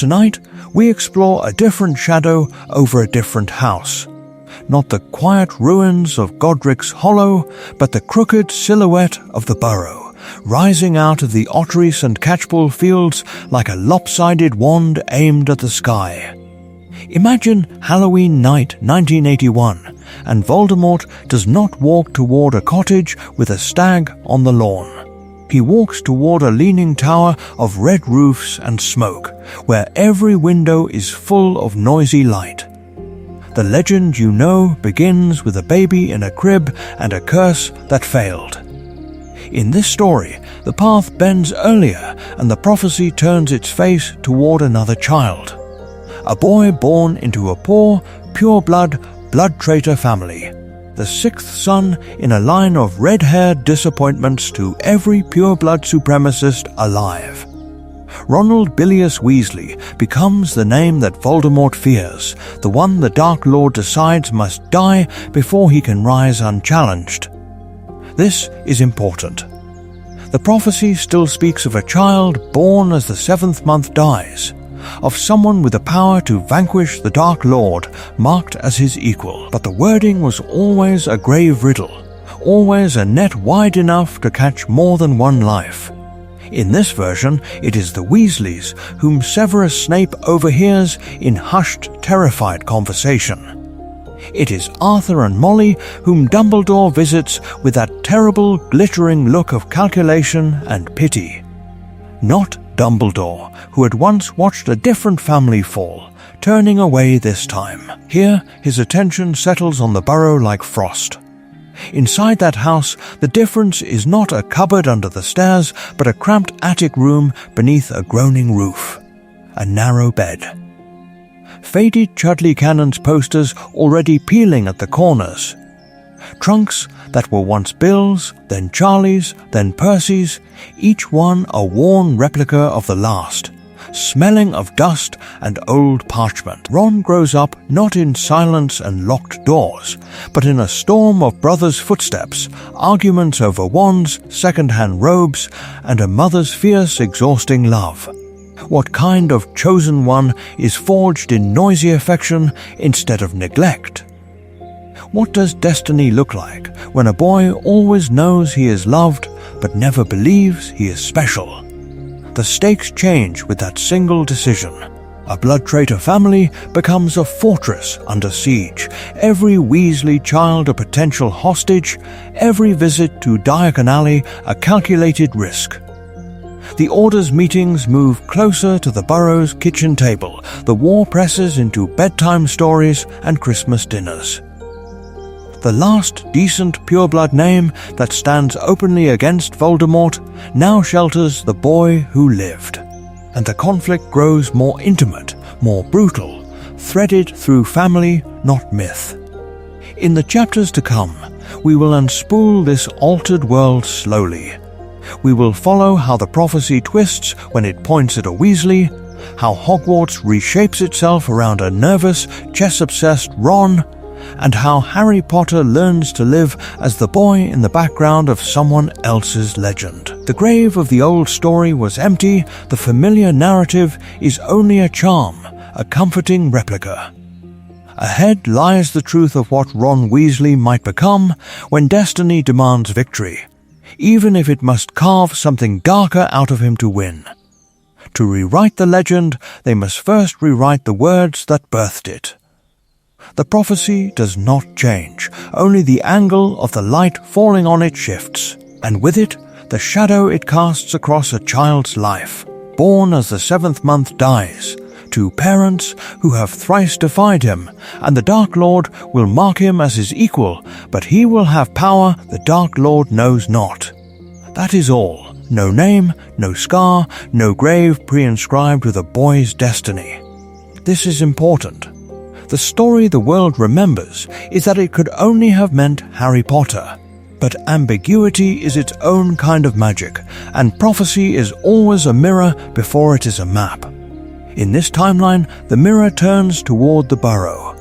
Tonight, we explore a different shadow over a different house. Not the quiet ruins of Godric's Hollow, but the crooked silhouette of the Burrow, rising out of the Ottery St. Catchpole fields like a lopsided wand aimed at the sky. Imagine Halloween night 1981, and Voldemort does not walk toward a cottage with a stag on the lawn. He walks toward a leaning tower of red roofs and smoke, where every window is full of noisy light. The legend you know begins with a baby in a crib and a curse that failed. In this story, the path bends earlier and the prophecy turns its face toward another child. A boy born into a poor, pure-blood, blood-traitor family. The sixth son in a line of red-haired disappointments to every pure-blood supremacist alive. Ronald Bilious Weasley becomes the name that Voldemort fears, the one the Dark Lord decides must die before he can rise unchallenged. This is important. The prophecy still speaks of a child born as the seventh month dies, of someone with the power to vanquish the Dark Lord, marked as his equal. But the wording was always a grave riddle, always a net wide enough to catch more than one life. In this version, it is the Weasleys whom Severus Snape overhears in hushed, terrified conversation. It is Arthur and Molly whom Dumbledore visits with that terrible, glittering look of calculation and pity. Not Dumbledore, who had once watched a different family fall, turning away this time. Here, his attention settles on the Burrow like frost. Inside that house, the difference is not a cupboard under the stairs, but a cramped attic room beneath a groaning roof. A narrow bed. Faded Chudley Cannon's posters already peeling at the corners. Trunks that were once Bill's, then Charlie's, then Percy's, each one a worn replica of the last, smelling of dust and old parchment. Ron grows up not in silence and locked doors, but in a storm of brothers' footsteps, arguments over wands, second-hand robes, and a mother's fierce, exhausting love. What kind of chosen one is forged in noisy affection instead of neglect? What does destiny look like when a boy always knows he is loved but never believes he is special? The stakes change with that single decision. A blood traitor family becomes a fortress under siege, every Weasley child a potential hostage, every visit to Diagon Alley a calculated risk. The Order's meetings move closer to the Burrow's kitchen table, the war presses into bedtime stories and Christmas dinners. The last decent pureblood name that stands openly against Voldemort now shelters the boy who lived. And the conflict grows more intimate, more brutal, threaded through family, not myth. In the chapters to come, we will unspool this altered world slowly. We will follow how the prophecy twists when it points at a Weasley, how Hogwarts reshapes itself around a nervous, chess-obsessed Ron, and how Harry Potter learns to live as the boy in the background of someone else's legend. The grave of the old story was empty, the familiar narrative is only a charm, a comforting replica. Ahead lies the truth of what Ron Weasley might become when destiny demands victory, even if it must carve something darker out of him to win. To rewrite the legend, they must first rewrite the words that birthed it. The prophecy does not change, only the angle of the light falling on it shifts, and with it, the shadow it casts across a child's life, born as the seventh month dies, to parents who have thrice defied him, and the Dark Lord will mark him as his equal, but he will have power the Dark Lord knows not. That is all. No name, no scar, no grave pre-inscribed with a boy's destiny. This is important. The story the world remembers is that it could only have meant Harry Potter. But ambiguity is its own kind of magic, and prophecy is always a mirror before it is a map. In this timeline, the mirror turns toward the Burrow.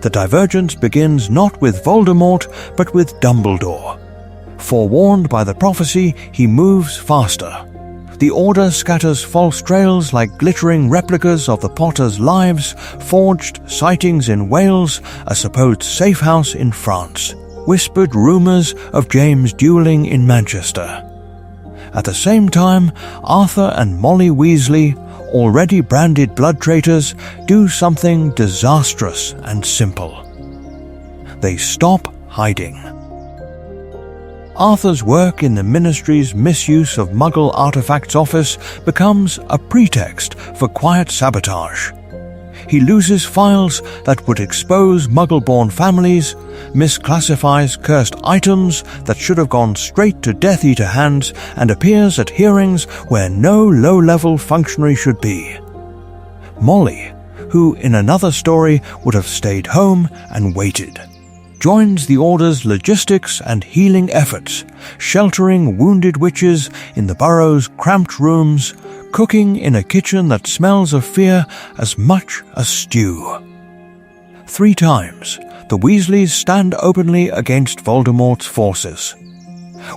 The divergence begins not with Voldemort, but with Dumbledore. Forewarned by the prophecy, he moves faster. the Order scatters false trails like glittering replicas of the Potters' lives, forged sightings in Wales, a supposed safe house in France, whispered rumours of James duelling in Manchester. At the same time, Arthur and Molly Weasley, already branded blood traitors, do something disastrous and simple. They stop hiding. Arthur's work in the Ministry's misuse of Muggle artifacts office becomes a pretext for quiet sabotage. He loses files that would expose Muggle-born families, misclassifies cursed items that should have gone straight to Death Eater hands, and appears at hearings where no low-level functionary should be. Molly, who in another story would have stayed home and waited, joins the Order's logistics and healing efforts, sheltering wounded witches in the Burrow's cramped rooms, cooking in a kitchen that smells of fear as much as stew. 3 times, the Weasleys stand openly against Voldemort's forces.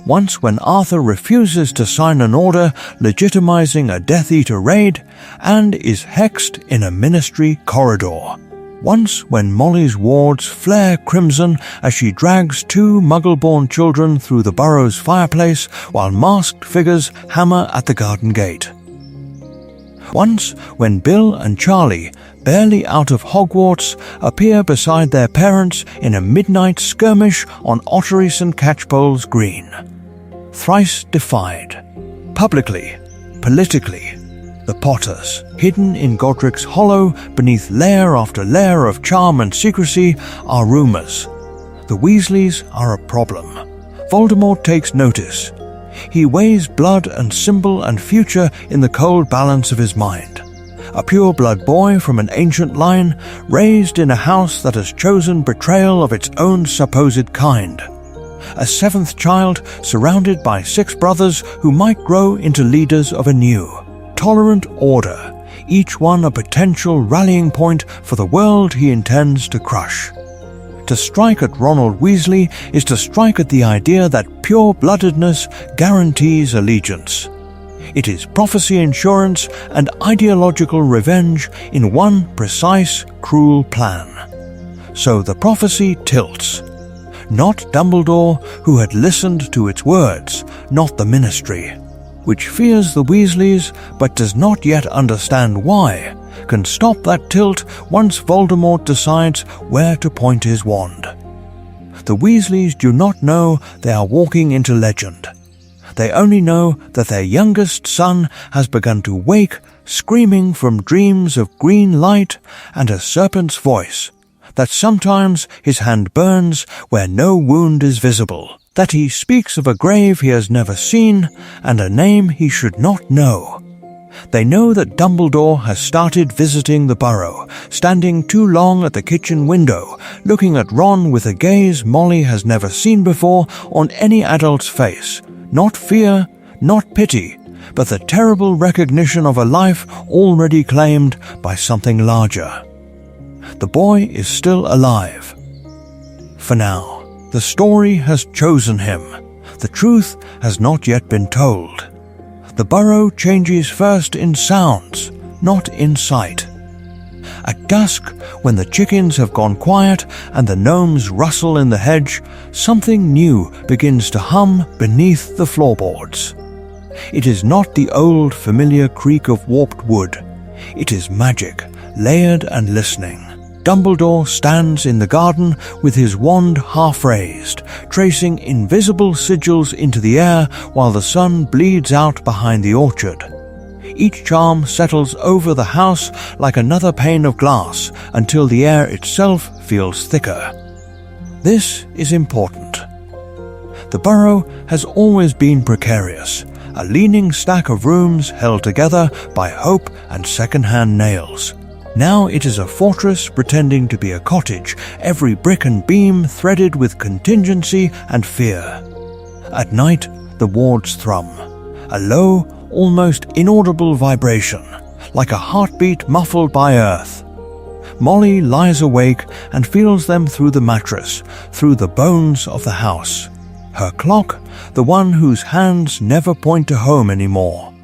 Once when Arthur refuses to sign an order legitimizing a Death Eater raid and is hexed in a Ministry corridor. Once when Molly's wards flare crimson as she drags 2 Muggle-born children through the Burrow's fireplace while masked figures hammer at the garden gate. Once when Bill and Charlie, barely out of Hogwarts, appear beside their parents in a midnight skirmish on Ottery St. Catchpole's Green. Thrice defied. Publicly, politically, the Potters, hidden in Godric's Hollow beneath layer after layer of charm and secrecy, are rumours. The Weasleys are a problem. Voldemort takes notice. He weighs blood and symbol and future in the cold balance of his mind. A pure-blood boy from an ancient line, raised in a house that has chosen betrayal of its own supposed kind. A 7th child surrounded by 6 brothers who might grow into leaders of a new, tolerant order, each one a potential rallying point for the world he intends to crush. To strike at Ronald Weasley is to strike at the idea that pure-bloodedness guarantees allegiance. It is prophecy insurance and ideological revenge in one precise, cruel plan. So the prophecy tilts. Not Dumbledore, who had listened to its words, not the Ministry, which fears the Weasleys but does not yet understand why, can stop that tilt once Voldemort decides where to point his wand. The Weasleys do not know they are walking into legend. They only know that their youngest son has begun to wake, screaming from dreams of green light and a serpent's voice, that sometimes his hand burns where no wound is visible, that he speaks of a grave he has never seen and a name he should not know. They know that Dumbledore has started visiting the Burrow, standing too long at the kitchen window, looking at Ron with a gaze Molly has never seen before on any adult's face. Not fear, not pity, but the terrible recognition of a life already claimed by something larger. The boy is still alive. For now, the story has chosen him. The truth has not yet been told. The Burrow changes first in sounds, not in sight. At dusk, when the chickens have gone quiet and the gnomes rustle in the hedge, something new begins to hum beneath the floorboards. It is not the old familiar creak of warped wood. It is magic, layered and listening. Dumbledore stands in the garden with his wand half raised, tracing invisible sigils into the air while the sun bleeds out behind the orchard. Each charm settles over the house like another pane of glass until the air itself feels thicker. This is important. The Burrow has always been precarious, a leaning stack of rooms held together by hope and second-hand nails. Now it is a fortress pretending to be a cottage, every brick and beam threaded with contingency and fear. At night, the wards thrum, a low, almost inaudible vibration, like a heartbeat muffled by earth. Molly lies awake and feels them through the mattress, through the bones of the house. Her clock, the one whose hands never point to home anymore.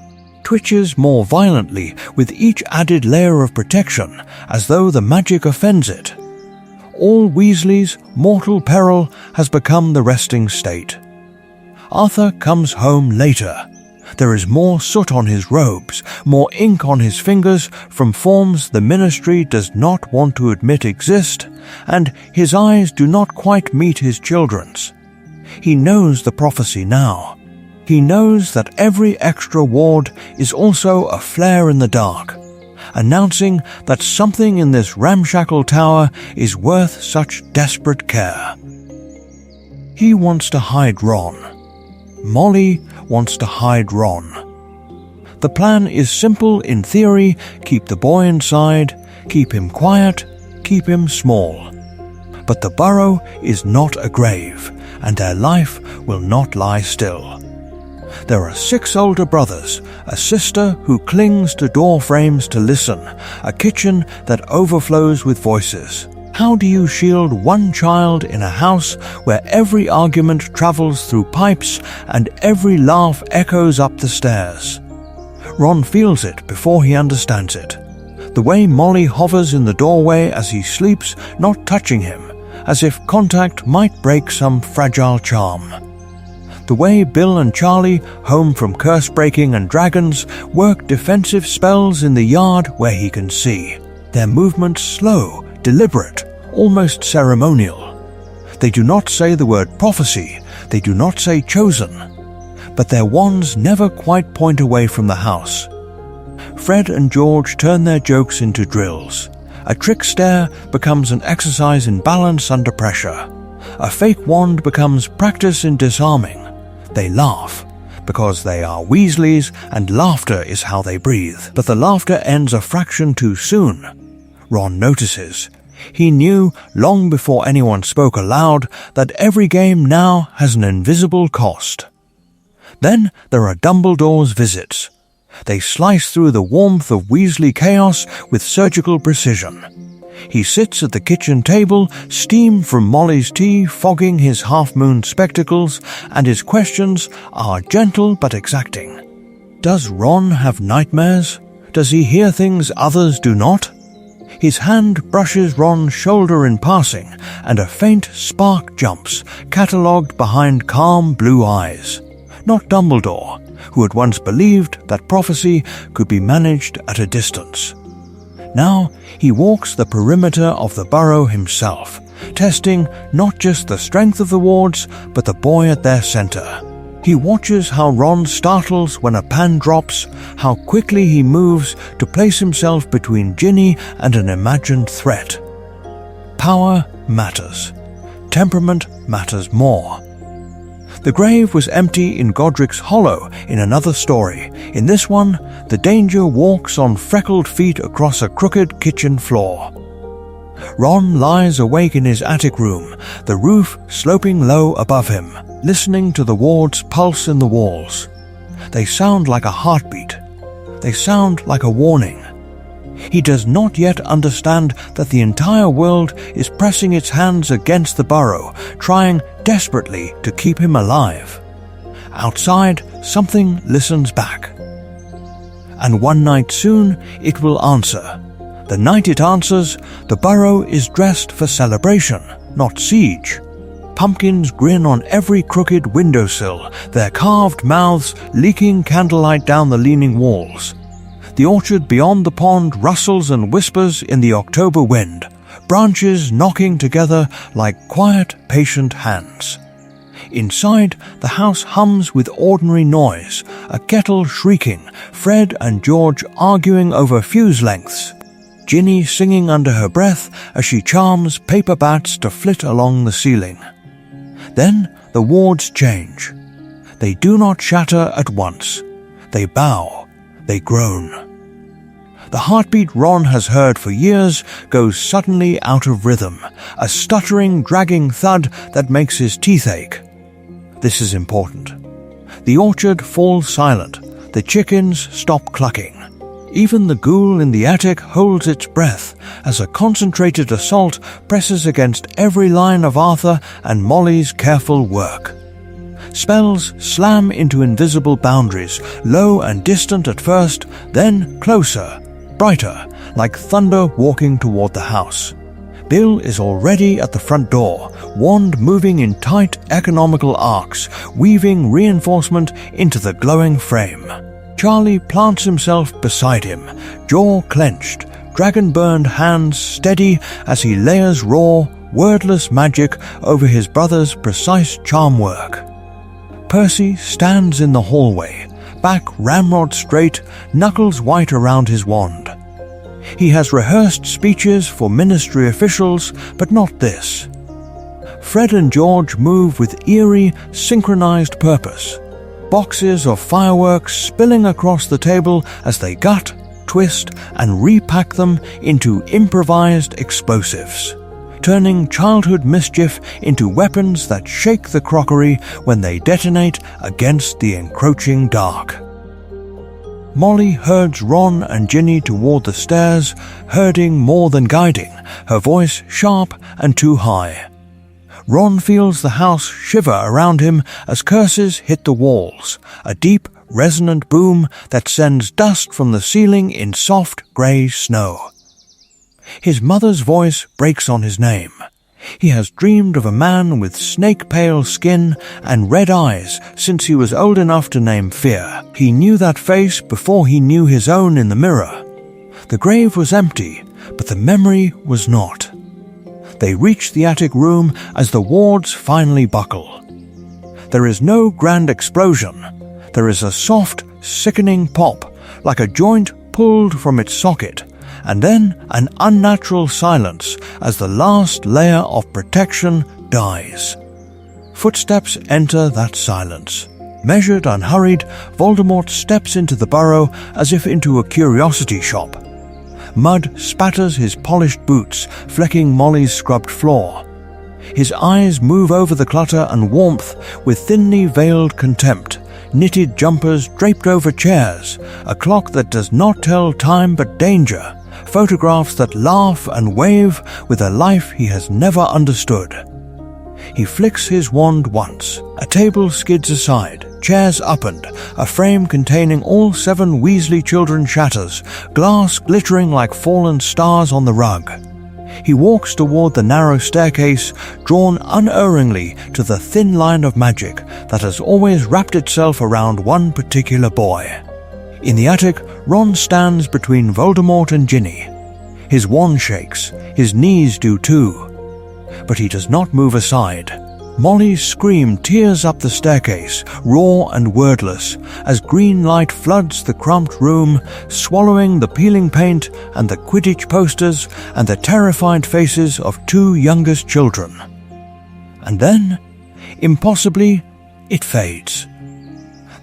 twitches more violently with each added layer of protection, as though the magic offends it. All Weasley's mortal peril has become the resting state. Arthur comes home later. There is more soot on his robes, more ink on his fingers from forms the ministry does not want to admit exist, and his eyes do not quite meet his children's. He knows the prophecy now. He knows that every extra ward is also a flare in the dark, announcing that something in this ramshackle tower is worth such desperate care. He wants to hide Ron. Molly wants to hide Ron. The plan is simple in theory: keep the boy inside, keep him quiet, keep him small. But the burrow is not a grave, and their life will not lie still. There are 6 older brothers, a sister who clings to door frames to listen, a kitchen that overflows with voices. How do you shield one child in a house where every argument travels through pipes and every laugh echoes up the stairs? Ron feels it before he understands it. The way Molly hovers in the doorway as he sleeps, not touching him, as if contact might break some fragile charm. The way Bill and Charlie, home from curse-breaking and dragons, work defensive spells in the yard where he can see. Their movements slow, deliberate, almost ceremonial. They do not say the word prophecy, they do not say chosen, but their wands never quite point away from the house. Fred and George turn their jokes into drills. A trick stare becomes an exercise in balance under pressure. A fake wand becomes practice in disarming. They laugh, because they are Weasleys and laughter is how they breathe. But the laughter ends a fraction too soon. Ron notices. He knew, long before anyone spoke aloud, that every game now has an invisible cost. Then there are Dumbledore's visits. They slice through the warmth of Weasley chaos with surgical precision. He sits at the kitchen table, steam from Molly's tea fogging his half-moon spectacles, and his questions are gentle but exacting. Does Ron have nightmares? Does he hear things others do not? His hand brushes Ron's shoulder in passing, and a faint spark jumps, catalogued behind calm blue eyes. Not Dumbledore, who had once believed that prophecy could be managed at a distance. Now he walks the perimeter of the burrow himself, testing not just the strength of the wards, but the boy at their center. He watches how Ron startles when a pan drops, how quickly he moves to place himself between Ginny and an imagined threat. Power matters. Temperament matters more. The grave was empty in Godric's Hollow in another story. In this one, the danger walks on freckled feet across a crooked kitchen floor. Ron lies awake in his attic room, the roof sloping low above him, listening to the wards pulse in the walls. They sound like a heartbeat. They sound like a warning. He does not yet understand that the entire world is pressing its hands against the burrow, trying desperately to keep him alive. Outside, something listens back. And one night soon, it will answer. The night it answers, the burrow is dressed for celebration, not siege. Pumpkins grin on every crooked windowsill, their carved mouths leaking candlelight down the leaning walls. The orchard beyond the pond rustles and whispers in the October wind, branches knocking together like quiet, patient hands. Inside, the house hums with ordinary noise, a kettle shrieking, Fred and George arguing over fuse lengths, Ginny singing under her breath as she charms paper bats to flit along the ceiling. Then the wards change. They do not shatter at once. They bow. They groan. The heartbeat Ron has heard for years goes suddenly out of rhythm, a stuttering, dragging thud that makes his teeth ache. This is important. The orchard falls silent. The chickens stop clucking. Even the ghoul in the attic holds its breath as a concentrated assault presses against every line of Arthur and Molly's careful work. Spells slam into invisible boundaries, low and distant at first, then closer, brighter, like thunder walking toward the house. Bill is already at the front door, wand moving in tight, economical arcs, weaving reinforcement into the glowing frame. Charlie plants himself beside him, jaw clenched, dragon-burned hands steady as he layers raw, wordless magic over his brother's precise charm work. Percy stands in the hallway, back ramrod straight, knuckles white around his wand. He has rehearsed speeches for ministry officials, but not this. Fred and George move with eerie, synchronized purpose. Boxes of fireworks spilling across the table as they gut, twist, and repack them into improvised explosives, turning childhood mischief into weapons that shake the crockery when they detonate against the encroaching dark. Molly herds Ron and Ginny toward the stairs, herding more than guiding, her voice sharp and too high. Ron feels the house shiver around him as curses hit the walls, a deep, resonant boom that sends dust from the ceiling in soft grey snow. His mother's voice breaks on his name. He has dreamed of a man with snake-pale skin and red eyes since he was old enough to name fear. He knew that face before he knew his own in the mirror. The grave was empty, but the memory was not. They reach the attic room as the wards finally buckle. There is no grand explosion. There is a soft, sickening pop, like a joint pulled from its socket, and then an unnatural silence as the last layer of protection dies. Footsteps enter that silence. Measured and hurried, Voldemort steps into the burrow as if into a curiosity shop. Mud spatters his polished boots, flecking Molly's scrubbed floor. His eyes move over the clutter and warmth with thinly veiled contempt. Knitted jumpers draped over chairs, a clock that does not tell time but danger, photographs that laugh and wave with a life he has never understood. He flicks his wand once. A table skids aside, chairs upend, a frame containing all 7 Weasley children shatters, glass glittering like fallen stars on the rug. He walks toward the narrow staircase, drawn unerringly to the thin line of magic that has always wrapped itself around one particular boy. In the attic, Ron stands between Voldemort and Ginny. His wand shakes, his knees do too. But he does not move aside. Molly's scream tears up the staircase, raw and wordless, as green light floods the cramped room, swallowing the peeling paint and the Quidditch posters and the terrified faces of 2 youngest children. And then, impossibly, it fades.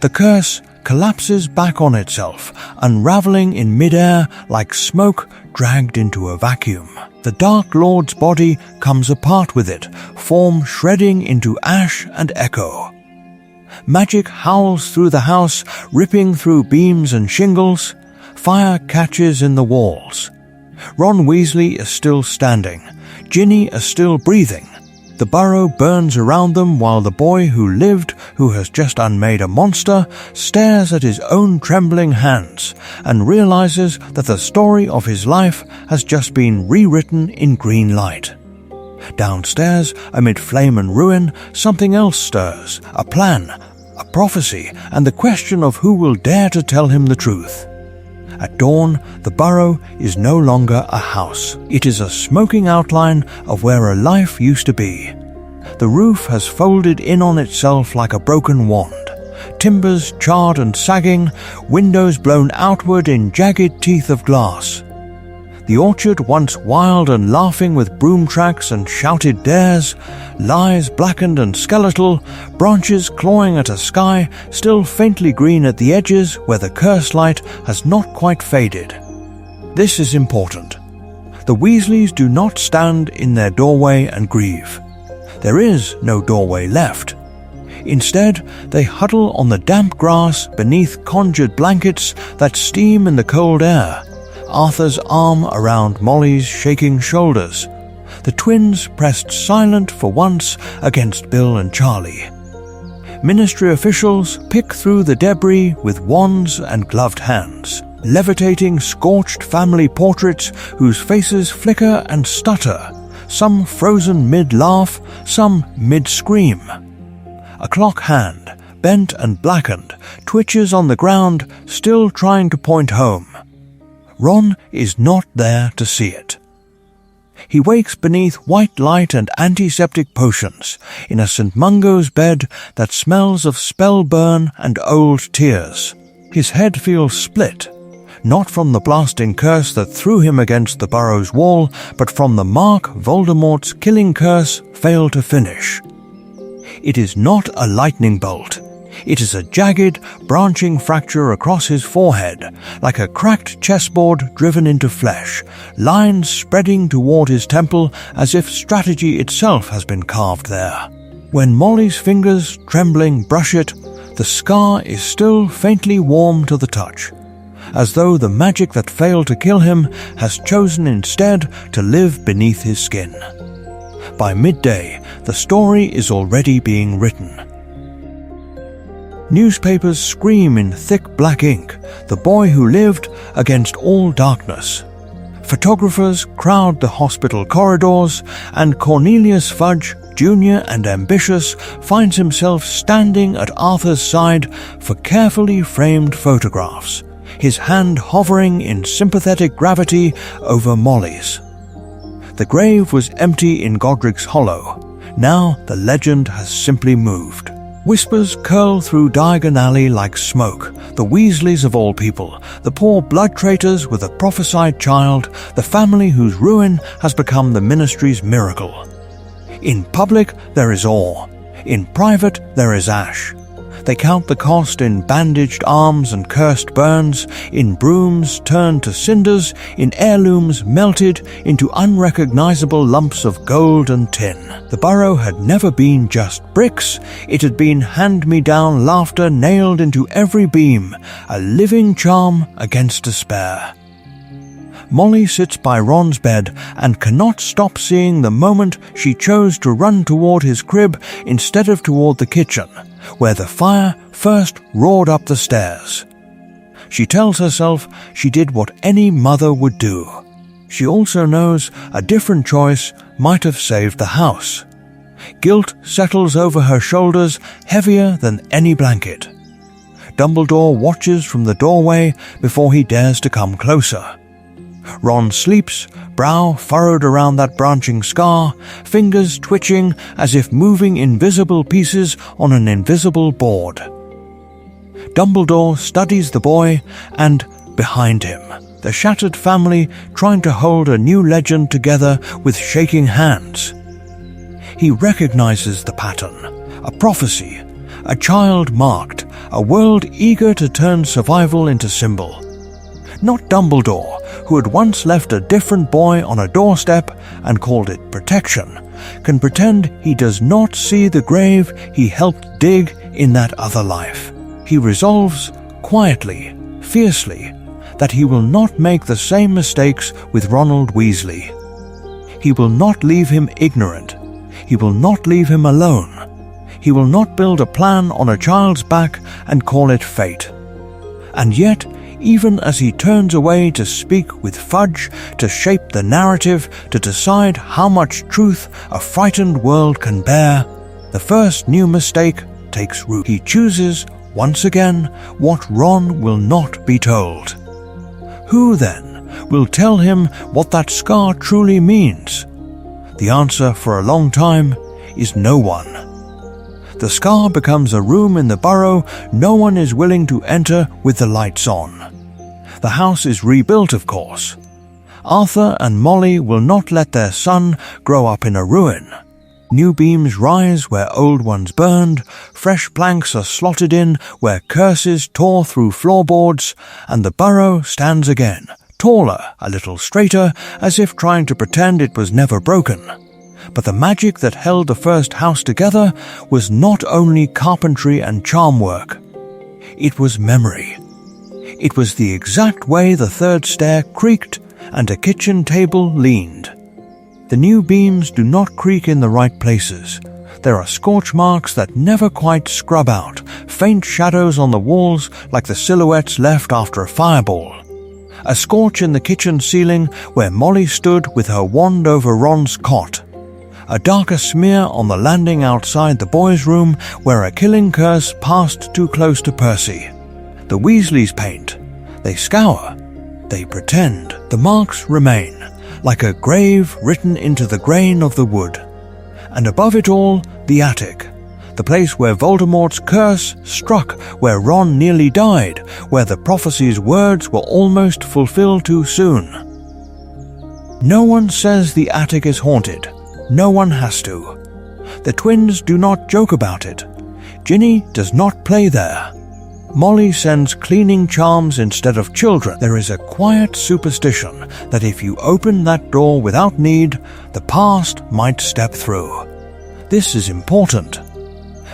The curse collapses back on itself, unraveling in midair like smoke dragged into a vacuum. The Dark Lord's body comes apart with it, form shredding into ash and echo. Magic howls through the house, ripping through beams and shingles. Fire catches in the walls. Ron Weasley is still standing. Ginny is still breathing. The burrow burns around them while the boy who lived, who has just unmade a monster, stares at his own trembling hands and realizes that the story of his life has just been rewritten in green light. Downstairs, amid flame and ruin, something else stirs, a plan, a prophecy, and the question of who will dare to tell him the truth. At dawn, the burrow is no longer a house. It is a smoking outline of where a life used to be. The roof has folded in on itself like a broken wand. Timbers charred and sagging, windows blown outward in jagged teeth of glass. The orchard, once wild and laughing with broom tracks and shouted dares, lies blackened and skeletal, branches clawing at a sky still faintly green at the edges where the curse light has not quite faded. This is important. The Weasleys do not stand in their doorway and grieve. There is no doorway left. Instead, they huddle on the damp grass beneath conjured blankets that steam in the cold air. Arthur's arm around Molly's shaking shoulders. The twins pressed silent for once against Bill and Charlie. Ministry officials pick through the debris with wands and gloved hands, levitating scorched family portraits whose faces flicker and stutter, some frozen mid-laugh, some mid-scream. A clock hand, bent and blackened, twitches on the ground, still trying to point home. Ron is not there to see it. He wakes beneath white light and antiseptic potions, in a St. Mungo's bed that smells of spell burn and old tears. His head feels split, not from the blasting curse that threw him against the burrow's wall, but from the mark Voldemort's killing curse failed to finish. It is not a lightning bolt. It is a jagged, branching fracture across his forehead, like a cracked chessboard driven into flesh, lines spreading toward his temple as if strategy itself has been carved there. When Molly's fingers, trembling, brush it, the scar is still faintly warm to the touch, as though the magic that failed to kill him has chosen instead to live beneath his skin. By midday, the story is already being written. Newspapers scream in thick black ink, "The boy who lived against all darkness." Photographers crowd the hospital corridors, and Cornelius Fudge, Jr. and ambitious, finds himself standing at Arthur's side for carefully framed photographs, his hand hovering in sympathetic gravity over Molly's. The grave was empty in Godric's Hollow. Now the legend has simply moved. Whispers curl through Diagon Alley like smoke. The Weasleys of all people, the poor blood traitors with a prophesied child, the family whose ruin has become the Ministry's miracle. In public there is awe. In private there is ash. They count the cost in bandaged arms and cursed burns, in brooms turned to cinders, in heirlooms melted into unrecognizable lumps of gold and tin. The burrow had never been just bricks, it had been hand-me-down laughter nailed into every beam, a living charm against despair. Molly sits by Ron's bed and cannot stop seeing the moment she chose to run toward his crib instead of toward the kitchen, where the fire first roared up the stairs. She tells herself she did what any mother would do. She also knows a different choice might have saved the house. Guilt settles over her shoulders heavier than any blanket. Dumbledore watches from the doorway before he dares to come closer. Ron sleeps, brow furrowed around that branching scar, fingers twitching as if moving invisible pieces on an invisible board. Dumbledore studies the boy, and behind him, the shattered family trying to hold a new legend together with shaking hands. He recognizes the pattern, a prophecy, a child marked, a world eager to turn survival into symbol. Not Dumbledore, who had once left a different boy on a doorstep and called it protection, can pretend he does not see the grave he helped dig in that other life. He resolves, quietly, fiercely, that he will not make the same mistakes with Ronald Weasley. He will not leave him ignorant. He will not leave him alone. He will not build a plan on a child's back and call it fate. And yet, even as he turns away to speak with Fudge, to shape the narrative, to decide how much truth a frightened world can bear, the first new mistake takes root. He chooses, once again, what Ron will not be told. Who, then, will tell him what that scar truly means? The answer for a long time is no one. The scar becomes a room in the burrow no one is willing to enter with the lights on. The house is rebuilt, of course. Arthur and Molly will not let their son grow up in a ruin. New beams rise where old ones burned, fresh planks are slotted in where curses tore through floorboards, and the burrow stands again, taller, a little straighter, as if trying to pretend it was never broken. But the magic that held the first house together was not only carpentry and charm work. It was memory. It was the exact way the third stair creaked and a kitchen table leaned. The new beams do not creak in the right places, There are scorch marks that never quite scrub out, faint shadows on the walls like the silhouettes left after a fireball. A scorch in the kitchen ceiling where Molly stood with her wand over Ron's cot. A darker smear on the landing outside the boys' room where a killing curse passed too close to Percy. The Weasleys paint. They scour. They pretend. The marks remain, like a grave written into the grain of the wood. And above it all, the attic. The place where Voldemort's curse struck, where Ron nearly died, where the prophecy's words were almost fulfilled too soon. No one says the attic is haunted. No one has to. The twins do not joke about it. Ginny does not play there. Molly sends cleaning charms instead of children. There is a quiet superstition that if you open that door without need, the past might step through. This is important.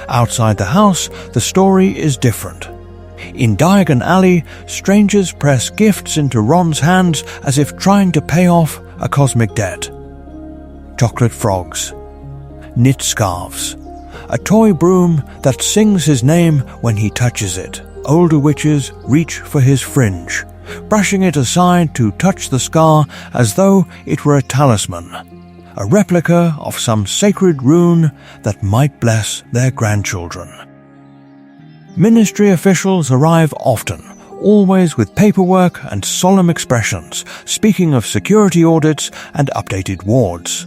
Outside the house, the story is different. In Diagon Alley, strangers press gifts into Ron's hands as if trying to pay off a cosmic debt. Chocolate frogs, knit scarves, a toy broom that sings his name when he touches it. Older witches reach for his fringe, brushing it aside to touch the scar as though it were a talisman, a replica of some sacred rune that might bless their grandchildren. Ministry officials arrive often, always with paperwork and solemn expressions, speaking of security audits and updated wards.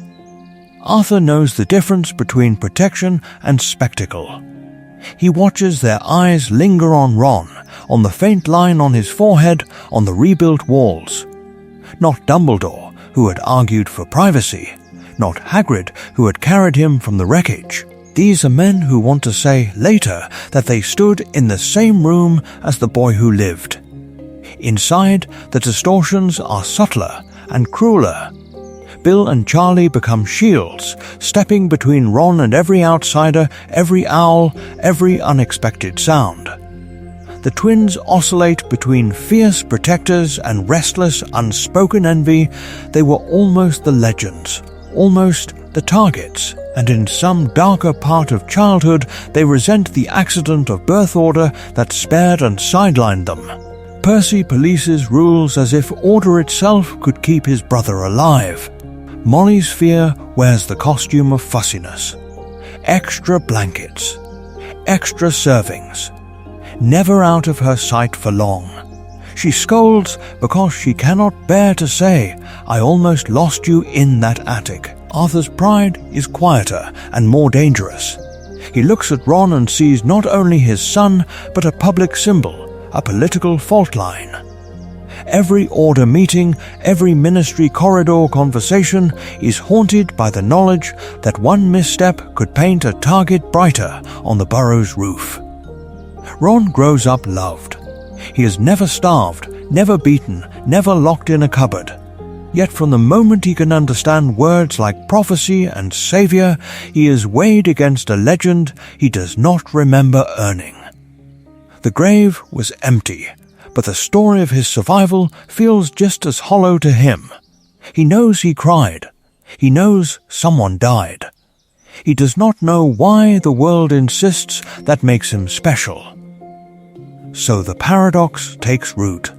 Arthur knows the difference between protection and spectacle. He watches their eyes linger on Ron, on the faint line on his forehead, on the rebuilt walls. Not Dumbledore, who had argued for privacy, not Hagrid, who had carried him from the wreckage. These are men who want to say later that they stood in the same room as the boy who lived. Inside, the distortions are subtler and crueler. Bill and Charlie become shields, stepping between Ron and every outsider, every owl, every unexpected sound. The twins oscillate between fierce protectors and restless, unspoken envy. They were almost the legends, almost the targets, and in some darker part of childhood they resent the accident of birth order that spared and sidelined them. Percy polices rules as if order itself could keep his brother alive. Molly's fear wears the costume of fussiness. Extra blankets, extra servings, never out of her sight for long. She scolds because she cannot bear to say, "I almost lost you in that attic." Arthur's pride is quieter and more dangerous. He looks at Ron and sees not only his son, but a public symbol, a political fault line. Every order meeting, every ministry corridor conversation is haunted by the knowledge that one misstep could paint a target brighter on the burrow's roof. Ron grows up loved. He is never starved, never beaten, never locked in a cupboard. Yet from the moment he can understand words like prophecy and savior, he is weighed against a legend he does not remember earning. The grave was empty, but the story of his survival feels just as hollow to him. He knows he cried. He knows someone died. He does not know why the world insists that makes him special. So the paradox takes root.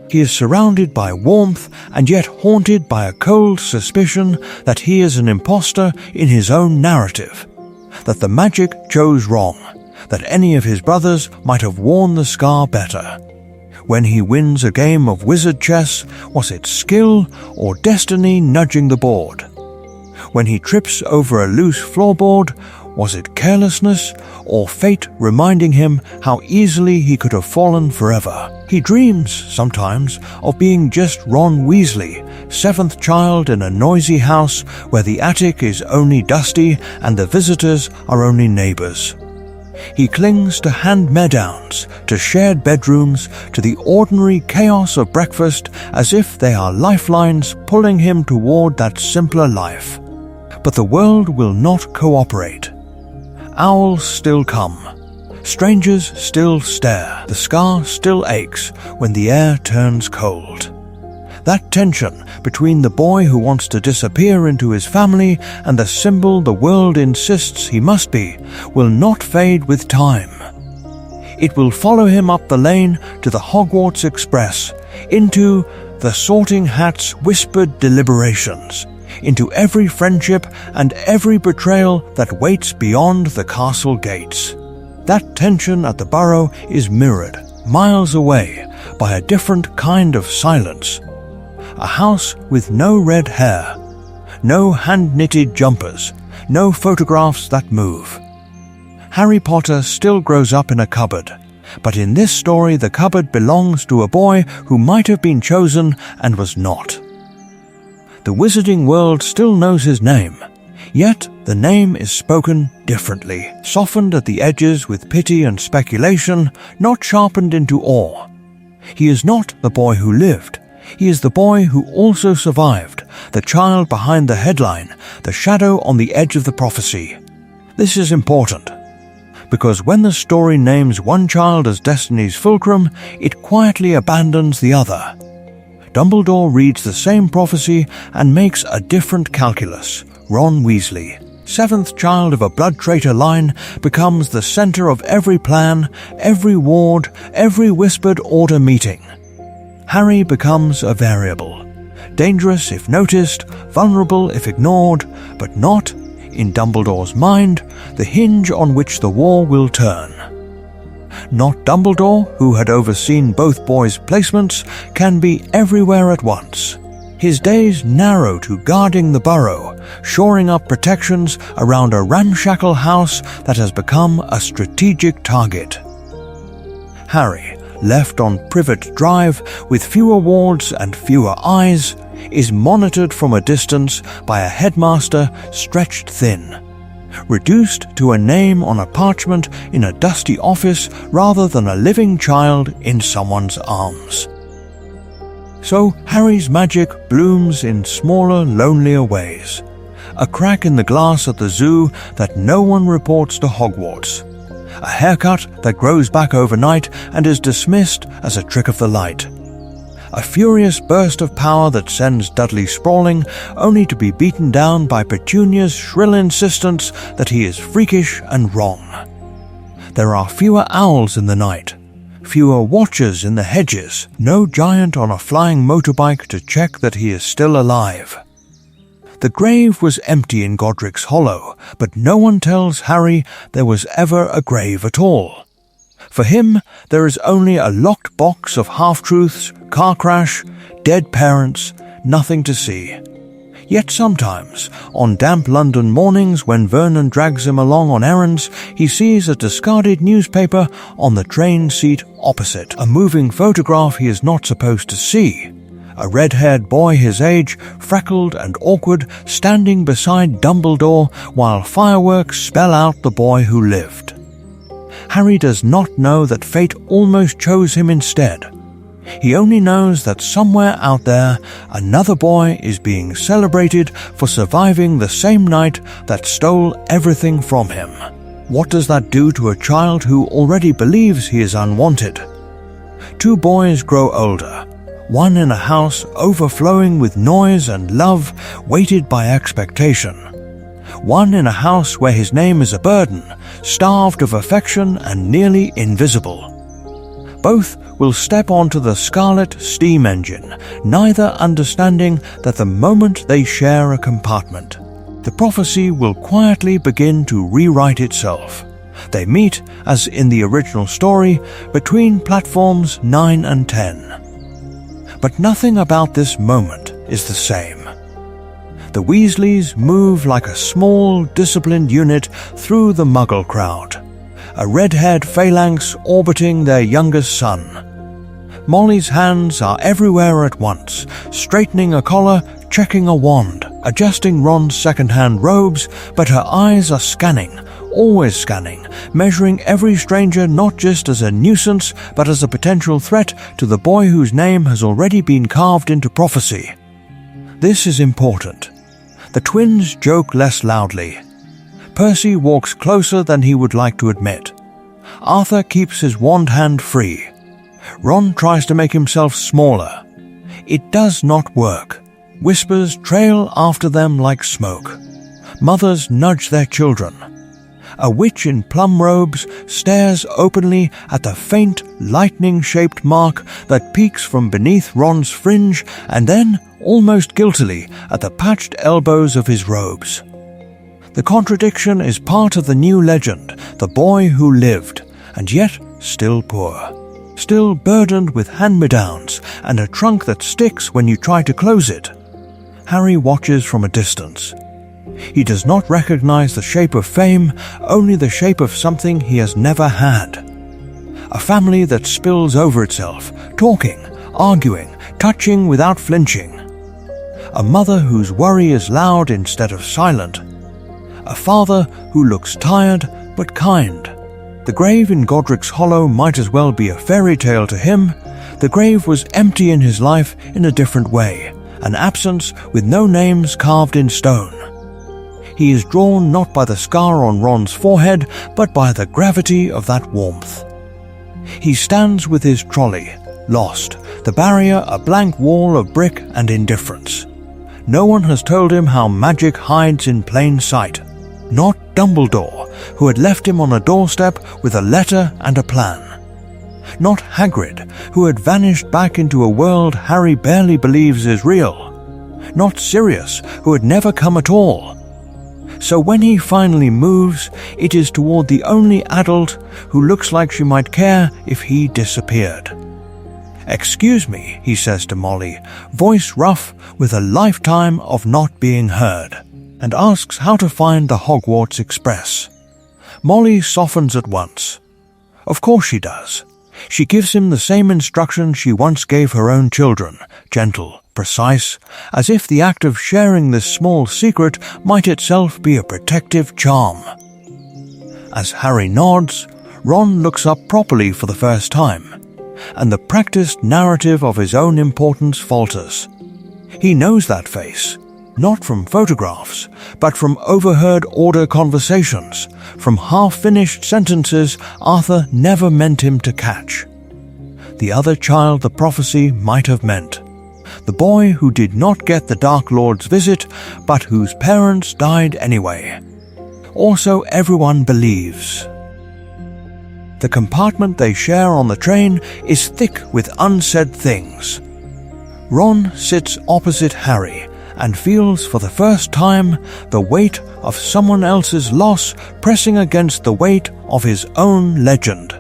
He is surrounded by warmth and yet haunted by a cold suspicion that he is an imposter in his own narrative, that the magic chose wrong, that any of his brothers might have worn the scar better. When he wins a game of wizard chess, was it skill or destiny nudging the board? When he trips over a loose floorboard, was it carelessness or fate reminding him how easily he could have fallen forever? He dreams, sometimes, of being just Ron Weasley, seventh child in a noisy house where the attic is only dusty and the visitors are only neighbors. He clings to hand-me-downs, to shared bedrooms, to the ordinary chaos of breakfast as if they are lifelines pulling him toward that simpler life. But the world will not cooperate. Owls still come. Strangers still stare. The scar still aches when the air turns cold. That tension between the boy who wants to disappear into his family and the symbol the world insists he must be will not fade with time. It will follow him up the lane to the Hogwarts Express, into the Sorting Hat's whispered deliberations, into every friendship and every betrayal that waits beyond the castle gates. That tension at the Burrow is mirrored, miles away, by a different kind of silence. A house with no red hair, no hand-knitted jumpers, no photographs that move. Harry Potter still grows up in a cupboard, but in this story the cupboard belongs to a boy who might have been chosen and was not. The wizarding world still knows his name, yet the name is spoken differently, softened at the edges with pity and speculation, not sharpened into awe. He is not the boy who lived. He is the boy who also survived, the child behind the headline, the shadow on the edge of the prophecy. This is important, because when the story names one child as Destiny's fulcrum, it quietly abandons the other. Dumbledore reads the same prophecy and makes a different calculus. Ron Weasley, seventh child of a blood traitor line, becomes the center of every plan, every ward, every whispered order meeting. Harry becomes a variable, dangerous if noticed, vulnerable if ignored, but not, in Dumbledore's mind, the hinge on which the war will turn. Not Dumbledore, who had overseen both boys' placements, can be everywhere at once. His days narrow to guarding the Burrow, shoring up protections around a ramshackle house that has become a strategic target. Harry, left on Privet Drive with fewer wards and fewer eyes, is monitored from a distance by a headmaster stretched thin, reduced to a name on a parchment in a dusty office rather than a living child in someone's arms. So Harry's magic blooms in smaller, lonelier ways. A crack in the glass at the zoo that no one reports to Hogwarts. A haircut that grows back overnight and is dismissed as a trick of the light. A furious burst of power that sends Dudley sprawling, only to be beaten down by Petunia's shrill insistence that he is freakish and wrong. There are fewer owls in the night, fewer watchers in the hedges, no giant on a flying motorbike to check that he is still alive. The grave was empty in Godric's Hollow, but no one tells Harry there was ever a grave at all. For him, there is only a locked box of half-truths, car crash, dead parents, nothing to see. Yet sometimes, on damp London mornings when Vernon drags him along on errands, he sees a discarded newspaper on the train seat opposite, a moving photograph he is not supposed to see. A red-haired boy his age, freckled and awkward, standing beside Dumbledore while fireworks spell out the boy who lived. Harry does not know that fate almost chose him instead. He only knows that somewhere out there, another boy is being celebrated for surviving the same night that stole everything from him. What does that do to a child who already believes he is unwanted? Two boys grow older, one in a house overflowing with noise and love, weighted by expectation. One in a house where his name is a burden, starved of affection and nearly invisible. Both will step onto the scarlet steam engine, neither understanding that the moment they share a compartment, the prophecy will quietly begin to rewrite itself. They meet, as in the original story, between platforms 9 and 10. But nothing about this moment is the same. The Weasleys move like a small, disciplined unit through the Muggle crowd, a red-haired phalanx orbiting their youngest son. Molly's hands are everywhere at once, straightening a collar, checking a wand, adjusting Ron's second-hand robes, but her eyes are scanning, always scanning, measuring every stranger not just as a nuisance, but as a potential threat to the boy whose name has already been carved into prophecy. This is important. The twins joke less loudly. Percy walks closer than he would like to admit. Arthur keeps his wand hand free. Ron tries to make himself smaller. It does not work. Whispers trail after them like smoke. Mothers nudge their children. A witch in plum robes stares openly at the faint, lightning-shaped mark that peeks from beneath Ron's fringe and then, almost guiltily, at the patched elbows of his robes. The contradiction is part of the new legend, the boy who lived, and yet still poor. Still burdened with hand-me-downs and a trunk that sticks when you try to close it. Harry watches from a distance. He does not recognize the shape of fame, only the shape of something he has never had. A family that spills over itself, talking, arguing, touching without flinching. A mother whose worry is loud instead of silent. A father who looks tired but kind. The grave in Godric's Hollow might as well be a fairy tale to him. The grave was empty in his life in a different way, an absence with no names carved in stone. He is drawn not by the scar on Ron's forehead, but by the gravity of that warmth. He stands with his trolley, lost, the barrier a blank wall of brick and indifference. No one has told him how magic hides in plain sight. Not Dumbledore, who had left him on a doorstep with a letter and a plan. Not Hagrid, who had vanished back into a world Harry barely believes is real. Not Sirius, who had never come at all. So when he finally moves, it is toward the only adult who looks like she might care if he disappeared. "Excuse me," he says to Molly, voice rough with a lifetime of not being heard, and asks how to find the Hogwarts Express. Molly softens at once. Of course she does. She gives him the same instructions she once gave her own children, gentle, precise, as if the act of sharing this small secret might itself be a protective charm. As Harry nods, Ron looks up properly for the first time, and the practiced narrative of his own importance falters. He knows that face, not from photographs, but from overheard order conversations, from half-finished sentences Arthur never meant him to catch. The other child the prophecy might have meant. The boy who did not get the Dark Lord's visit, but whose parents died anyway. Or so everyone believes. The compartment they share on the train is thick with unsaid things. Ron sits opposite Harry and feels for the first time the weight of someone else's loss pressing against the weight of his own legend.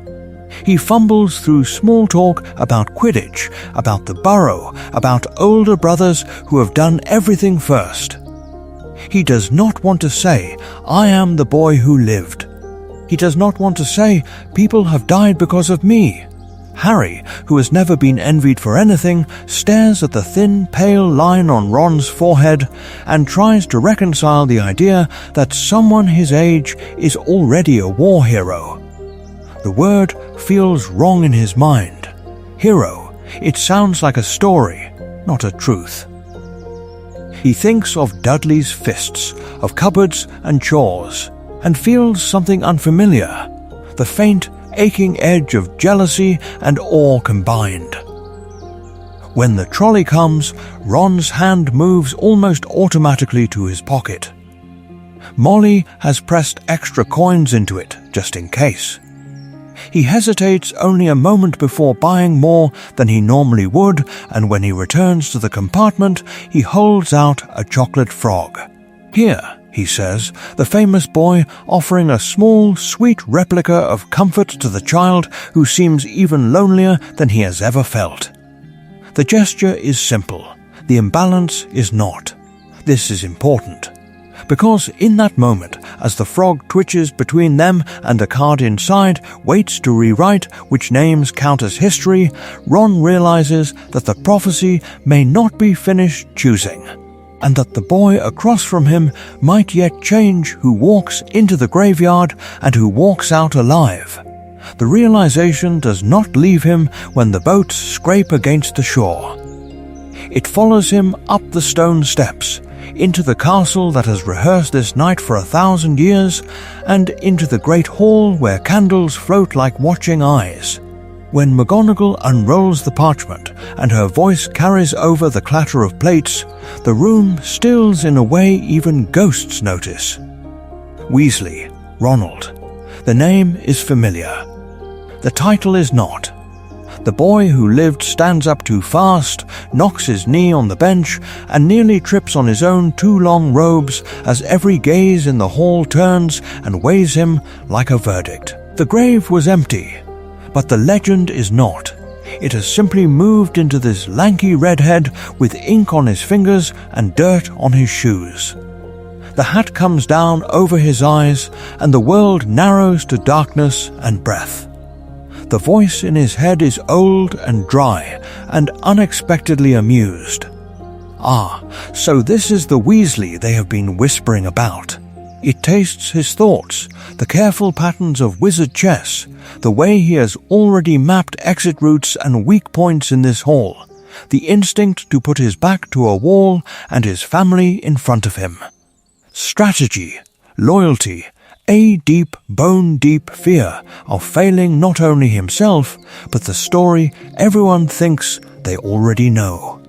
He fumbles through small talk about Quidditch, about the Burrow, about older brothers who have done everything first. He does not want to say, "I am the boy who lived." He does not want to say, "People have died because of me." Harry, who has never been envied for anything, stares at the thin, pale line on Ron's forehead and tries to reconcile the idea that someone his age is already a war hero. The word feels wrong in his mind. Hero, it sounds like a story, not a truth. He thinks of Dudley's fists, of cupboards and chores, and feels something unfamiliar, the faint, aching edge of jealousy and awe combined. When the trolley comes, Ron's hand moves almost automatically to his pocket. Molly has pressed extra coins into it, just in case. He hesitates only a moment before buying more than he normally would, and when he returns to the compartment, he holds out a chocolate frog. "Here," he says, the famous boy offering a small, sweet replica of comfort to the child who seems even lonelier than he has ever felt. The gesture is simple. The imbalance is not. This is important. Because in that moment, as the frog twitches between them and the card inside waits to rewrite which names count as history, Ron realizes that the prophecy may not be finished choosing, and that the boy across from him might yet change who walks into the graveyard and who walks out alive. The realization does not leave him when the boats scrape against the shore. It follows him up the stone steps, into the castle that has rehearsed this night for 1,000 years, and into the great hall where candles float like watching eyes, When McGonagall unrolls the parchment and her voice carries over the clatter of plates, the room stills in a way even ghosts notice. Weasley, Ronald. The name is familiar. The title is not. The boy who lived stands up too fast, knocks his knee on the bench, and nearly trips on his own two long robes as every gaze in the hall turns and weighs him like a verdict. The grave was empty, but the legend is not. It has simply moved into this lanky redhead with ink on his fingers and dirt on his shoes. The hat comes down over his eyes, and the world narrows to darkness and breath. The voice in his head is old and dry and unexpectedly amused. Ah, so this is the Weasley they have been whispering about. It tastes his thoughts, the careful patterns of wizard chess, the way he has already mapped exit routes and weak points in this hall, the instinct to put his back to a wall and his family in front of him. Strategy, loyalty, a deep, bone-deep fear of failing not only himself, but the story everyone thinks they already know.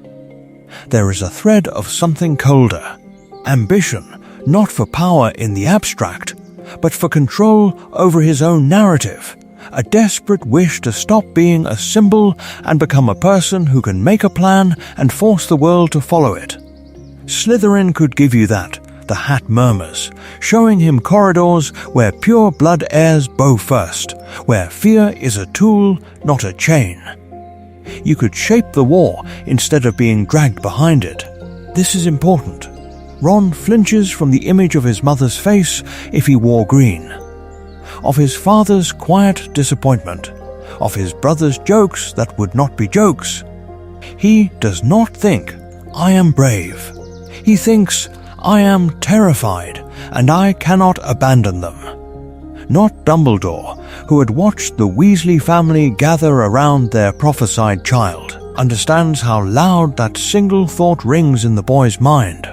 There is a thread of something colder, ambition, not for power in the abstract, but for control over his own narrative, a desperate wish to stop being a symbol and become a person who can make a plan and force the world to follow it. Slytherin could give you that, the hat murmurs, showing him corridors where pure blood heirs bow first, where fear is a tool, not a chain. You could shape the war instead of being dragged behind it. This is important. Ron flinches from the image of his mother's face if he wore green, of his father's quiet disappointment, of his brother's jokes that would not be jokes. He does not think, "I am brave." He thinks, "I am terrified, and I cannot abandon them." Not Dumbledore, who had watched the Weasley family gather around their prophesied child, understands how loud that single thought rings in the boy's mind.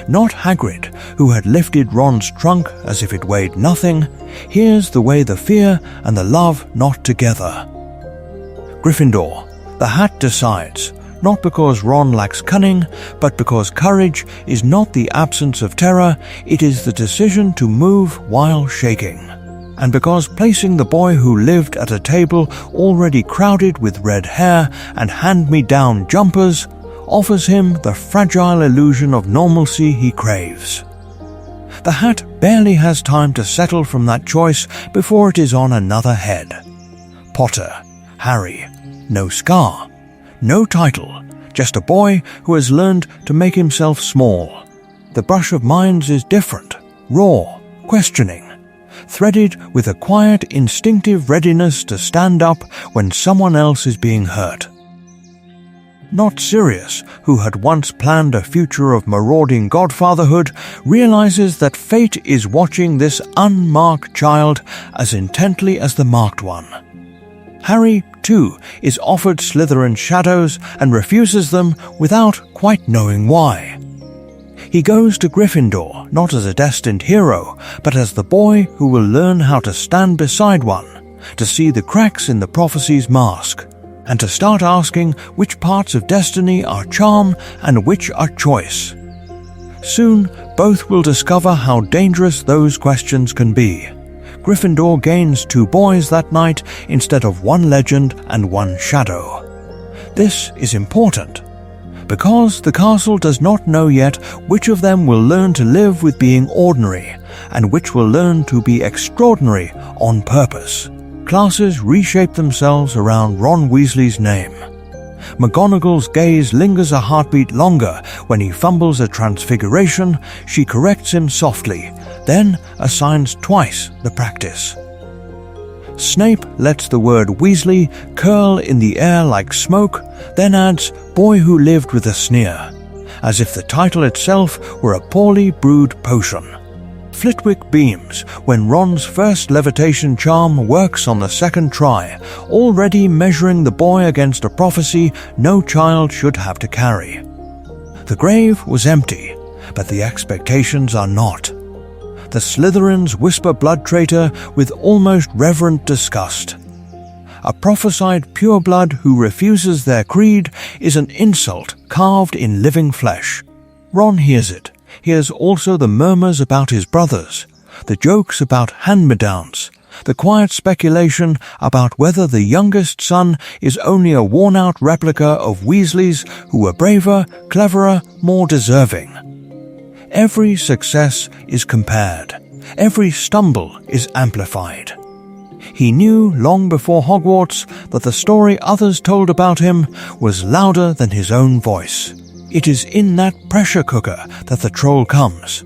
Not Hagrid, who had lifted Ron's trunk as if it weighed nothing, hears the way the fear and the love knot together. Gryffindor, the hat decides, not because Ron lacks cunning, but because courage is not the absence of terror, it is the decision to move while shaking. And because placing the boy who lived at a table already crowded with red hair and hand-me-down jumpers offers him the fragile illusion of normalcy he craves. The hat barely has time to settle from that choice before it is on another head. Potter, Harry, no scar, no title, just a boy who has learned to make himself small. The brush of minds is different, raw, questioning, threaded with a quiet, instinctive readiness to stand up when someone else is being hurt. Not Sirius, who had once planned a future of marauding godfatherhood, realizes that fate is watching this unmarked child as intently as the marked one. Harry, too, is offered Slytherin's shadows and refuses them without quite knowing why. He goes to Gryffindor not as a destined hero, but as the boy who will learn how to stand beside one, to see the cracks in the prophecy's mask, and to start asking which parts of destiny are charm and which are choice. Soon, both will discover how dangerous those questions can be. Gryffindor gains 2 boys that night instead of 1 legend and 1 shadow. This is important, because the castle does not know yet which of them will learn to live with being ordinary, and which will learn to be extraordinary on purpose. Classes reshape themselves around Ron Weasley's name. McGonagall's gaze lingers a heartbeat longer when he fumbles a transfiguration. She corrects him softly, then assigns twice the practice. Snape lets the word Weasley curl in the air like smoke, then adds "boy who lived" with a sneer, as if the title itself were a poorly brewed potion. Flitwick beams when Ron's first levitation charm works on the second try, already measuring the boy against a prophecy no child should have to carry. The grave was empty, but the expectations are not. The Slytherins whisper blood traitor with almost reverent disgust. a prophesied pureblood who refuses their creed is an insult carved in living flesh. Ron hears it, hears also the murmurs about his brothers, the jokes about hand-me-downs, the quiet speculation about whether the youngest son is only a worn-out replica of Weasleys who were braver, cleverer, more deserving. Every success is compared. Every stumble is amplified. He knew long before Hogwarts that the story others told about him was louder than his own voice. It is in that pressure cooker that the troll comes.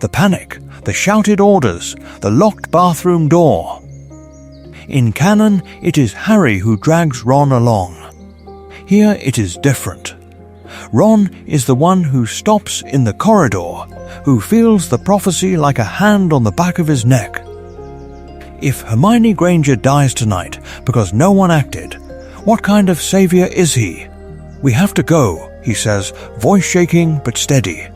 The panic, the shouted orders, the locked bathroom door. In canon, it is Harry who drags Ron along. Here it is different. Ron is the one who stops in the corridor, who feels the prophecy like a hand on the back of his neck. If Hermione Granger dies tonight because no one acted, what kind of savior is he? We have to go, he says, voice shaking but steady.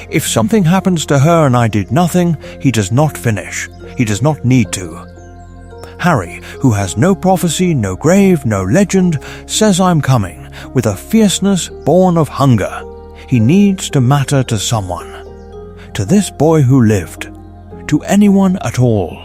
If something happens to her and I did nothing, he does not finish. He does not need to. Harry, who has no prophecy, no grave, no legend, says I'm coming, with a fierceness born of hunger. He needs to matter to someone. To this boy who lived. To anyone at all.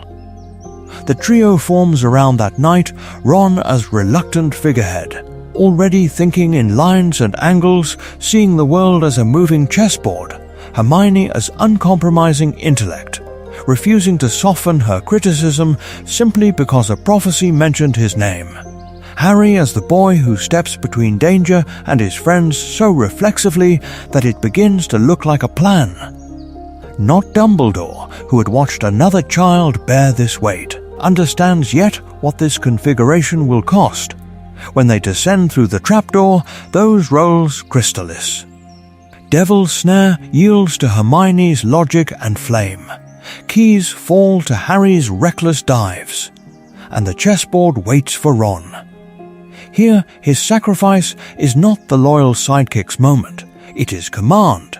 The trio forms around that night, Ron as reluctant figurehead, already thinking in lines and angles, seeing the world as a moving chessboard, Hermione as uncompromising intellect, refusing to soften her criticism simply because a prophecy mentioned his name. Harry as the boy who steps between danger and his friends so reflexively that it begins to look like a plan. Not Dumbledore, who had watched another child bear this weight, understands yet what this configuration will cost. When they descend through the trapdoor, those roles crystallis. Devil's Snare yields to Hermione's logic and flame. Keys fall to Harry's reckless dives. And the chessboard waits for Ron. Here, his sacrifice is not the loyal sidekick's moment. It is command.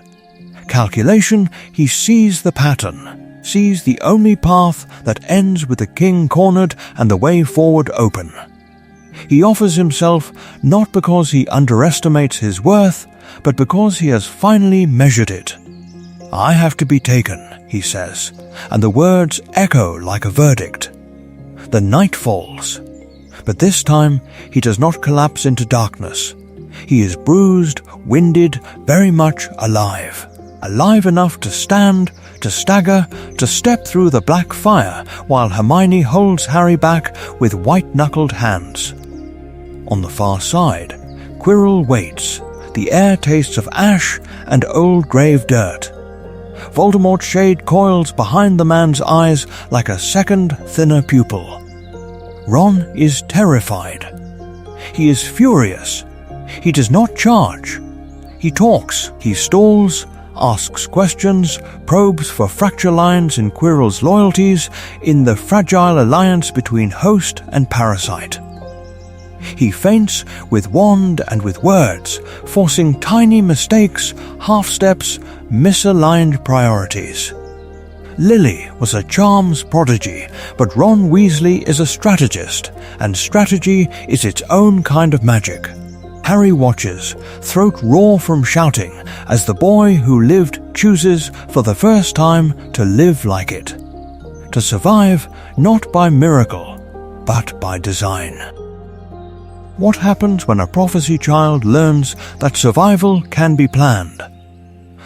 Calculation, he sees the pattern, sees the only path that ends with the king cornered and the way forward open. He offers himself not because he underestimates his worth, but because he has finally measured it. I have to be taken, he says, and the words echo like a verdict. The night falls, but this time he does not collapse into darkness. He is bruised, winded, very much alive. Alive enough to stand, to stagger, to step through the black fire while Hermione holds Harry back with white-knuckled hands. On the far side, Quirrell waits. The air tastes of ash and old grave dirt. Voldemort's shade coils behind the man's eyes like a second, thinner pupil. Ron is terrified. He is furious. He does not charge. He talks, he stalls, asks questions, probes for fracture lines in Quirrell's loyalties in the fragile alliance between host and parasite. He feints with wand and with words, forcing tiny mistakes, half-steps, misaligned priorities. Lily was a charms prodigy, but Ron Weasley is a strategist, and strategy is its own kind of magic. Harry watches, throat raw from shouting, as the boy who lived chooses for the first time to live like it. To survive not by miracle, but by design. What happens when a prophecy child learns that survival can be planned?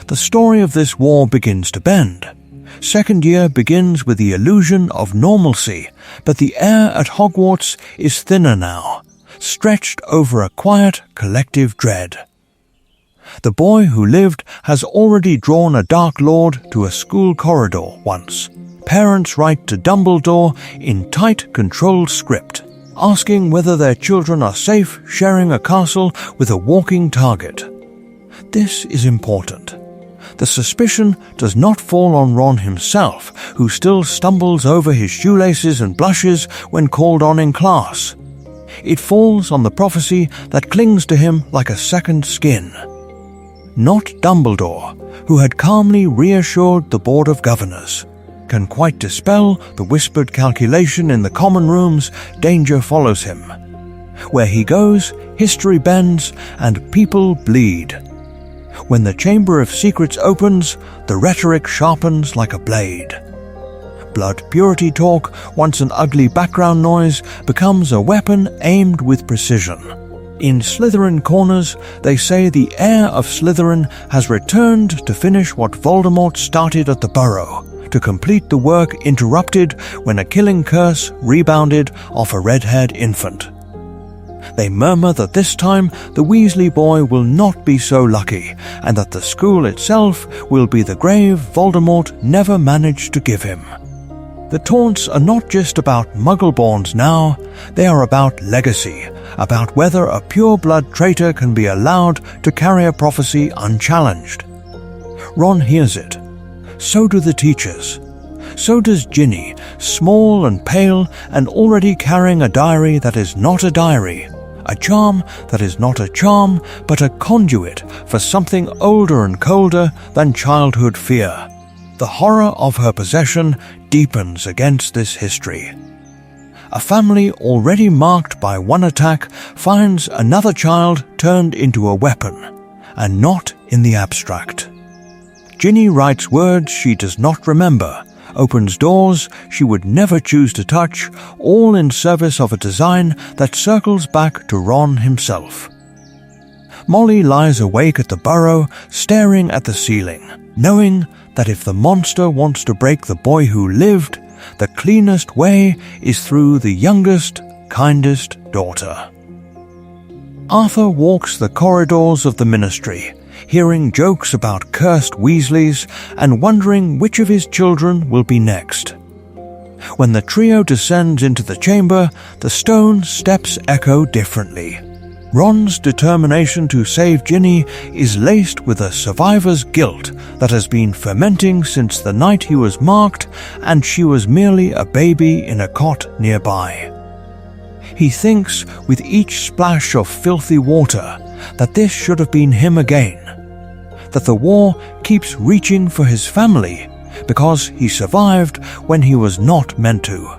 The story of this war begins to bend. Second year begins with the illusion of normalcy, but the air at Hogwarts is thinner now, stretched over a quiet collective dread. The boy who lived has already drawn a Dark Lord to a school corridor once. Parents write to Dumbledore in tight, controlled script, asking whether their children are safe sharing a castle with a walking target. This is important. The suspicion does not fall on Ron himself, who still stumbles over his shoelaces and blushes when called on in class. It falls on the prophecy that clings to him like a second skin. Not Dumbledore, who had calmly reassured the Board of Governors. Can quite dispel the whispered calculation in the common rooms, danger follows him. Where he goes, history bends and people bleed. When the Chamber of Secrets opens, the rhetoric sharpens like a blade. Blood purity talk, once an ugly background noise, becomes a weapon aimed with precision. In Slytherin corners, they say the heir of Slytherin has returned to finish what Voldemort started at the Burrow, to complete the work interrupted when a killing curse rebounded off a red-haired infant. They murmur that this time the Weasley boy will not be so lucky, and that the school itself will be the grave Voldemort never managed to give him. The taunts are not just about Muggleborns now, they are about legacy, about whether a pure-blood traitor can be allowed to carry a prophecy unchallenged. Ron hears it. So do the teachers. So does Ginny, small and pale and already carrying a diary that is not a diary, a charm that is not a charm but a conduit for something older and colder than childhood fear. The horror of her possession deepens against this history. A family already marked by one attack finds another child turned into a weapon, and not in the abstract. Ginny writes words she does not remember, opens doors she would never choose to touch, all in service of a design that circles back to Ron himself. Molly lies awake at the Burrow, staring at the ceiling, knowing that if the monster wants to break the boy who lived, the cleanest way is through the youngest, kindest daughter. Arthur walks the corridors of the Ministry, hearing jokes about cursed Weasleys and wondering which of his children will be next. When the trio descends into the chamber, the stone steps echo differently. Ron's determination to save Ginny is laced with a survivor's guilt that has been fermenting since the night he was marked and she was merely a baby in a cot nearby. He thinks with each splash of filthy water that this should have been him again, that the war keeps reaching for his family because he survived when he was not meant to.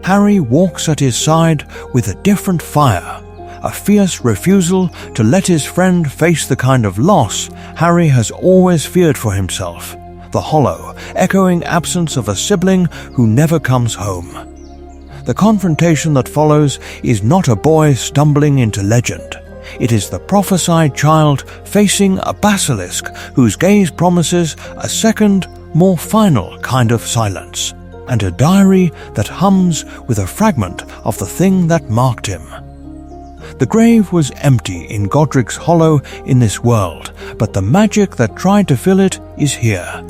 Harry walks at his side with a different fire, a fierce refusal to let his friend face the kind of loss Harry has always feared for himself, the hollow, echoing absence of a sibling who never comes home. The confrontation that follows is not a boy stumbling into legend. It is the prophesied child facing a basilisk whose gaze promises a second, more final kind of silence, and a diary that hums with a fragment of the thing that marked him. The grave was empty in Godric's Hollow in this world, but the magic that tried to fill it is here,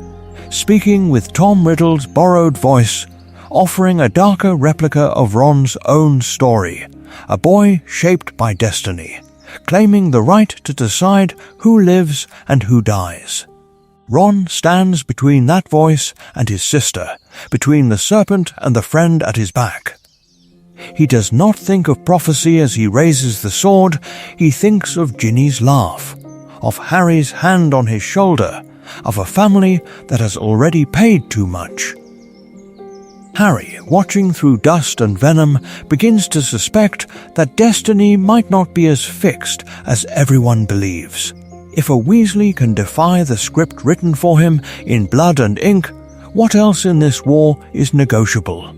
speaking with Tom Riddle's borrowed voice, offering a darker replica of Ron's own story, a boy shaped by destiny, claiming the right to decide who lives and who dies. Ron stands between that voice and his sister, between the serpent and the friend at his back. He does not think of prophecy as he raises the sword, he thinks of Ginny's laugh, of Harry's hand on his shoulder, of a family that has already paid too much. Harry, watching through dust and venom, begins to suspect that destiny might not be as fixed as everyone believes. If a Weasley can defy the script written for him in blood and ink, what else in this war is negotiable?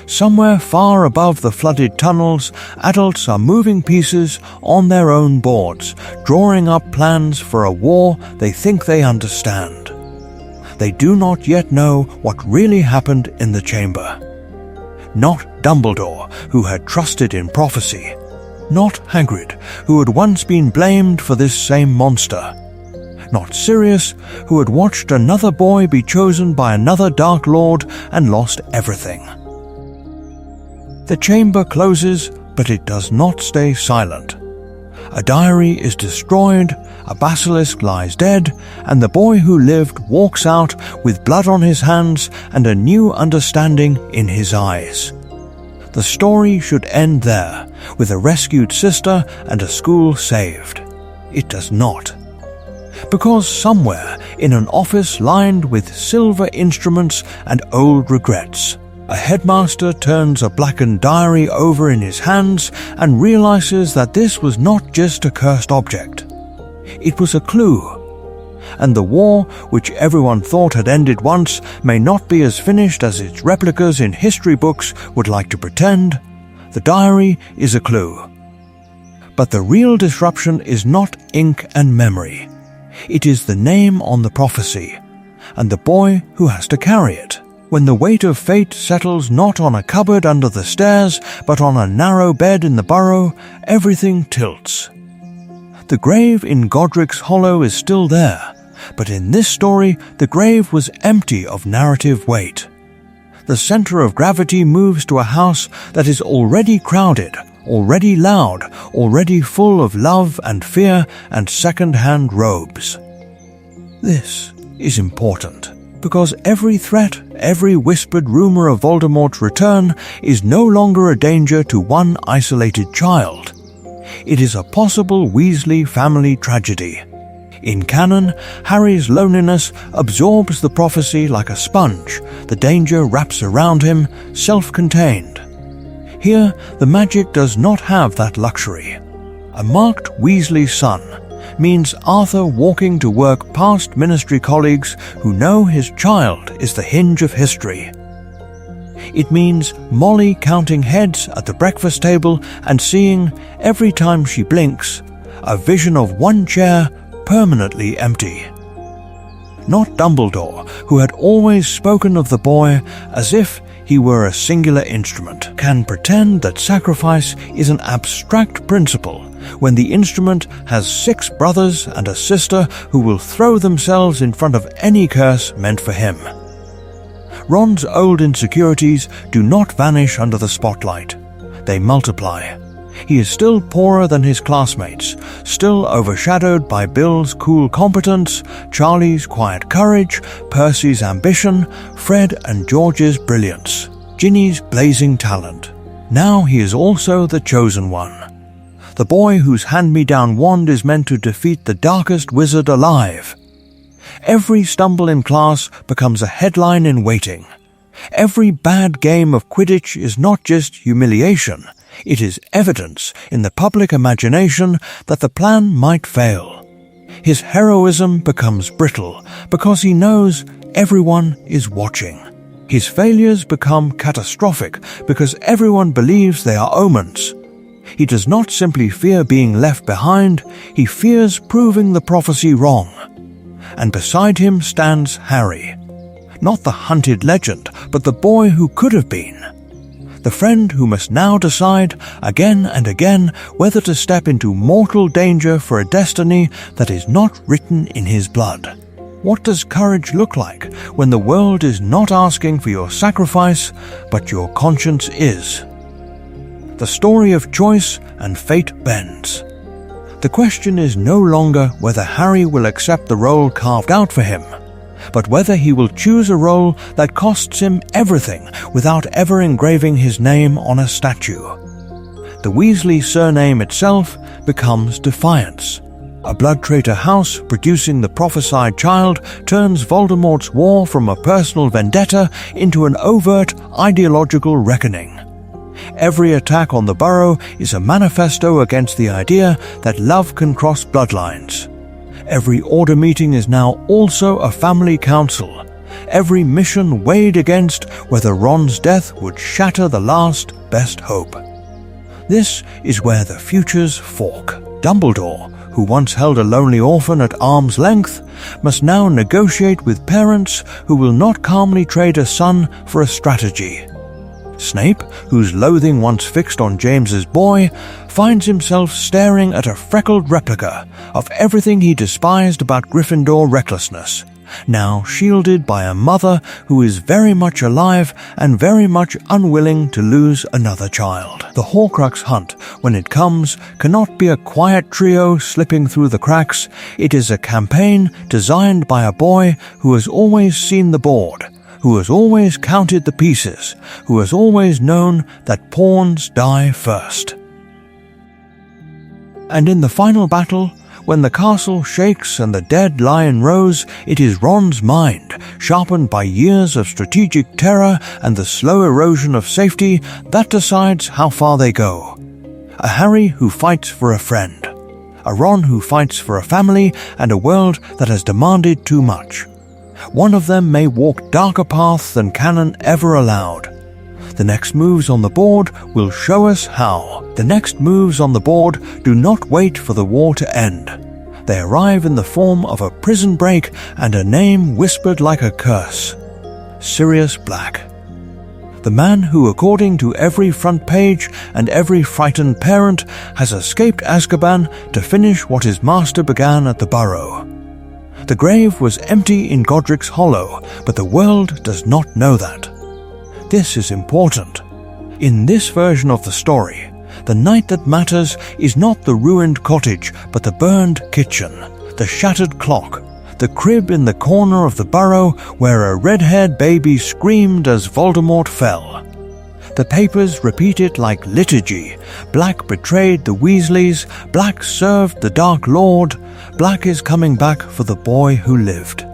Somewhere far above the flooded tunnels, adults are moving pieces on their own boards, drawing up plans for a war they think they understand. They do not yet know what really happened in the chamber. Not Dumbledore, who had trusted in prophecy. Not Hagrid, who had once been blamed for this same monster. Not Sirius, who had watched another boy be chosen by another Dark Lord and lost everything. The chamber closes, but it does not stay silent. A diary is destroyed, a basilisk lies dead, and the boy who lived walks out with blood on his hands and a new understanding in his eyes. The story should end there, with a rescued sister and a school saved. It does not. Because somewhere in an office lined with silver instruments and old regrets, A headmaster turns a blackened diary over in his hands and realizes that this was not just a cursed object. It was a clue. And the war, which everyone thought had ended once, may not be as finished as its replicas in history books would like to pretend. The diary is a clue. But the real disruption is not ink and memory. It is the name on the prophecy, and the boy who has to carry it. When the weight of fate settles not on a cupboard under the stairs, but on a narrow bed in the burrow, everything tilts. The grave in Godric's Hollow is still there, but in this story, the grave was empty of narrative weight. The center of gravity moves to a house that is already crowded, already loud, already full of love and fear and second-hand robes. This is important, because every threat, every whispered rumor of Voldemort's return is no longer a danger to one isolated child. It is a possible Weasley family tragedy. In canon, Harry's loneliness absorbs the prophecy like a sponge. The danger wraps around him, self-contained. Here, the magic does not have that luxury. A marked Weasley son means Arthur walking to work past ministry colleagues who know his child is the hinge of history. It means Molly counting heads at the breakfast table and seeing, every time she blinks, a vision of one chair permanently empty. Not Dumbledore, who had always spoken of the boy as if he were a singular instrument, can pretend that sacrifice is an abstract principle when the instrument has 6 brothers and a sister who will throw themselves in front of any curse meant for him. Ron's old insecurities do not vanish under the spotlight. They multiply. He is still poorer than his classmates, still overshadowed by Bill's cool competence, Charlie's quiet courage, Percy's ambition, Fred and George's brilliance, Ginny's blazing talent. Now he is also the chosen one. The boy whose hand-me-down wand is meant to defeat the darkest wizard alive. Every stumble in class becomes a headline in waiting. Every bad game of Quidditch is not just humiliation. It is evidence in the public imagination that the plan might fail. His heroism becomes brittle because he knows everyone is watching. His failures become catastrophic because everyone believes they are omens. He does not simply fear being left behind, he fears proving the prophecy wrong. And beside him stands Harry. Not the hunted legend, but the boy who could have been. The friend who must now decide, again and again, whether to step into mortal danger for a destiny that is not written in his blood. What does courage look like when the world is not asking for your sacrifice, but your conscience is? The story of choice and fate bends. The question is no longer whether Harry will accept the role carved out for him, but whether he will choose a role that costs him everything without ever engraving his name on a statue. The Weasley surname itself becomes defiance. A blood traitor house producing the prophesied child turns Voldemort's war from a personal vendetta into an overt ideological reckoning. Every attack on the Burrow is a manifesto against the idea that love can cross bloodlines. Every order meeting is now also a family council. Every mission weighed against whether Ron's death would shatter the last best hope. This is where the futures fork. Dumbledore, who once held a lonely orphan at arm's length, must now negotiate with parents who will not calmly trade a son for a strategy. Snape, whose loathing once fixed on James's boy, finds himself staring at a freckled replica of everything he despised about Gryffindor recklessness, now shielded by a mother who is very much alive and very much unwilling to lose another child. The Horcrux hunt, when it comes, cannot be a quiet trio slipping through the cracks. It is a campaign designed by a boy who has always seen the board, who has always counted the pieces, who has always known that pawns die first. And in the final battle, When the castle shakes and the dead lie in rows, it is Ron's mind, sharpened by years of strategic terror and the slow erosion of safety, that decides how far they go. A Harry who fights for a friend. A Ron who fights for a family and a world that has demanded too much. One of them may walk darker paths than canon ever allowed. The next moves on the board will show us how. The next moves on the board do not wait for the war to end. They arrive in the form of a prison break and a name whispered like a curse. Sirius Black. The man who, according to every front page and every frightened parent, has escaped Azkaban to finish what his master began at the Burrow. The grave was empty in Godric's Hollow, but the world does not know that. This is important. In this version of the story, the night that matters is not the ruined cottage, but the burned kitchen, the shattered clock, the crib in the corner of the burrow where a red-haired baby screamed as Voldemort fell. The papers repeat it like liturgy. Black betrayed the Weasleys, Black served the Dark Lord, Black is coming back for the boy who lived.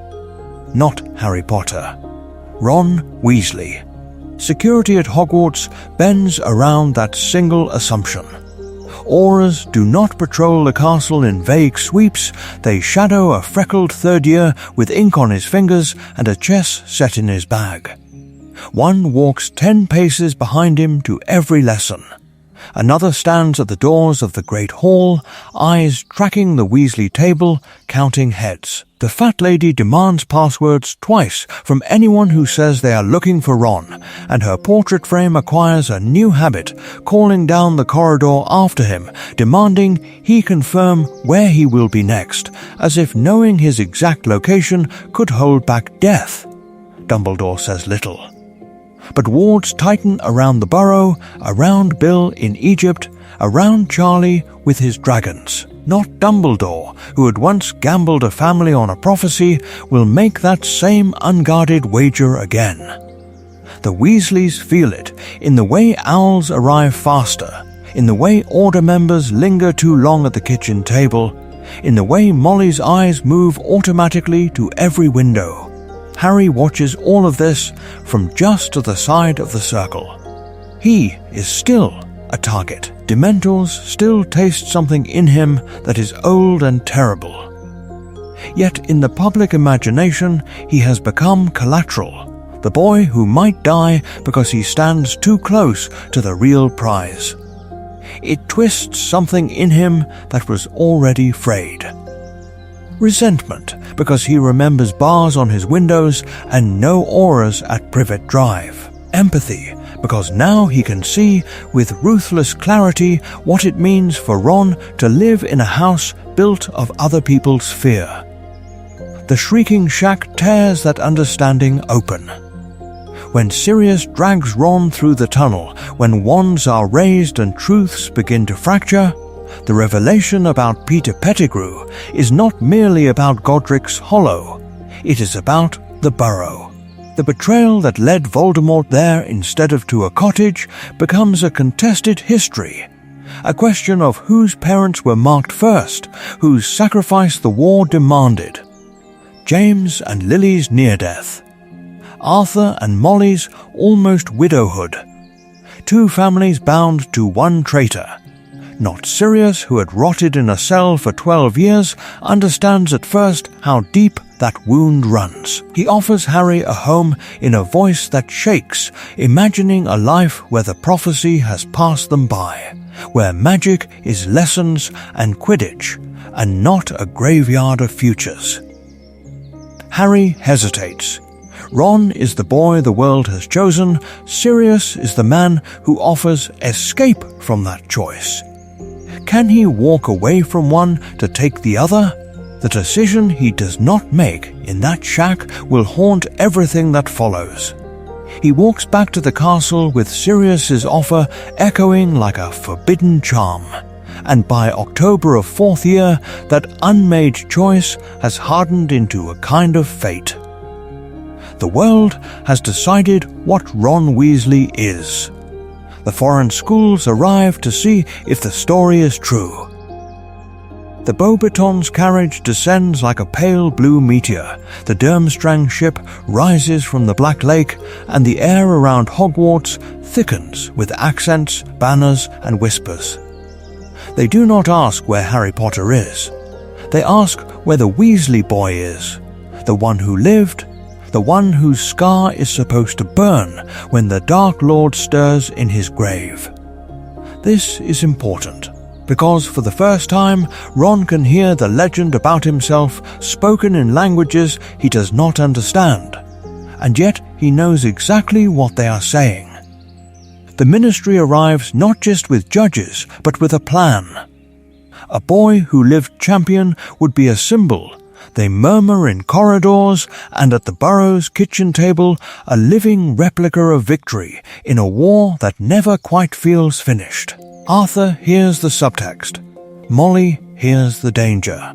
Not Harry Potter. Ron Weasley. Security at Hogwarts bends around that single assumption. Aurors do not patrol the castle in vague sweeps, they shadow a freckled third year with ink on his fingers and a chess set in his bag. One walks 10 paces behind him to every lesson. Another stands at the doors of the Great Hall, eyes tracking the Weasley table, counting heads. The fat lady demands passwords twice from anyone who says they are looking for Ron, and her portrait frame acquires a new habit, calling down the corridor after him, demanding he confirm where he will be next, as if knowing his exact location could hold back death. Dumbledore says little. But wards tighten around the Burrow, around Bill in Egypt, around Charlie with his dragons. Not Dumbledore, who had once gambled a family on a prophecy, will make that same unguarded wager again. The Weasleys feel it, in the way owls arrive faster, in the way Order members linger too long at the kitchen table, in the way Molly's eyes move automatically to every window. Harry watches all of this from just to the side of the circle. He is still a target. Dementors still taste something in him that is old and terrible. Yet in the public imagination, he has become collateral, the boy who might die because he stands too close to the real prize. It twists something in him that was already frayed. Resentment, because he remembers bars on his windows and no auras at Privet Drive. Empathy, because now he can see with ruthless clarity what it means for Ron to live in a house built of other people's fear. The shrieking shack tears that understanding open. When Sirius drags Ron through the tunnel, when wands are raised and truths begin to fracture, the revelation about Peter Pettigrew is not merely about Godric's Hollow, it is about the Burrow. The betrayal that led Voldemort there instead of to a cottage becomes a contested history, a question of whose parents were marked first, whose sacrifice the war demanded. James and Lily's near-death. Arthur and Molly's almost widowhood. Two families bound to one traitor. Not Sirius, who had rotted in a cell for 12 years, understands at first how deep that wound runs. He offers Harry a home in a voice that shakes, imagining a life where the prophecy has passed them by, where magic is lessons and Quidditch, and not a graveyard of futures. Harry hesitates. Ron is the boy the world has chosen, Sirius is the man who offers escape from that choice. Can he walk away from one to take the other? The decision he does not make in that shack will haunt everything that follows. He walks back to the castle with Sirius's offer echoing like a forbidden charm, and by October of 4th year, that unmade choice has hardened into a kind of fate. The world has decided what Ron Weasley is. The foreign schools arrive to see if the story is true. The Beauxbatons carriage descends like a pale blue meteor, the Durmstrang ship rises from the Black Lake, and the air around Hogwarts thickens with accents, banners, and whispers. They do not ask where Harry Potter is. They ask where the Weasley boy is, the one who lived, the one whose scar is supposed to burn when the Dark Lord stirs in his grave. This is important, because for the first time, Ron can hear the legend about himself spoken in languages he does not understand, and yet he knows exactly what they are saying. The Ministry arrives not just with judges, but with a plan. A boy who lived champion would be a symbol. They murmur in corridors, and at the Burrow's kitchen table, a living replica of victory in a war that never quite feels finished. Arthur hears the subtext. Molly hears the danger.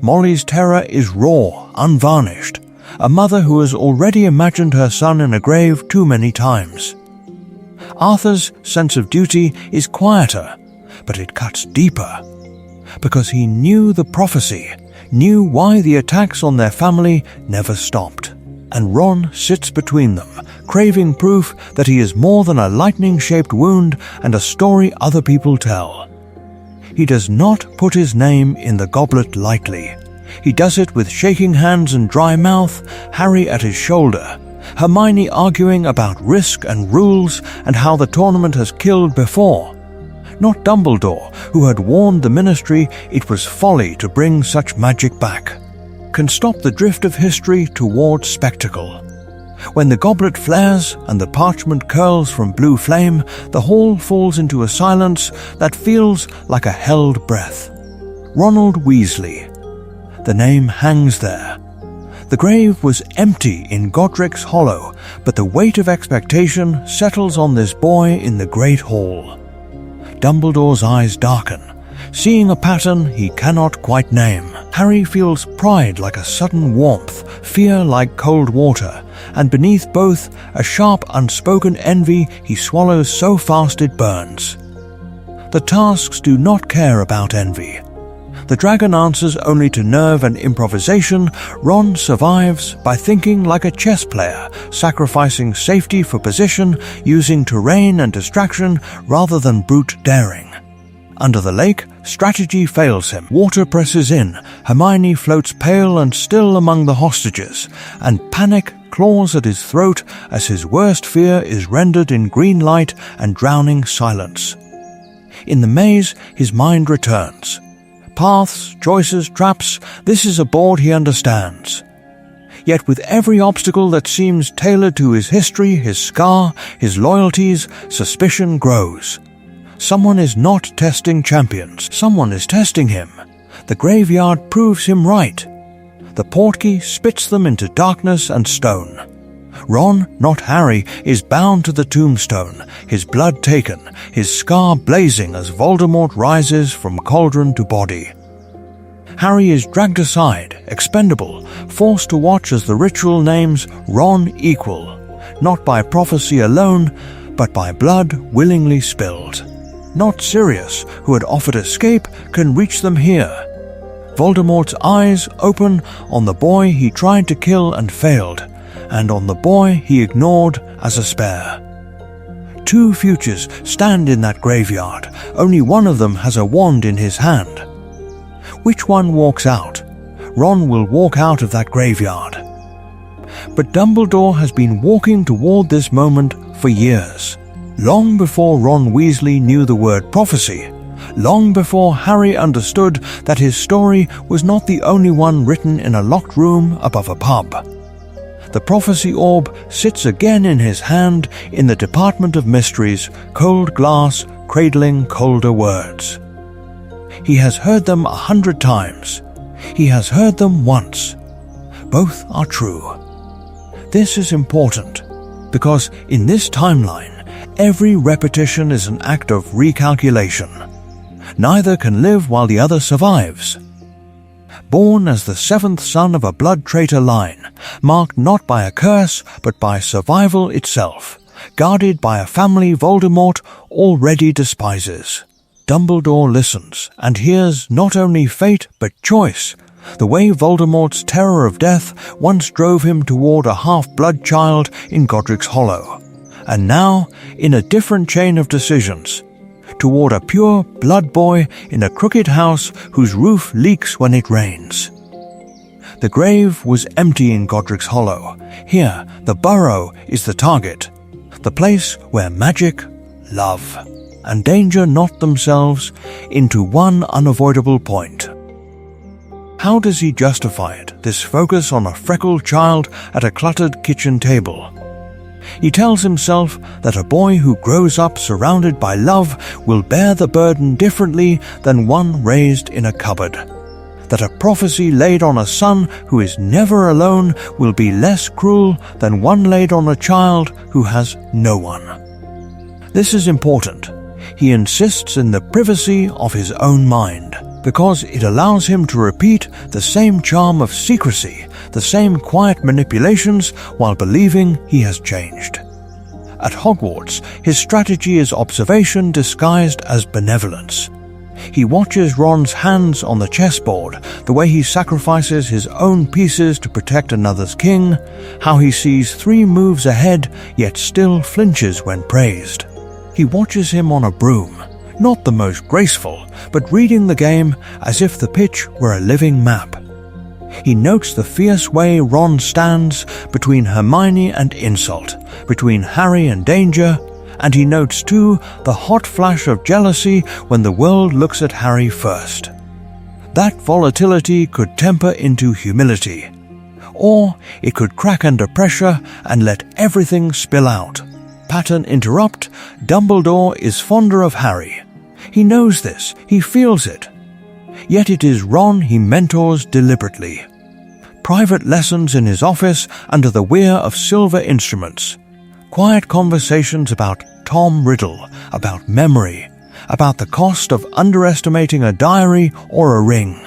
Molly's terror is raw, unvarnished, a mother who has already imagined her son in a grave too many times. Arthur's sense of duty is quieter, but it cuts deeper, because he knew the prophecy, knew why the attacks on their family never stopped. And Ron sits between them, craving proof that he is more than a lightning-shaped wound and a story other people tell. He does not put his name in the goblet lightly. He does it with shaking hands and dry mouth, Harry at his shoulder, Hermione arguing about risk and rules and how the tournament has killed before. Not Dumbledore, who had warned the Ministry it was folly to bring such magic back, can stop the drift of history towards spectacle. When the goblet flares and the parchment curls from blue flame, the hall falls into a silence that feels like a held breath. Ronald Weasley. The name hangs there. The grave was empty in Godric's Hollow, but the weight of expectation settles on this boy in the Great Hall. Dumbledore's eyes darken, seeing a pattern he cannot quite name. Harry feels pride like a sudden warmth, fear like cold water, and beneath both, a sharp unspoken envy he swallows so fast it burns. The tasks do not care about envy. The dragon answers only to nerve and improvisation. Ron survives by thinking like a chess player, sacrificing safety for position, using terrain and distraction rather than brute daring. Under the lake, strategy fails him. Water presses in, Hermione floats pale and still among the hostages, and panic claws at his throat as his worst fear is rendered in green light and drowning silence. In the maze, his mind returns. Paths, choices, traps, this is a board he understands. Yet with every obstacle that seems tailored to his history, his scar, his loyalties, suspicion grows. Someone is not testing champions. Someone is testing him. The graveyard proves him right. The portkey spits them into darkness and stone. Ron, not Harry, is bound to the tombstone, his blood taken, his scar blazing as Voldemort rises from cauldron to body. Harry is dragged aside, expendable, forced to watch as the ritual names Ron equal, not by prophecy alone, but by blood willingly spilled. Not Sirius, who had offered escape, can reach them here. Voldemort's eyes open on the boy he tried to kill and failed, and on the boy he ignored as a spare. Two futures stand in that graveyard. Only one of them has a wand in his hand. Which one walks out? Ron will walk out of that graveyard. But Dumbledore has been walking toward this moment for years. Long before Ron Weasley knew the word prophecy, long before Harry understood that his story was not the only one written in a locked room above a pub. The prophecy orb sits again in his hand in the Department of Mysteries, cold glass cradling colder words. He has heard them 100 times. He has heard them once. Both are true. This is important, because in this timeline, every repetition is an act of recalculation. Neither can live while the other survives. Born as the seventh son of a blood traitor line, marked not by a curse but by survival itself, guarded by a family Voldemort already despises. Dumbledore listens and hears not only fate but choice, the way Voldemort's terror of death once drove him toward a half-blood child in Godric's Hollow, and now, in a different chain of decisions, toward a pure blood boy in a crooked house whose roof leaks when it rains. The grave was empty in Godric's Hollow. Here, the burrow is the target, the place where magic, love, and danger knot themselves into one unavoidable point. How does he justify it, this focus on a freckled child at a cluttered kitchen table? He tells himself that a boy who grows up surrounded by love will bear the burden differently than one raised in a cupboard. That a prophecy laid on a son who is never alone will be less cruel than one laid on a child who has no one. This is important. He insists in the privacy of his own mind, because it allows him to repeat the same charm of secrecy, the same quiet manipulations, while believing he has changed. At Hogwarts, his strategy is observation disguised as benevolence. He watches Ron's hands on the chessboard, the way he sacrifices his own pieces to protect another's king, how he sees 3 moves ahead yet still flinches when praised. He watches him on a broom, not the most graceful, but reading the game as if the pitch were a living map. He notes the fierce way Ron stands between Hermione and insult, between Harry and danger, and he notes too the hot flash of jealousy when the world looks at Harry first. That volatility could temper into humility, or it could crack under pressure and let everything spill out. Pattern interrupt, Dumbledore is fonder of Harry. He knows this, he feels it. Yet it is Ron he mentors deliberately. Private lessons in his office under the weir of silver instruments. Quiet conversations about Tom Riddle, about memory, about the cost of underestimating a diary or a ring.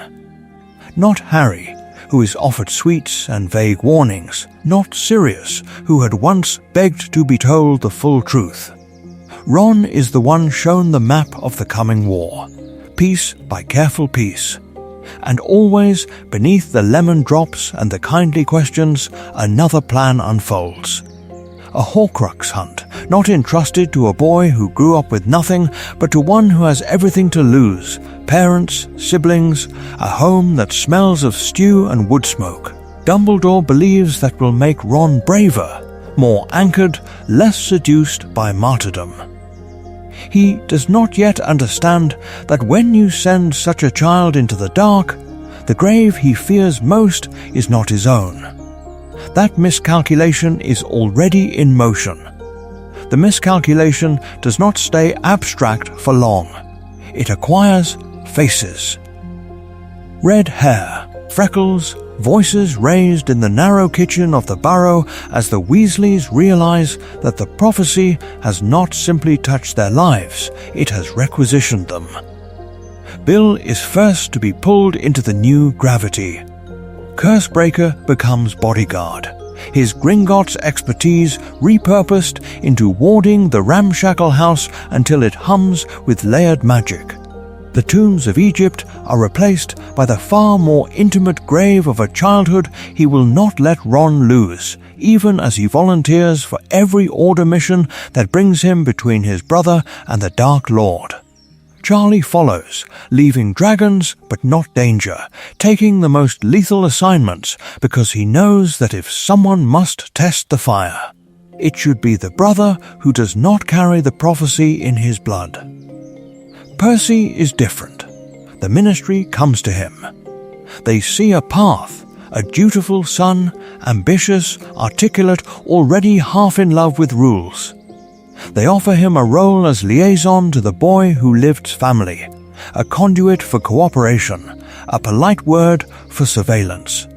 Not Harry, who is offered sweets and vague warnings. Not Sirius, who had once begged to be told the full truth. Ron is the one shown the map of the coming war, piece by careful piece. And always, beneath the lemon drops and the kindly questions, another plan unfolds. A Horcrux hunt, not entrusted to a boy who grew up with nothing, but to one who has everything to lose: parents, siblings, a home that smells of stew and wood smoke. Dumbledore believes that will make Ron braver, more anchored, less seduced by martyrdom. He does not yet understand that when you send such a child into the dark, the grave he fears most is not his own. That miscalculation is already in motion. The miscalculation does not stay abstract for long. It acquires faces. Red hair, freckles, voices raised in the narrow kitchen of the burrow as the Weasleys realize that the prophecy has not simply touched their lives, it has requisitioned them. Bill is first to be pulled into the new gravity. Cursebreaker becomes bodyguard, his Gringotts expertise repurposed into warding the ramshackle house until it hums with layered magic. The tombs of Egypt are replaced by the far more intimate grave of a childhood he will not let Ron lose, even as he volunteers for every order mission that brings him between his brother and the Dark Lord. Charlie follows, leaving dragons but not danger, taking the most lethal assignments because he knows that if someone must test the fire, it should be the brother who does not carry the prophecy in his blood. Percy is different. The ministry comes to him. They see a path, a dutiful son, ambitious, articulate, already half in love with rules. They offer him a role as liaison to the boy who lived family, a conduit for cooperation, a polite word for surveillance.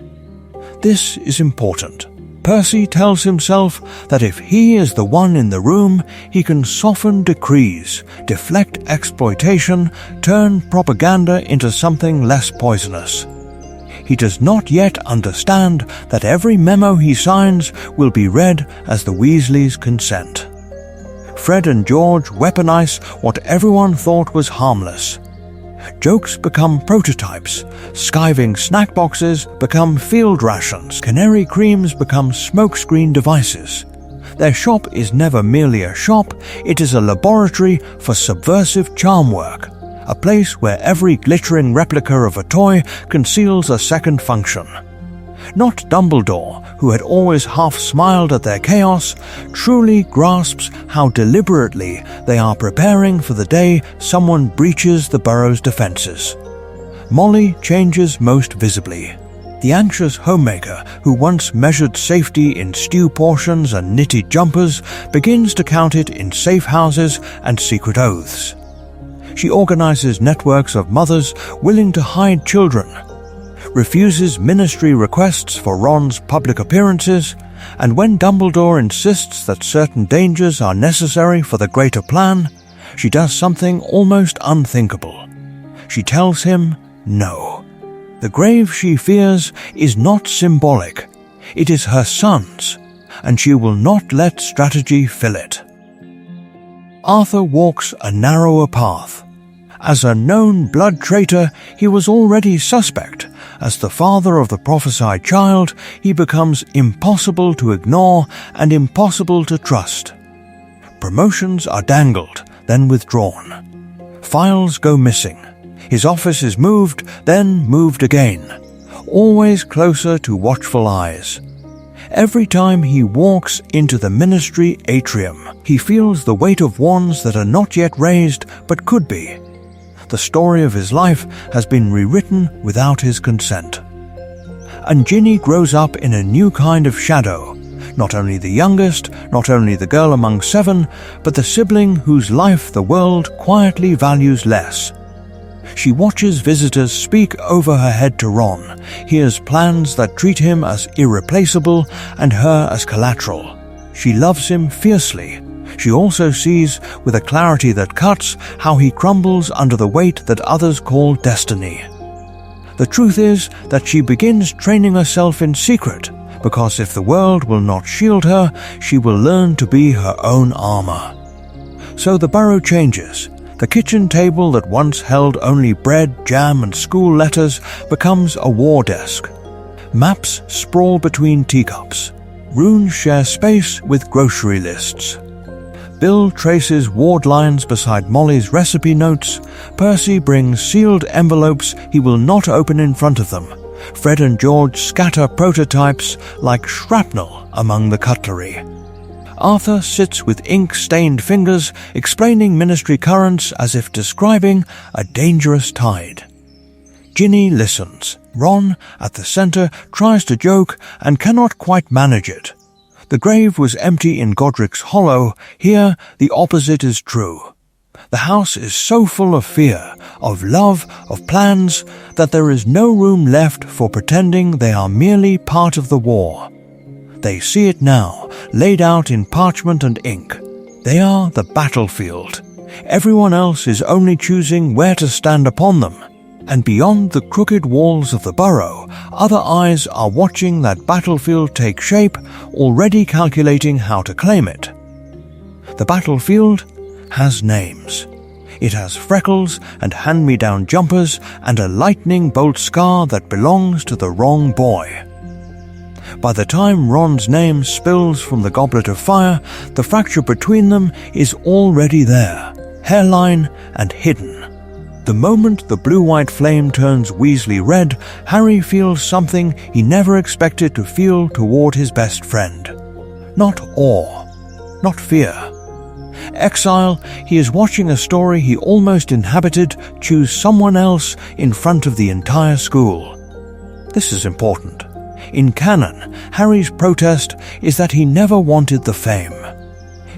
This is important. Percy tells himself that if he is the one in the room, he can soften decrees, deflect exploitation, turn propaganda into something less poisonous. He does not yet understand that every memo he signs will be read as the Weasleys' consent. Fred and George weaponize what everyone thought was harmless. Jokes become prototypes, skiving snack boxes become field rations, canary creams become smokescreen devices. Their shop is never merely a shop, it is a laboratory for subversive charm work, a place where every glittering replica of a toy conceals a second function. Not Dumbledore, who had always half-smiled at their chaos, truly grasps how deliberately they are preparing for the day someone breaches the Burrow's defenses. Molly changes most visibly. The anxious homemaker who once measured safety in stew portions and knitted jumpers begins to count it in safe houses and secret oaths. She organizes networks of mothers willing to hide children, refuses ministry requests for Ron's public appearances, and when Dumbledore insists that certain dangers are necessary for the greater plan, she does something almost unthinkable. She tells him no. The grave she fears is not symbolic. It is her son's, and she will not let strategy fill it. Arthur walks a narrower path. As a known blood traitor, he was already suspect. As the father of the prophesied child, he becomes impossible to ignore and impossible to trust. Promotions are dangled, then withdrawn. Files go missing. His office is moved, then moved again, always closer to watchful eyes. Every time he walks into the ministry atrium, he feels the weight of wands that are not yet raised but could be. The story of his life has been rewritten without his consent. And Ginny grows up in a new kind of shadow, not only the youngest, not only the girl among 7, but the sibling whose life the world quietly values less. She watches visitors speak over her head to Ron, hears plans that treat him as irreplaceable and her as collateral. She loves him fiercely. She also sees, with a clarity that cuts, how he crumbles under the weight that others call destiny. The truth is that she begins training herself in secret, because if the world will not shield her, she will learn to be her own armor. So the Burrow changes. The kitchen table that once held only bread, jam, and school letters becomes a war desk. Maps sprawl between teacups. Runes share space with grocery lists. Bill traces ward lines beside Molly's recipe notes. Percy brings sealed envelopes he will not open in front of them. Fred and George scatter prototypes like shrapnel among the cutlery. Arthur sits with ink-stained fingers, explaining ministry currents as if describing a dangerous tide. Ginny listens. Ron, at the center, tries to joke and cannot quite manage it. The grave was empty in Godric's Hollow. Here, the opposite is true. The house is so full of fear, of love, of plans, that there is no room left for pretending they are merely part of the war. They see it now, laid out in parchment and ink. They are the battlefield. Everyone else is only choosing where to stand upon them. And beyond the crooked walls of the Burrow, other eyes are watching that battlefield take shape, already calculating how to claim it. The battlefield has names. It has freckles and hand-me-down jumpers and a lightning bolt scar that belongs to the wrong boy. By the time Ron's name spills from the goblet of fire, the fracture between them is already there, hairline and hidden. The moment the blue-white flame turns Weasley red, Harry feels something he never expected to feel toward his best friend. Not awe, not fear. Exile, he is watching a story he almost inhabited choose someone else in front of the entire school. This is important. In canon, Harry's protest is that he never wanted the fame.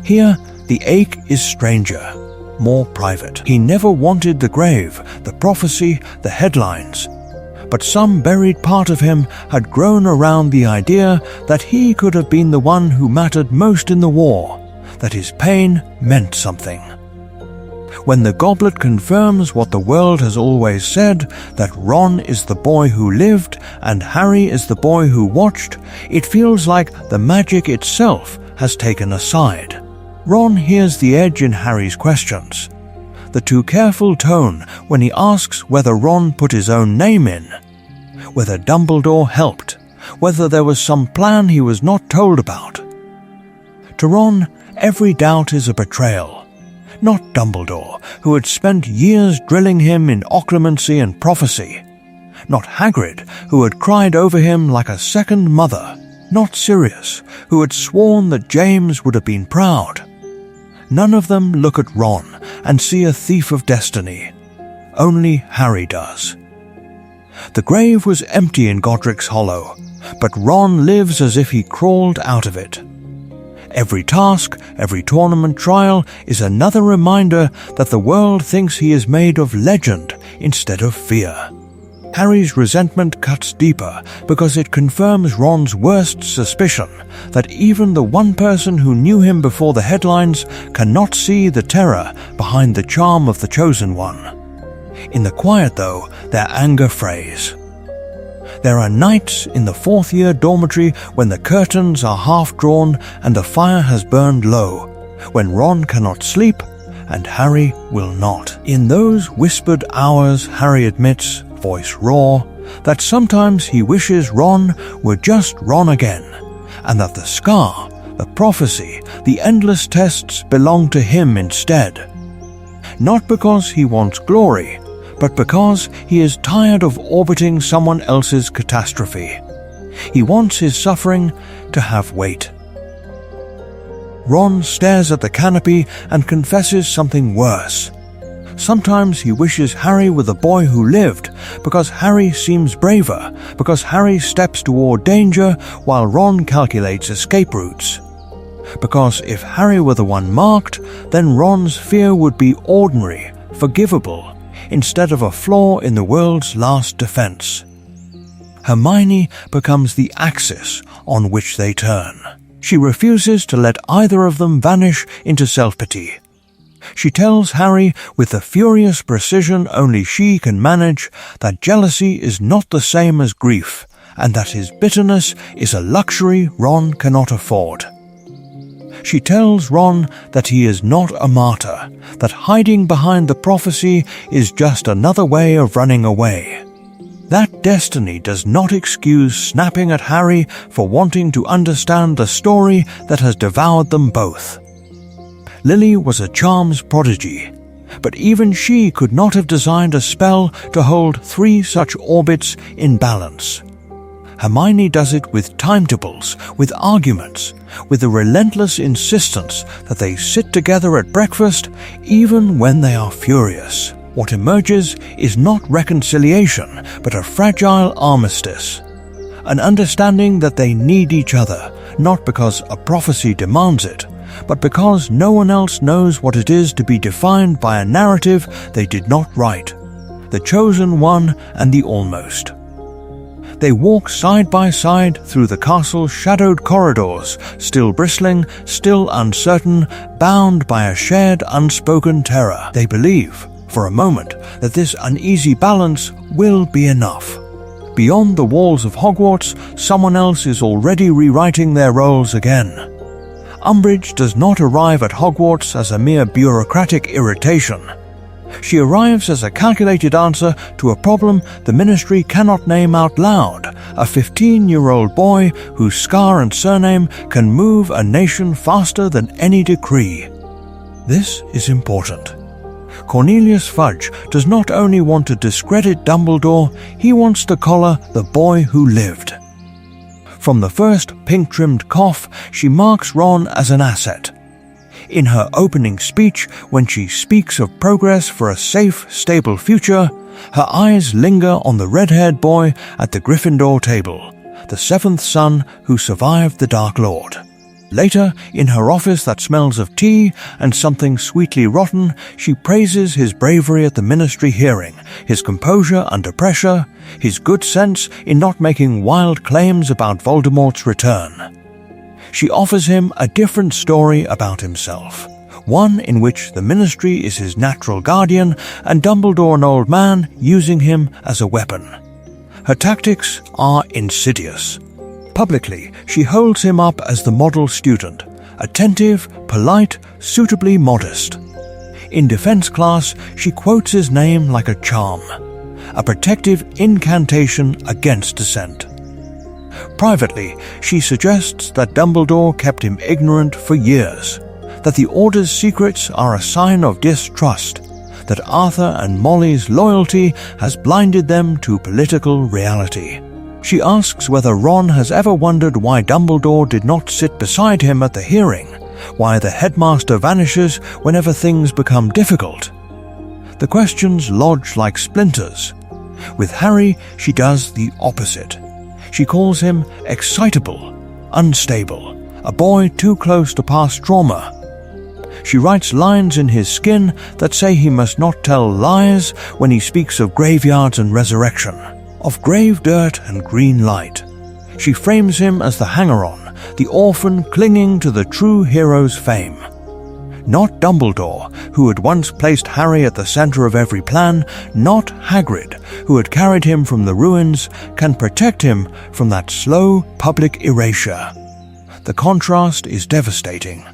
Here, the ache is stranger, more private. He never wanted the grave, the prophecy, the headlines. But some buried part of him had grown around the idea that he could have been the one who mattered most in the war, that his pain meant something. When the goblet confirms what the world has always said, that Ron is the boy who lived and Harry is the boy who watched, it feels like the magic itself has taken a side. Ron hears the edge in Harry's questions. The too careful tone when he asks whether Ron put his own name in, whether Dumbledore helped, whether there was some plan he was not told about. To Ron, every doubt is a betrayal. Not Dumbledore, who had spent years drilling him in occlumency and prophecy. Not Hagrid, who had cried over him like a second mother. Not Sirius, who had sworn that James would have been proud. None of them look at Ron and see a thief of destiny. Only Harry does. The grave was empty in Godric's Hollow, but Ron lives as if he crawled out of it. Every task, every tournament trial is another reminder that the world thinks he is made of legend instead of fear. Harry's resentment cuts deeper because it confirms Ron's worst suspicion that even the one person who knew him before the headlines cannot see the terror behind the charm of the Chosen One. In the quiet, though, their anger frays. There are nights in the fourth-year dormitory when the curtains are half-drawn and the fire has burned low, when Ron cannot sleep and Harry will not. In those whispered hours, Harry admits, voice raw, that sometimes he wishes Ron were just Ron again, and that the scar, the prophecy, the endless tests belong to him instead. Not because he wants glory, but because he is tired of orbiting someone else's catastrophe. He wants his suffering to have weight. Ron stares at the canopy and confesses something worse. Sometimes he wishes Harry were the boy who lived, because Harry seems braver, because Harry steps toward danger while Ron calculates escape routes. Because if Harry were the one marked, then Ron's fear would be ordinary, forgivable, instead of a flaw in the world's last defense. Hermione becomes the axis on which they turn. She refuses to let either of them vanish into self-pity. She tells Harry with the furious precision only she can manage that jealousy is not the same as grief, and that his bitterness is a luxury Ron cannot afford. She tells Ron that he is not a martyr, that hiding behind the prophecy is just another way of running away. That destiny does not excuse snapping at Harry for wanting to understand the story that has devoured them both. Lily was a charms prodigy, but even she could not have designed a spell to hold 3 such orbits in balance. Hermione does it with timetables, with arguments, with the relentless insistence that they sit together at breakfast even when they are furious. What emerges is not reconciliation, but a fragile armistice. An understanding that they need each other, not because a prophecy demands it, but because no one else knows what it is to be defined by a narrative they did not write. The Chosen One and the Almost. They walk side by side through the castle's shadowed corridors, still bristling, still uncertain, bound by a shared unspoken terror. They believe, for a moment, that this uneasy balance will be enough. Beyond the walls of Hogwarts, someone else is already rewriting their roles again. Umbridge does not arrive at Hogwarts as a mere bureaucratic irritation. She arrives as a calculated answer to a problem the Ministry cannot name out loud, a 15-year-old boy whose scar and surname can move a nation faster than any decree. This is important. Cornelius Fudge does not only want to discredit Dumbledore, he wants to collar the boy who lived. From the first pink-trimmed coif, she marks Ron as an asset. In her opening speech, when she speaks of progress for a safe, stable future, her eyes linger on the red-haired boy at the Gryffindor table, the 7th son who survived the Dark Lord. Later, in her office that smells of tea and something sweetly rotten, she praises his bravery at the Ministry hearing, his composure under pressure, his good sense in not making wild claims about Voldemort's return. She offers him a different story about himself, one in which the Ministry is his natural guardian and Dumbledore an old man using him as a weapon. Her tactics are insidious. Publicly, she holds him up as the model student, attentive, polite, suitably modest. In defense class, she quotes his name like a charm, a protective incantation against dissent. Privately, she suggests that Dumbledore kept him ignorant for years, that the Order's secrets are a sign of distrust, that Arthur and Molly's loyalty has blinded them to political reality. She asks whether Ron has ever wondered why Dumbledore did not sit beside him at the hearing, why the headmaster vanishes whenever things become difficult. The questions lodge like splinters. With Harry, she does the opposite. She calls him excitable, unstable, a boy too close to past trauma. She writes lines in his skin that say he must not tell lies when he speaks of graveyards and resurrection, of grave dirt and green light. She frames him as the hanger-on, the orphan clinging to the true hero's fame. Not Dumbledore, who had once placed Harry at the center of every plan, not Hagrid, who had carried him from the ruins, can protect him from that slow public erasure. The contrast is devastating.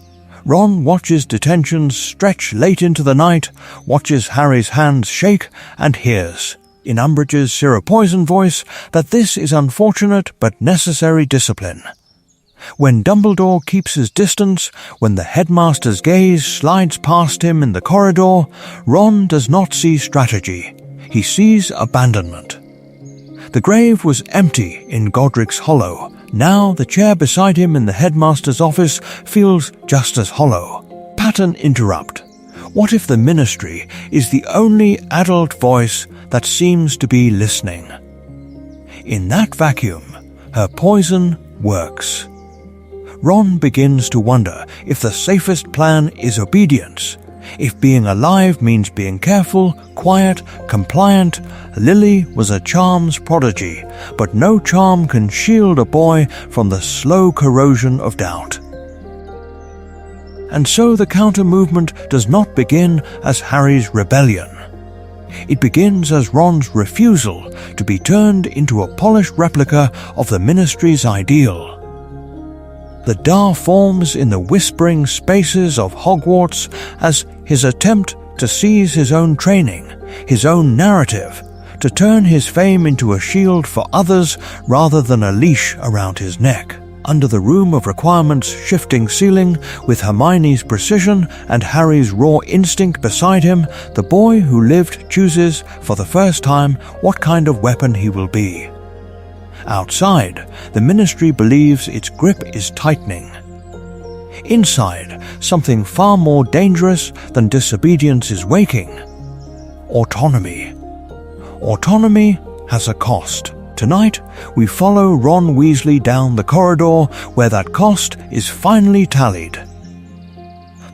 Ron watches detentions stretch late into the night, watches Harry's hands shake, and hears, in Umbridge's Syrah-Poison voice, that this is unfortunate but necessary discipline. When Dumbledore keeps his distance, when the headmaster's gaze slides past him in the corridor, Ron does not see strategy. He sees abandonment. The grave was empty in Godric's Hollow. Now the chair beside him in the headmaster's office feels just as hollow. Pattern interrupt. What if the Ministry is the only adult voice that seems to be listening? In that vacuum, her poison works. Ron begins to wonder if the safest plan is obedience, if being alive means being careful, quiet, compliant. Lily was a charms prodigy, but no charm can shield a boy from the slow corrosion of doubt. And so the counter-movement does not begin as Harry's rebellion. It begins as Ron's refusal to be turned into a polished replica of the Ministry's ideal. The Dar forms in the whispering spaces of Hogwarts as his attempt to seize his own training, his own narrative, to turn his fame into a shield for others rather than a leash around his neck. Under the Room of Requirements' shifting ceiling, with Hermione's precision and Harry's raw instinct beside him, the boy who lived chooses, for the first time, what kind of weapon he will be. Outside, the Ministry believes its grip is tightening. Inside, something far more dangerous than disobedience is waking. Autonomy. Autonomy has a cost. Tonight, we follow Ron Weasley down the corridor where that cost is finally tallied.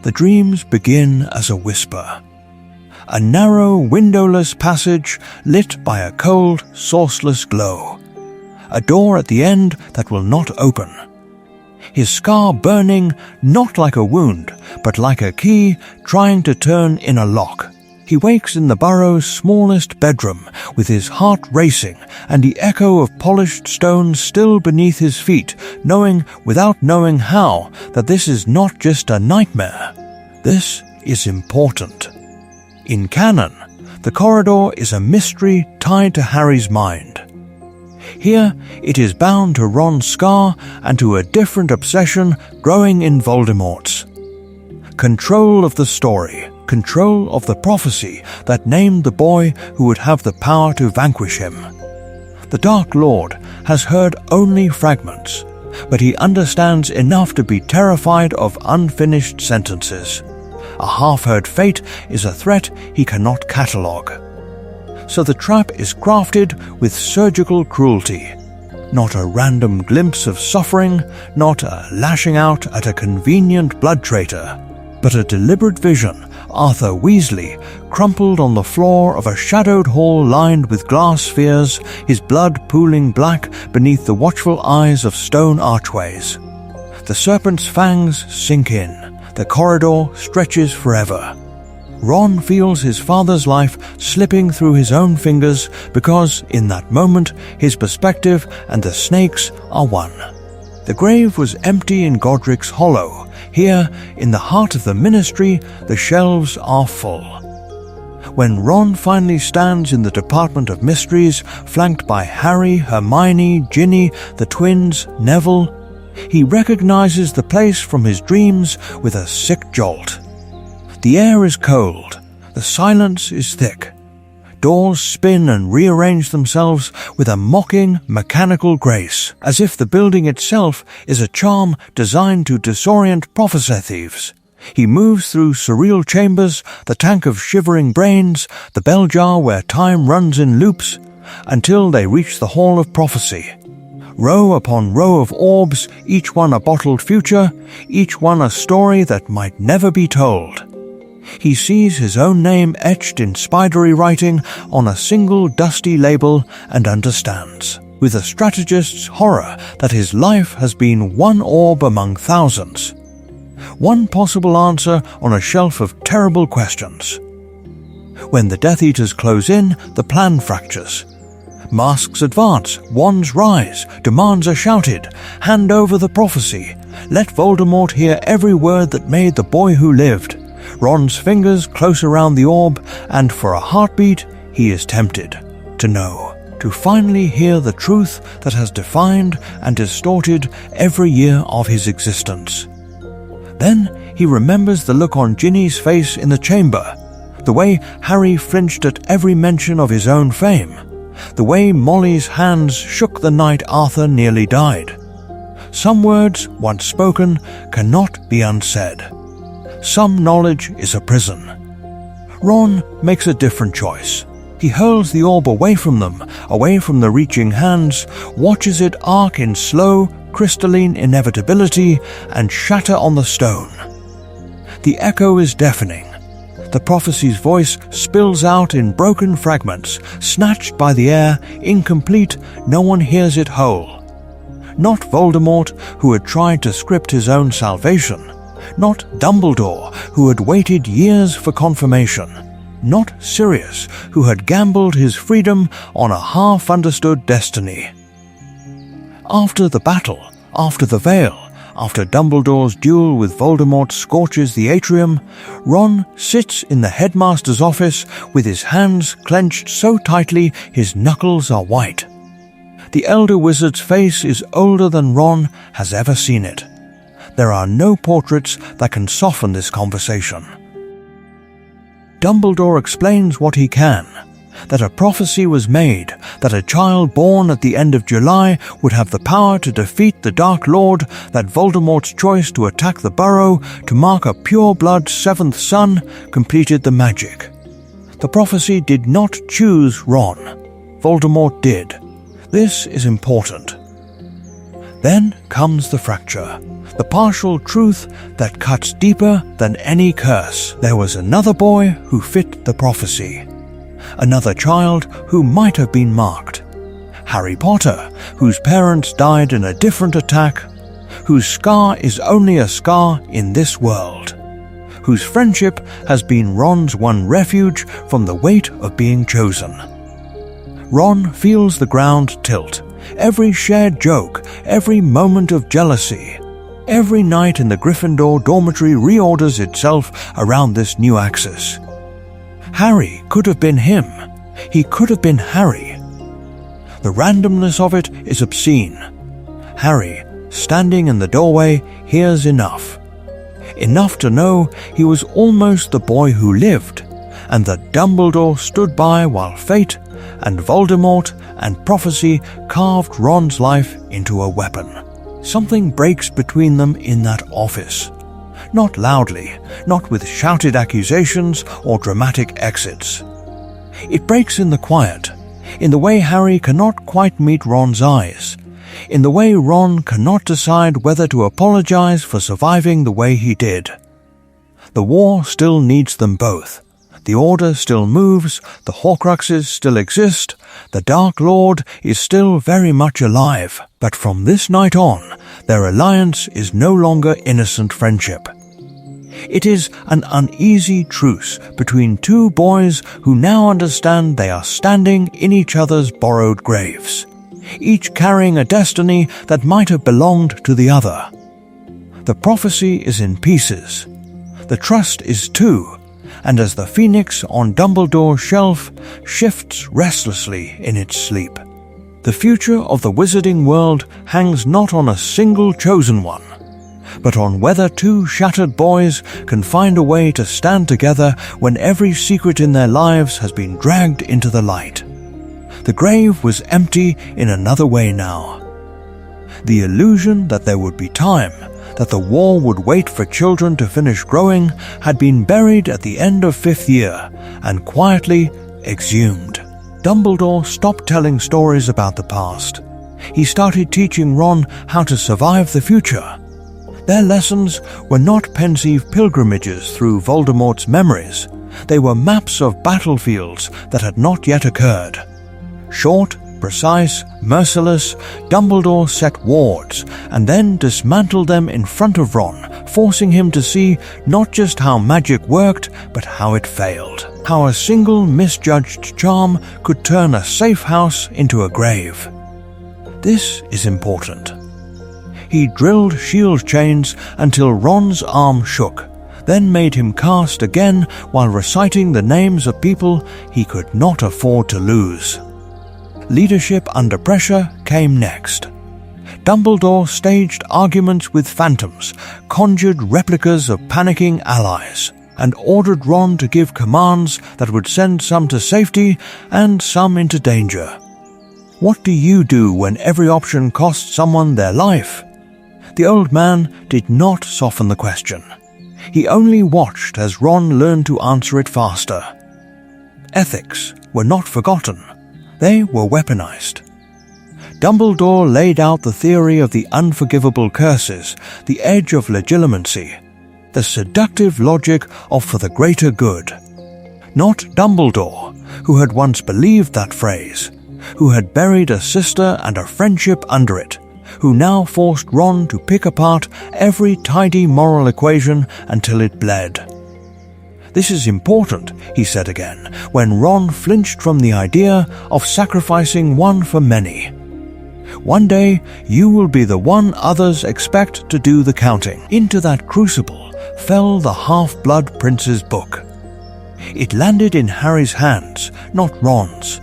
The dreams begin as a whisper. A narrow, windowless passage lit by a cold, sourceless glow. A door at the end that will not open. His scar burning not like a wound, but like a key trying to turn in a lock. He wakes in the burrow's smallest bedroom, with his heart racing and the echo of polished stone still beneath his feet, knowing without knowing how that this is not just a nightmare. This is important. In canon, the corridor is a mystery tied to Harry's mind. Here, it is bound to Ron's scar and to a different obsession growing in Voldemort's. Control of the story, control of the prophecy that named the boy who would have the power to vanquish him. The Dark Lord has heard only fragments, but he understands enough to be terrified of unfinished sentences. A half-heard fate is a threat he cannot catalogue. So the trap is crafted with surgical cruelty. Not a random glimpse of suffering, not a lashing out at a convenient blood traitor, but a deliberate vision, Arthur Weasley, crumpled on the floor of a shadowed hall lined with glass spheres, his blood pooling black beneath the watchful eyes of stone archways. The serpent's fangs sink in. The corridor stretches forever. Ron feels his father's life slipping through his own fingers because, in that moment, his perspective and the snake's are one. The grave was empty in Godric's Hollow. Here, in the heart of the Ministry, the shelves are full. When Ron finally stands in the Department of Mysteries, flanked by Harry, Hermione, Ginny, the twins, Neville, he recognizes the place from his dreams with a sick jolt. The air is cold, the silence is thick. Doors spin and rearrange themselves with a mocking, mechanical grace, as if the building itself is a charm designed to disorient prophecy thieves. He moves through surreal chambers, the tank of shivering brains, the bell jar where time runs in loops, until they reach the Hall of Prophecy. Row upon row of orbs, each one a bottled future, each one a story that might never be told. He sees his own name etched in spidery writing on a single dusty label and understands, with a strategist's horror, that his life has been one orb among thousands. One possible answer on a shelf of terrible questions. When the Death Eaters close in, the plan fractures. Masks advance, wands rise, demands are shouted, hand over the prophecy, let Voldemort hear every word that made the boy who lived. Ron's fingers close around the orb, and for a heartbeat he is tempted to know, to finally hear the truth that has defined and distorted every year of his existence. Then he remembers the look on Ginny's face in the chamber, the way Harry flinched at every mention of his own fame, the way Molly's hands shook the night Arthur nearly died. Some words, once spoken, cannot be unsaid. Some knowledge is a prison. Ron makes a different choice. He hurls the orb away from them, away from the reaching hands, watches it arc in slow, crystalline inevitability and shatter on the stone. The echo is deafening. The prophecy's voice spills out in broken fragments, snatched by the air, incomplete, no one hears it whole. Not Voldemort, who had tried to script his own salvation. Not Dumbledore, who had waited years for confirmation. Not Sirius, who had gambled his freedom on a half-understood destiny. After the battle, after the veil, after Dumbledore's duel with Voldemort scorches the atrium, Ron sits in the headmaster's office with his hands clenched so tightly his knuckles are white. The elder wizard's face is older than Ron has ever seen it. There are no portraits that can soften this conversation. Dumbledore explains what he can, that a prophecy was made that a child born at the end of July would have the power to defeat the Dark Lord, that Voldemort's choice to attack the Burrow to mark a pure-blood seventh son completed the magic. The prophecy did not choose Ron. Voldemort did. This is important. Then comes the fracture, the partial truth that cuts deeper than any curse. There was another boy who fit the prophecy. Another child who might have been marked. Harry Potter, whose parents died in a different attack, whose scar is only a scar in this world, whose friendship has been Ron's one refuge from the weight of being chosen. Ron feels the ground tilt, every shared joke, every moment of jealousy. Every night in the Gryffindor dormitory reorders itself around this new axis. Harry could have been him. He could have been Harry. The randomness of it is obscene. Harry, standing in the doorway, hears enough. Enough to know he was almost the boy who lived, and that Dumbledore stood by while fate and Voldemort and prophecy carved Ron's life into a weapon. Something breaks between them in that office. Not loudly, not with shouted accusations or dramatic exits. It breaks in the quiet, in the way Harry cannot quite meet Ron's eyes, in the way Ron cannot decide whether to apologize for surviving the way he did. The war still needs them both. The Order still moves, the Horcruxes still exist, the Dark Lord is still very much alive, but from this night on, their alliance is no longer innocent friendship. It is an uneasy truce between two boys who now understand they are standing in each other's borrowed graves, each carrying a destiny that might have belonged to the other. The prophecy is in pieces. The trust is too, and as the phoenix on Dumbledore's shelf shifts restlessly in its sleep. The future of the wizarding world hangs not on a single chosen one, but on whether two shattered boys can find a way to stand together when every secret in their lives has been dragged into the light. The grave was empty in another way now. The illusion that there would be time, that the war would wait for children to finish growing, had been buried at the end of 5th year and quietly exhumed. Dumbledore stopped telling stories about the past. He started teaching Ron how to survive the future. Their lessons were not pensive pilgrimages through Voldemort's memories. They were maps of battlefields that had not yet occurred. Short, precise, merciless, Dumbledore set wards and then dismantled them in front of Ron, forcing him to see not just how magic worked, but how it failed. How a single misjudged charm could turn a safe house into a grave. This is important. He drilled shield chains until Ron's arm shook, then made him cast again while reciting the names of people he could not afford to lose. Leadership under pressure came next. Dumbledore staged arguments with phantoms, conjured replicas of panicking allies, and ordered Ron to give commands that would send some to safety and some into danger. What do you do when every option costs someone their life? The old man did not soften the question. He only watched as Ron learned to answer it faster. Ethics were not forgotten. They were weaponized. Dumbledore laid out the theory of the unforgivable curses, the edge of legitimacy, the seductive logic of for the greater good. Not Dumbledore, who had once believed that phrase, who had buried a sister and a friendship under it, who now forced Ron to pick apart every tidy moral equation until it bled. This is important, he said again, when Ron flinched from the idea of sacrificing one for many. One day, you will be the one others expect to do the counting. Into that crucible fell the Half-Blood Prince's book. It landed in Harry's hands, not Ron's.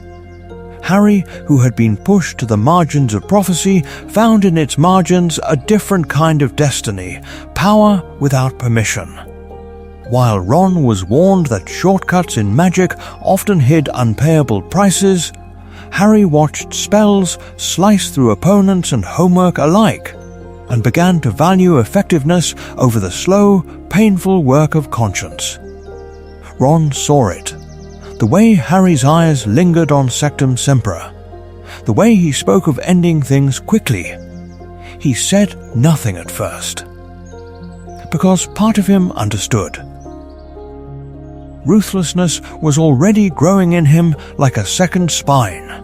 Harry, who had been pushed to the margins of prophecy, found in its margins a different kind of destiny, power without permission. While Ron was warned that shortcuts in magic often hid unpayable prices, Harry watched spells slice through opponents and homework alike, and began to value effectiveness over the slow, painful work of conscience. Ron saw it. The way Harry's eyes lingered on Sectum Sempra. The way he spoke of ending things quickly. He said nothing at first. Because part of him understood. Ruthlessness was already growing in him like a second spine.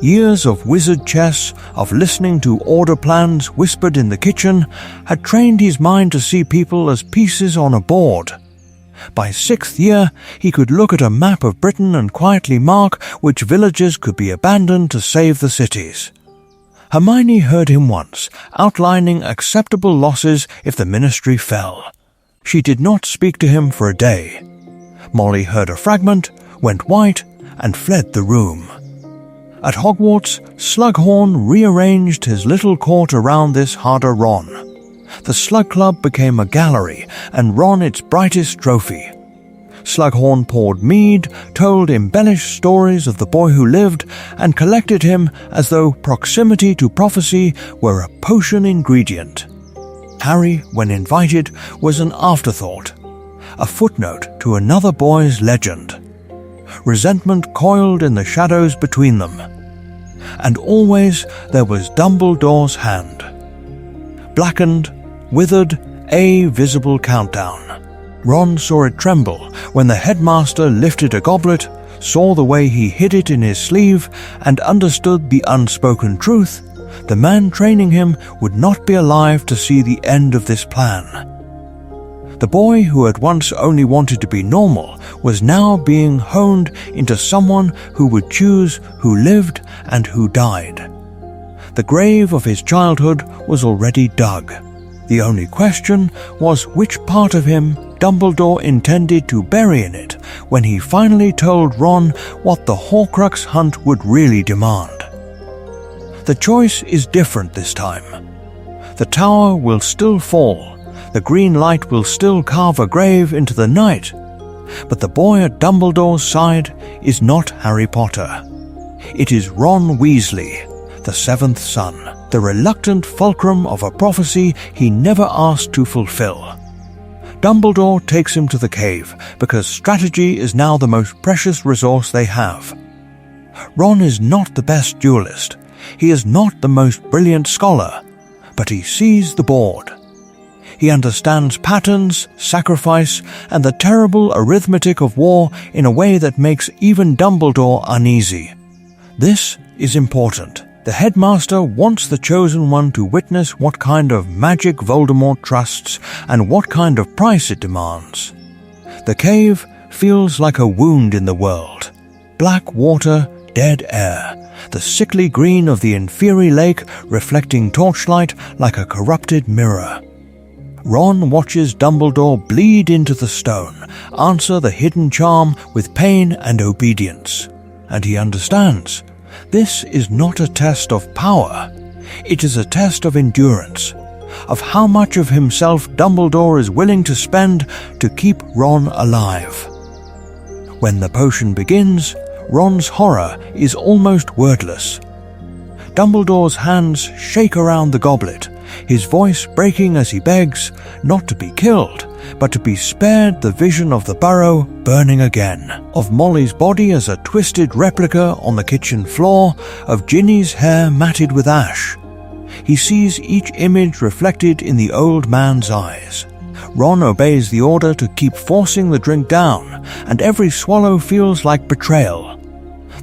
Years of wizard chess, of listening to order plans whispered in the kitchen, had trained his mind to see people as pieces on a board. By 6th year, he could look at a map of Britain and quietly mark which villages could be abandoned to save the cities. Hermione heard him once, outlining acceptable losses if the ministry fell. She did not speak to him for a day. Molly heard a fragment, went white, and fled the room. At Hogwarts, Slughorn rearranged his little court around this harder Ron. The Slug Club became a gallery, and Ron its brightest trophy. Slughorn poured mead, told embellished stories of the boy who lived, and collected him as though proximity to prophecy were a potion ingredient. Harry, when invited, was an afterthought, a footnote to another boy's legend. Resentment coiled in the shadows between them. And always there was Dumbledore's hand. Blackened, withered, a visible countdown. Ron saw it tremble when the headmaster lifted a goblet, saw the way he hid it in his sleeve, and understood the unspoken truth. The man training him would not be alive to see the end of this plan. The boy who had once only wanted to be normal was now being honed into someone who would choose who lived and who died. The grave of his childhood was already dug. The only question was which part of him Dumbledore intended to bury in it when he finally told Ron what the Horcrux hunt would really demand. The choice is different this time. The tower will still fall, the green light will still carve a grave into the night, but the boy at Dumbledore's side is not Harry Potter. It is Ron Weasley, the seventh son, the reluctant fulcrum of a prophecy he never asked to fulfill. Dumbledore takes him to the cave because strategy is now the most precious resource they have. Ron is not the best duelist, he is not the most brilliant scholar, but he sees the board. He understands patterns, sacrifice, and the terrible arithmetic of war in a way that makes even Dumbledore uneasy. This is important. The headmaster wants the chosen one to witness what kind of magic Voldemort trusts and what kind of price it demands. The cave feels like a wound in the world. Black water, dead air, the sickly green of the inferi lake reflecting torchlight like a corrupted mirror. Ron watches Dumbledore bleed into the stone, answer the hidden charm with pain and obedience. And he understands. This is not a test of power. It is a test of endurance, of how much of himself Dumbledore is willing to spend to keep Ron alive. When the potion begins, Ron's horror is almost wordless. Dumbledore's hands shake around the goblet, his voice breaking as he begs not to be killed, but to be spared the vision of the burrow burning again, of Molly's body as a twisted replica on the kitchen floor, of Ginny's hair matted with ash. He sees each image reflected in the old man's eyes. Ron obeys the order to keep forcing the drink down, and every swallow feels like betrayal.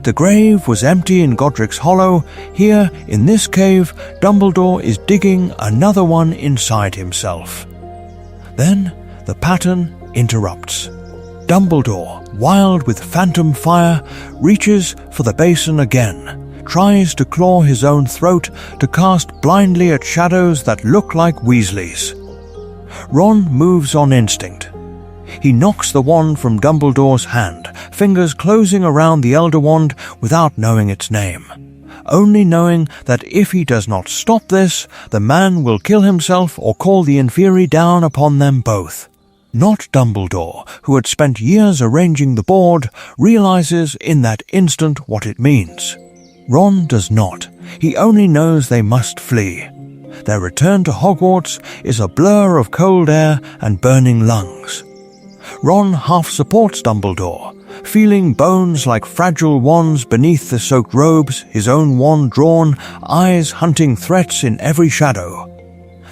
The grave was empty in Godric's Hollow. Here, in this cave, Dumbledore is digging another one inside himself. Then, the pattern interrupts. Dumbledore, wild with phantom fire, reaches for the basin again, tries to claw his own throat, to cast blindly at shadows that look like Weasleys. Ron moves on instinct. He knocks the wand from Dumbledore's hand, fingers closing around the Elder Wand without knowing its name, only knowing that if he does not stop this, the man will kill himself or call the inferi down upon them both. Not Dumbledore, who had spent years arranging the board, realizes in that instant what it means. Ron does not. He only knows they must flee. Their return to Hogwarts is a blur of cold air and burning lungs. Ron half supports Dumbledore, feeling bones like fragile wands beneath the soaked robes, his own wand drawn, eyes hunting threats in every shadow.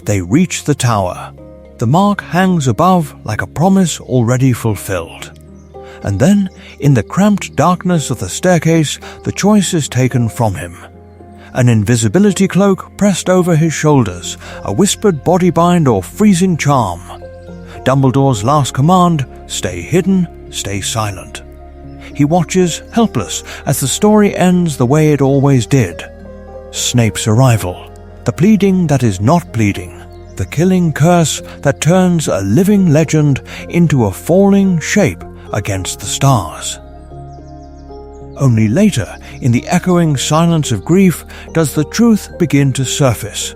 They reach the tower. The mark hangs above like a promise already fulfilled. And then, in the cramped darkness of the staircase, the choice is taken from him. An invisibility cloak pressed over his shoulders, a whispered bodybind or freezing charm. Dumbledore's last command, stay hidden, stay silent. He watches, helpless, as the story ends the way it always did. Snape's arrival, the pleading that is not pleading, the killing curse that turns a living legend into a falling shape against the stars. Only later, in the echoing silence of grief, does the truth begin to surface.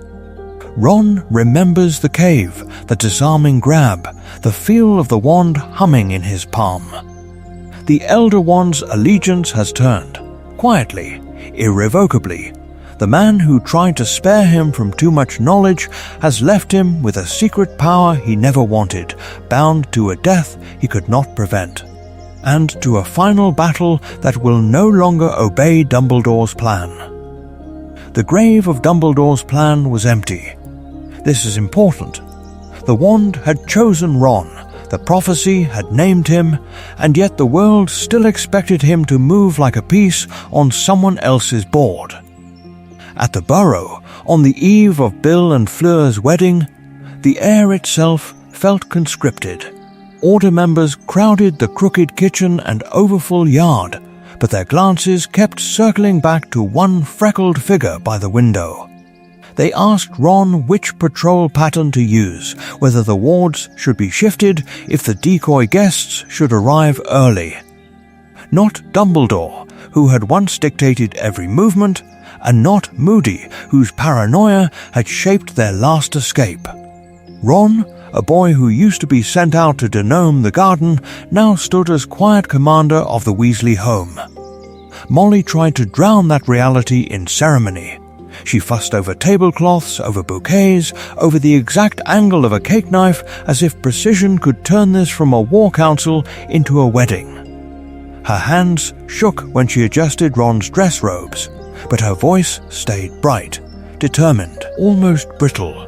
Ron remembers the cave, the disarming grab, the feel of the wand humming in his palm. The Elder Wand's allegiance has turned, quietly, irrevocably. The man who tried to spare him from too much knowledge has left him with a secret power he never wanted, bound to a death he could not prevent, and to a final battle that will no longer obey Dumbledore's plan. The grave of Dumbledore's plan was empty. This is important. The wand had chosen Ron, the prophecy had named him, and yet the world still expected him to move like a piece on someone else's board. At the Burrow, on the eve of Bill and Fleur's wedding, the air itself felt conscripted. Order members crowded the crooked kitchen and overfull yard, but their glances kept circling back to one freckled figure by the window. They asked Ron which patrol pattern to use, whether the wards should be shifted if the decoy guests should arrive early. Not Dumbledore, who had once dictated every movement, and not Moody, whose paranoia had shaped their last escape. Ron, a boy who used to be sent out to denome the garden, now stood as quiet commander of the Weasley home. Molly tried to drown that reality in ceremony. She fussed over tablecloths, over bouquets, over the exact angle of a cake knife, as if precision could turn this from a war council into a wedding. Her hands shook when she adjusted Ron's dress robes, but her voice stayed bright, determined, almost brittle.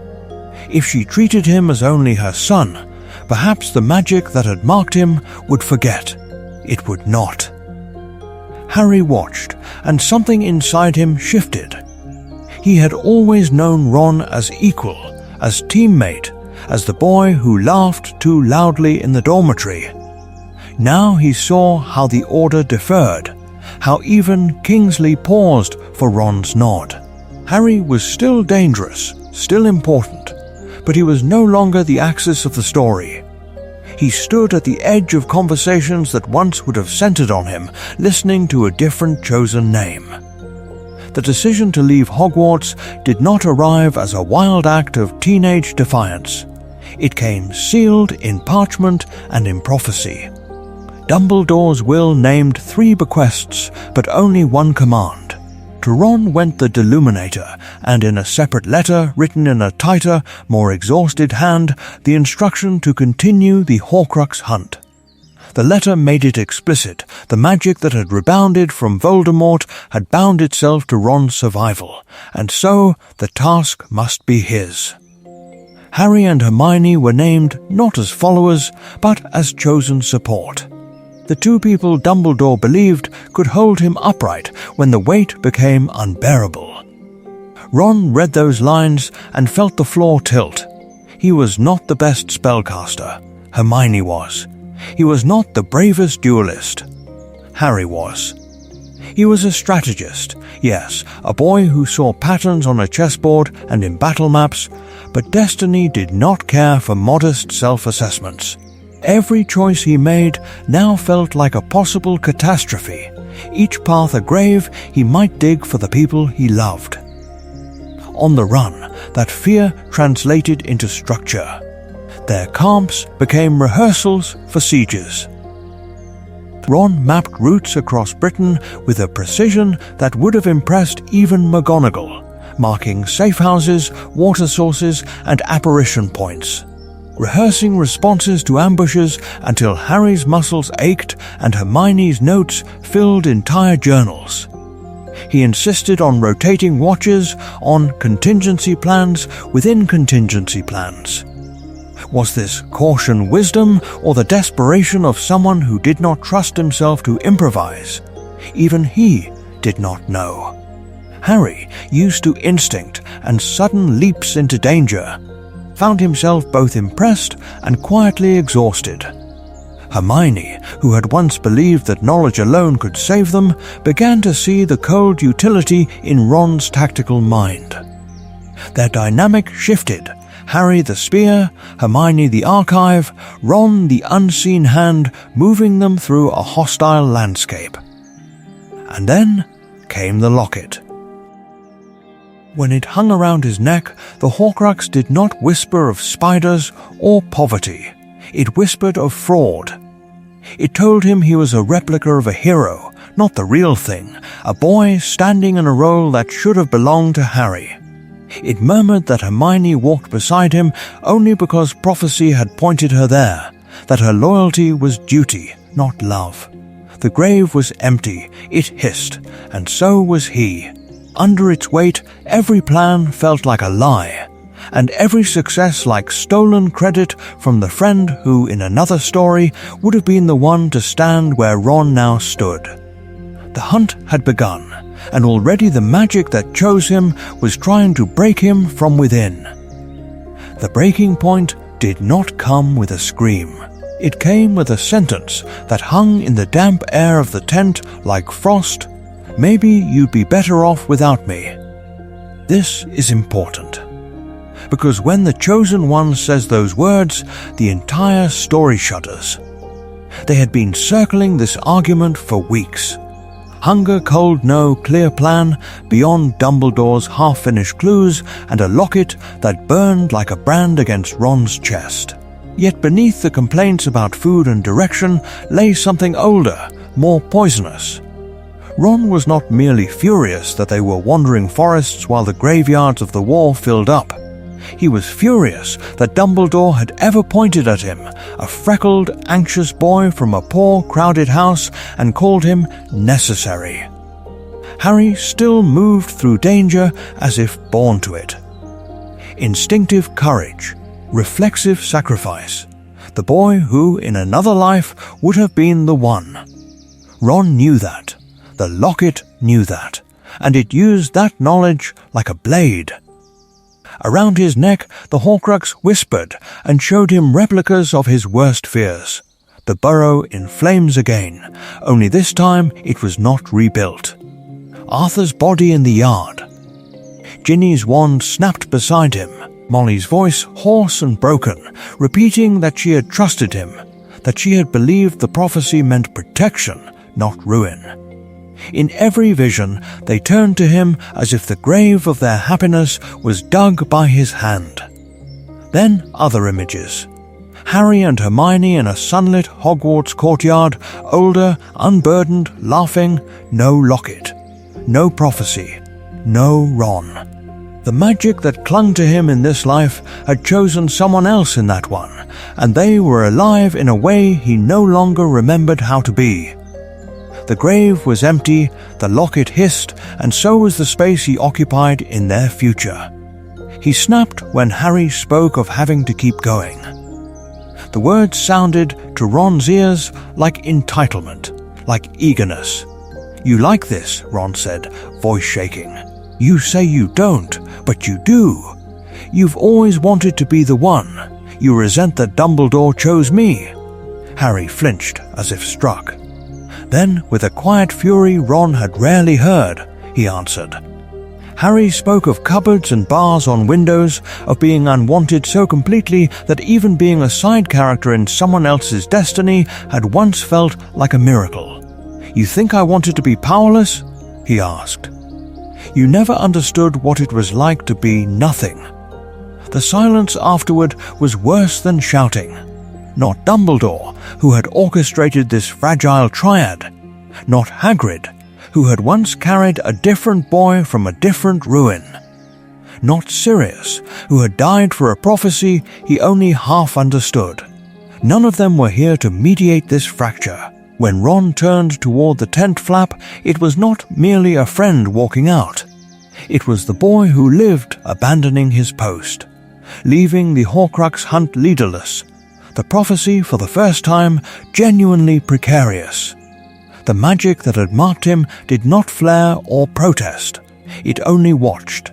If she treated him as only her son, perhaps the magic that had marked him would forget. It would not. Harry watched, and something inside him shifted. He had always known Ron as equal, as teammate, as the boy who laughed too loudly in the dormitory. Now he saw how the order differed, how even Kingsley paused for Ron's nod. Harry was still dangerous, still important, but he was no longer the axis of the story. He stood at the edge of conversations that once would have centered on him, listening to a different chosen name. The decision to leave Hogwarts did not arrive as a wild act of teenage defiance. It came sealed in parchment and in prophecy. Dumbledore's will named 3 bequests, but only 1 command. To Ron went the Deluminator, and in a separate letter written in a tighter, more exhausted hand, the instruction to continue the Horcrux hunt. The letter made it explicit. The magic that had rebounded from Voldemort had bound itself to Ron's survival, and so the task must be his. Harry and Hermione were named not as followers, but as chosen support. The 2 people Dumbledore believed could hold him upright when the weight became unbearable. Ron read those lines and felt the floor tilt. He was not the best spellcaster. Hermione was. He was not the bravest duelist. Harry was. He was a strategist, yes, a boy who saw patterns on a chessboard and in battle maps, but destiny did not care for modest self-assessments. Every choice he made now felt like a possible catastrophe, each path a grave he might dig for the people he loved. On the run, that fear translated into structure. Their camps became rehearsals for sieges. Ron mapped routes across Britain with a precision that would have impressed even McGonagall, marking safe houses, water sources, and apparition points. Rehearsing responses to ambushes until Harry's muscles ached and Hermione's notes filled entire journals. He insisted on rotating watches, on contingency plans within contingency plans. Was this caution wisdom or the desperation of someone who did not trust himself to improvise? Even he did not know. Harry, used to instinct and sudden leaps into danger, found himself both impressed and quietly exhausted. Hermione, who had once believed that knowledge alone could save them, began to see the cold utility in Ron's tactical mind. Their dynamic shifted. Harry the spear, Hermione the archive, Ron the unseen hand moving them through a hostile landscape. And then came the locket. When it hung around his neck, the Horcrux did not whisper of spiders or poverty. It whispered of fraud. It told him he was a replica of a hero, not the real thing, a boy standing in a role that should have belonged to Harry. It murmured that Hermione walked beside him only because prophecy had pointed her there, that her loyalty was duty, not love. The grave was empty, it hissed, and so was he. Under its weight, every plan felt like a lie, and every success like stolen credit from the friend who, in another story, would have been the one to stand where Ron now stood. The hunt had begun, and already the magic that chose him was trying to break him from within. The breaking point did not come with a scream. It came with a sentence that hung in the damp air of the tent like frost. Maybe you'd be better off without me. This is important, because when the Chosen One says those words, the entire story shudders. They had been circling this argument for weeks. Hunger, cold, no, clear plan, beyond Dumbledore's half-finished clues, and a locket that burned like a brand against Ron's chest. Yet beneath the complaints about food and direction lay something older, more poisonous. Ron was not merely furious that they were wandering forests while the graveyards of the war filled up. He was furious that Dumbledore had ever pointed at him, a freckled, anxious boy from a poor, crowded house, and called him necessary. Harry still moved through danger as if born to it. Instinctive courage, reflexive sacrifice, the boy who, in another life, would have been the one. Ron knew that. The locket knew that, and it used that knowledge like a blade. Around his neck, the Horcrux whispered and showed him replicas of his worst fears. The burrow in flames again, only this time it was not rebuilt. Arthur's body in the yard. Ginny's wand snapped beside him, Molly's voice hoarse and broken, repeating that she had trusted him, that she had believed the prophecy meant protection, not ruin. In every vision, they turned to him as if the grave of their happiness was dug by his hand. Then other images. Harry and Hermione in a sunlit Hogwarts courtyard, older, unburdened, laughing, no locket, no prophecy, no Ron. The magic that clung to him in this life had chosen someone else in that one, and they were alive in a way he no longer remembered how to be. The grave was empty, the locket hissed, and so was the space he occupied in their future. He snapped when Harry spoke of having to keep going. The words sounded, to Ron's ears, like entitlement, like eagerness. "You like this," Ron said, voice shaking. "You say you don't, but you do. You've always wanted to be the one. You resent that Dumbledore chose me." Harry flinched as if struck. Then, with a quiet fury Ron had rarely heard, he answered. Harry spoke of cupboards and bars on windows, of being unwanted so completely that even being a side character in someone else's destiny had once felt like a miracle. "You think I wanted to be powerless?" he asked. "You never understood what it was like to be nothing." The silence afterward was worse than shouting. Not Dumbledore, who had orchestrated this fragile triad. Not Hagrid, who had once carried a different boy from a different ruin. Not Sirius, who had died for a prophecy he only half understood. None of them were here to mediate this fracture. When Ron turned toward the tent flap, it was not merely a friend walking out. It was the boy who lived abandoning his post, leaving the Horcrux hunt leaderless. The prophecy, for the first time, genuinely precarious. The magic that had marked him did not flare or protest. It only watched.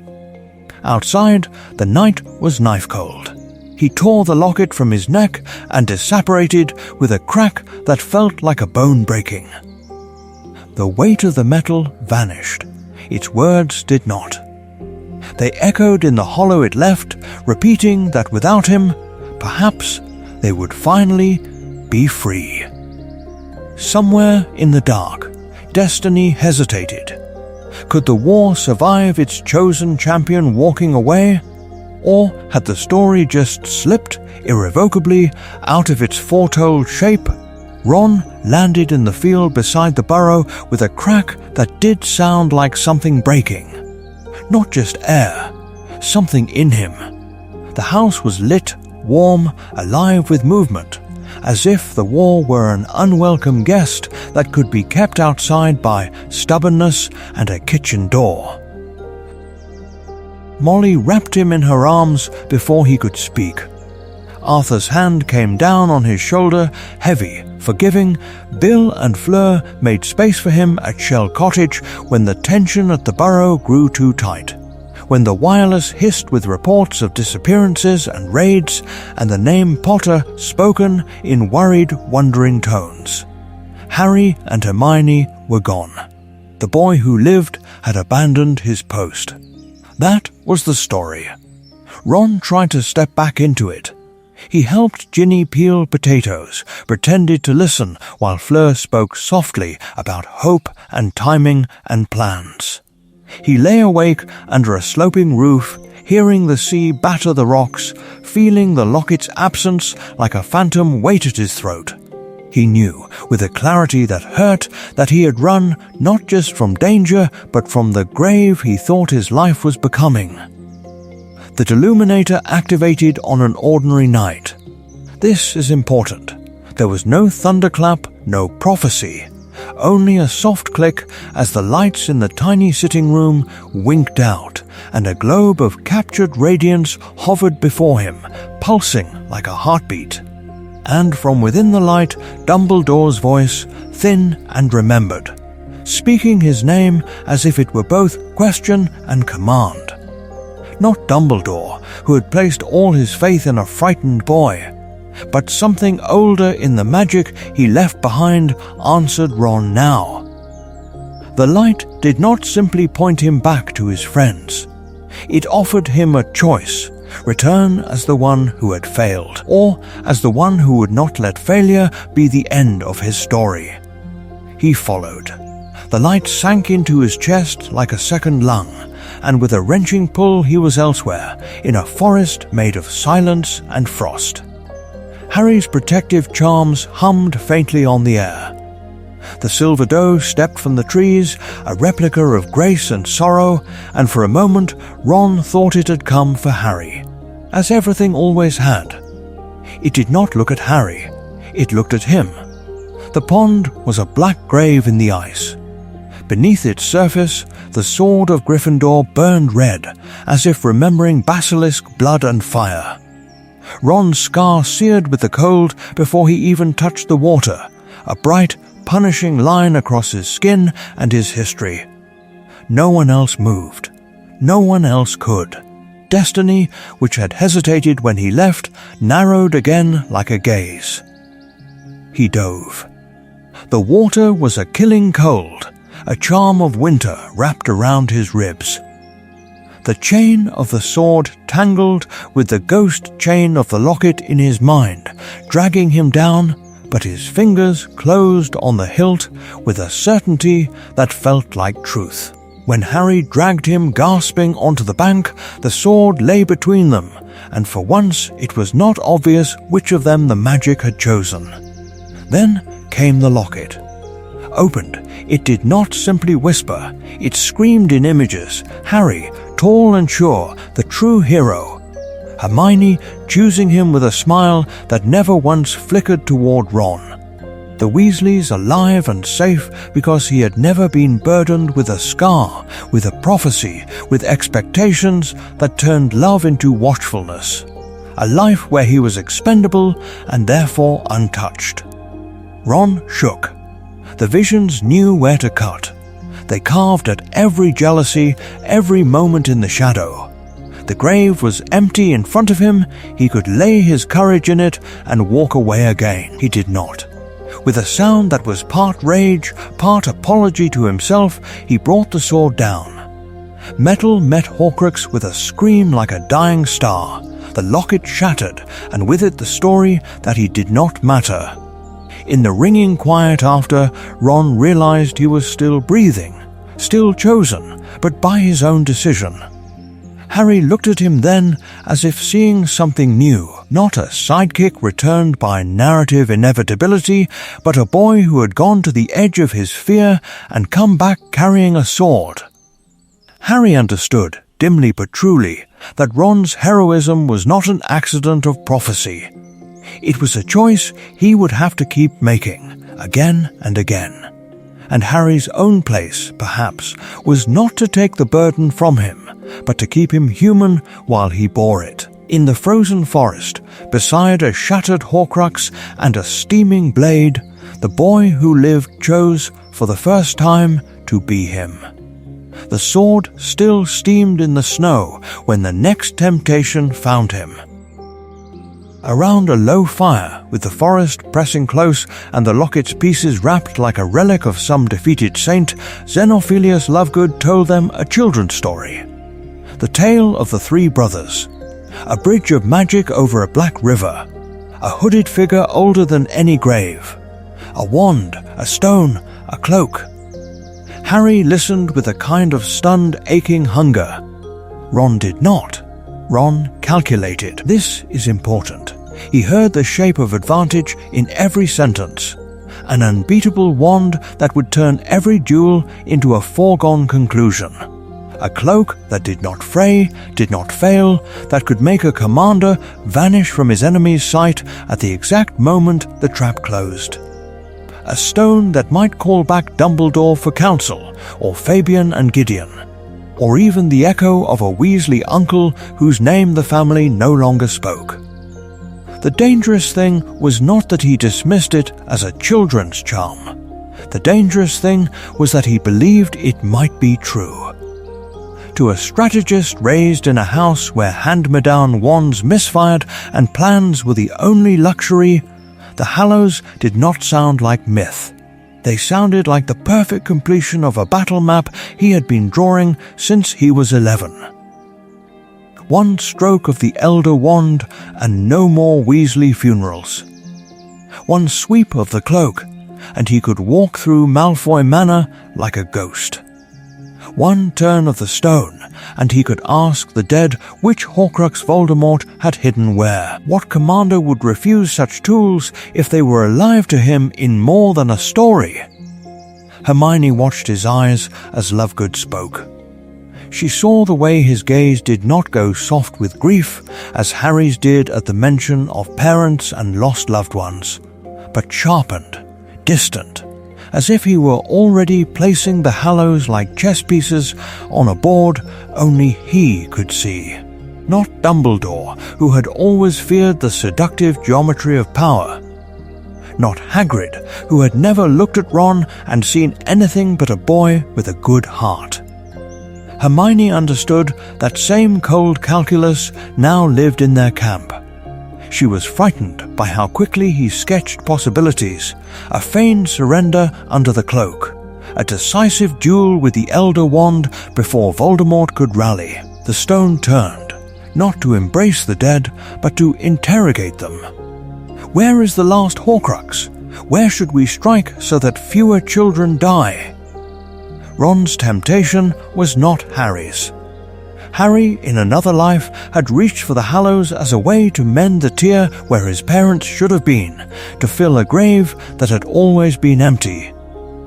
Outside, the night was knife-cold. He tore the locket from his neck and disapparated with a crack that felt like a bone breaking. The weight of the metal vanished. Its words did not. They echoed in the hollow it left, repeating that without him, perhaps they would finally be free. Somewhere in the dark, destiny hesitated. Could the war survive its chosen champion walking away? Or had the story just slipped irrevocably out of its foretold shape? Ron landed in the field beside the burrow with a crack that did sound like something breaking. Not just air, something in him. The house was lit, warm, alive with movement, as if the war were an unwelcome guest that could be kept outside by stubbornness and a kitchen door. Molly wrapped him in her arms before he could speak. Arthur's hand came down on his shoulder, heavy, forgiving. Bill and Fleur made space for him at Shell Cottage when the tension at the burrow grew too tight, when the wireless hissed with reports of disappearances and raids, and the name Potter spoken in worried, wondering tones. Harry and Hermione were gone. The boy who lived had abandoned his post. That was the story. Ron tried to step back into it. He helped Ginny peel potatoes, pretended to listen while Fleur spoke softly about hope and timing and plans. He lay awake under a sloping roof, hearing the sea batter the rocks, feeling the locket's absence like a phantom weight at his throat. He knew, with a clarity that hurt, that he had run not just from danger, but from the grave he thought his life was becoming. The Deluminator activated on an ordinary night. This is important. There was no thunderclap, no prophecy, only a soft click as the lights in the tiny sitting room winked out, and a globe of captured radiance hovered before him, pulsing like a heartbeat. And from within the light, Dumbledore's voice, thin and remembered, speaking his name as if it were both question and command. Not Dumbledore, who had placed all his faith in a frightened boy, but something older in the magic he left behind answered Ron now. The light did not simply point him back to his friends. It offered him a choice: return as the one who had failed, or as the one who would not let failure be the end of his story. He followed. The light sank into his chest like a second lung, and with a wrenching pull he was elsewhere, in a forest made of silence and frost. Harry's protective charms hummed faintly on the air. The silver doe stepped from the trees, a replica of grace and sorrow, and for a moment Ron thought it had come for Harry, as everything always had. It did not look at Harry, it looked at him. The pond was a black grave in the ice. Beneath its surface, the sword of Gryffindor burned red, as if remembering basilisk blood and fire. Ron's scar seared with the cold before he even touched the water, a bright, punishing line across his skin and his history. No one else moved. No one else could. Destiny, which had hesitated when he left, narrowed again like a gaze. He dove. The water was a killing cold, a charm of winter wrapped around his ribs. The chain of the sword tangled with the ghost chain of the locket in his mind, dragging him down, but his fingers closed on the hilt with a certainty that felt like truth. When Harry dragged him gasping onto the bank, the sword lay between them, and for once it was not obvious which of them the magic had chosen. Then came the locket. Opened, it did not simply whisper, it screamed in images. Harry, tall and sure, the true hero. Hermione choosing him with a smile that never once flickered toward Ron. The Weasleys alive and safe because he had never been burdened with a scar, with a prophecy, with expectations that turned love into watchfulness. A life where he was expendable and therefore untouched. Ron shook. The visions knew where to cut. They carved at every jealousy, every moment in the shadow. The grave was empty in front of him. He could lay his courage in it and walk away again. He did not. With a sound that was part rage, part apology to himself, he brought the sword down. Metal met Horcrux with a scream like a dying star. The locket shattered, and with it the story that he did not matter. In the ringing quiet after, Ron realized he was still breathing, still chosen, but by his own decision. Harry looked at him then as if seeing something new, not a sidekick returned by narrative inevitability, but a boy who had gone to the edge of his fear and come back carrying a sword. Harry understood, dimly but truly, that Ron's heroism was not an accident of prophecy. It was a choice he would have to keep making, again and again. And Harry's own place, perhaps, was not to take the burden from him, but to keep him human while he bore it. In the frozen forest, beside a shattered Horcrux and a steaming blade, the boy who lived chose, for the first time, to be him. The sword still steamed in the snow when the next temptation found him. Around a low fire, with the forest pressing close and the locket's pieces wrapped like a relic of some defeated saint, Xenophilius Lovegood told them a children's story. The Tale of the Three Brothers. A bridge of magic over a black river. A hooded figure older than any grave. A wand, a stone, a cloak. Harry listened with a kind of stunned, aching hunger. Ron did not. Ron calculated. This is important. He heard the shape of advantage in every sentence. An unbeatable wand that would turn every duel into a foregone conclusion. A cloak that did not fray, did not fail, that could make a commander vanish from his enemy's sight at the exact moment the trap closed. A stone that might call back Dumbledore for counsel, or Fabian and Gideon, or even the echo of a Weasley uncle whose name the family no longer spoke. The dangerous thing was not that he dismissed it as a children's charm. The dangerous thing was that he believed it might be true. To a strategist raised in a house where hand-me-down wands misfired and plans were the only luxury, the Hallows did not sound like myth. They sounded like the perfect completion of a battle map he had been drawing since he was 11. One stroke of the Elder Wand and no more Weasley funerals. One sweep of the cloak, and he could walk through Malfoy Manor like a ghost. One turn of the stone, and he could ask the dead which Horcrux Voldemort had hidden where. What commander would refuse such tools if they were alive to him in more than a story? Hermione watched his eyes as Lovegood spoke. She saw the way his gaze did not go soft with grief, as Harry's did at the mention of parents and lost loved ones, but sharpened, distant, as if he were already placing the Hallows like chess pieces on a board only he could see. Not Dumbledore, who had always feared the seductive geometry of power. Not Hagrid, who had never looked at Ron and seen anything but a boy with a good heart. Hermione understood that same cold calculus now lived in their camp. She was frightened by how quickly he sketched possibilities, a feigned surrender under the cloak, a decisive duel with the Elder Wand before Voldemort could rally. The stone turned, not to embrace the dead, but to interrogate them. Where is the last Horcrux? Where should we strike so that fewer children die? Ron's temptation was not Harry's. Harry, in another life, had reached for the Hallows as a way to mend the tear where his parents should have been, to fill a grave that had always been empty.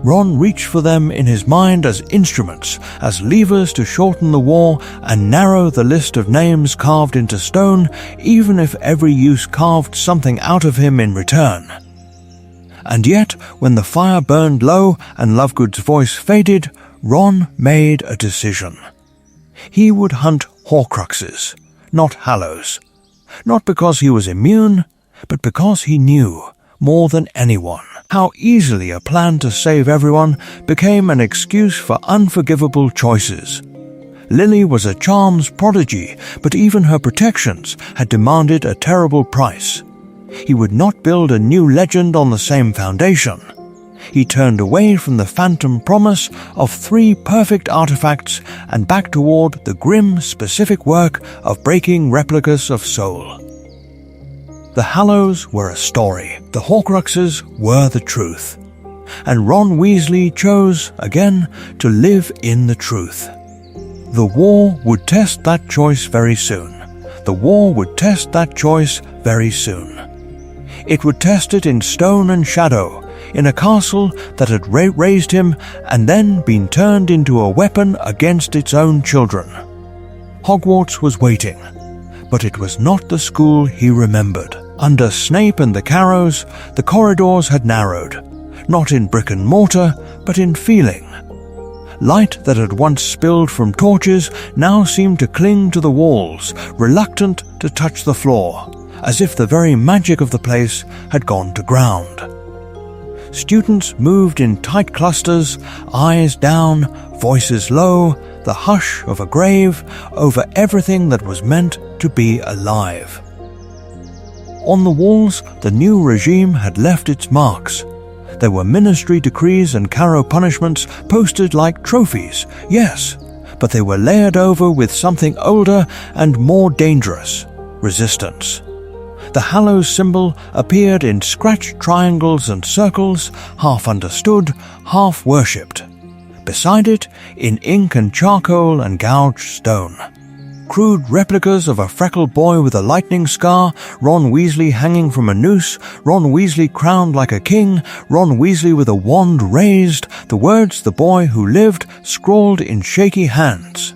Ron reached for them in his mind as instruments, as levers to shorten the war and narrow the list of names carved into stone, even if every use carved something out of him in return. And yet, when the fire burned low and Lovegood's voice faded, Ron made a decision. He would hunt Horcruxes, not Hallows. Not because he was immune, but because he knew, more than anyone, how easily a plan to save everyone became an excuse for unforgivable choices. Lily was a charms prodigy, but even her protections had demanded a terrible price. He would not build a new legend on the same foundation. He turned away from the phantom promise of 3 perfect artifacts and back toward the grim, specific work of breaking replicas of soul. The Hallows were a story. The Horcruxes were the truth. And Ron Weasley chose, again, to live in the truth. The war would test that choice very soon. The war would test that choice very soon. It would test it in stone and shadow, in a castle that had raised him and then been turned into a weapon against its own children. Hogwarts was waiting, but it was not the school he remembered. Under Snape and the Carrows, the corridors had narrowed, not in brick and mortar, but in feeling. Light that had once spilled from torches now seemed to cling to the walls, reluctant to touch the floor, as if the very magic of the place had gone to ground. Students moved in tight clusters, eyes down, voices low, the hush of a grave over everything that was meant to be alive. On the walls, the new regime had left its marks. There were ministry decrees and Carrow punishments posted like trophies, yes, but they were layered over with something older and more dangerous: resistance. The Hallows symbol appeared in scratched triangles and circles, half understood, half worshipped. Beside it, in ink and charcoal and gouged stone, crude replicas of a freckled boy with a lightning scar, Ron Weasley hanging from a noose, Ron Weasley crowned like a king, Ron Weasley with a wand raised, the words "the boy who lived" scrawled in shaky hands.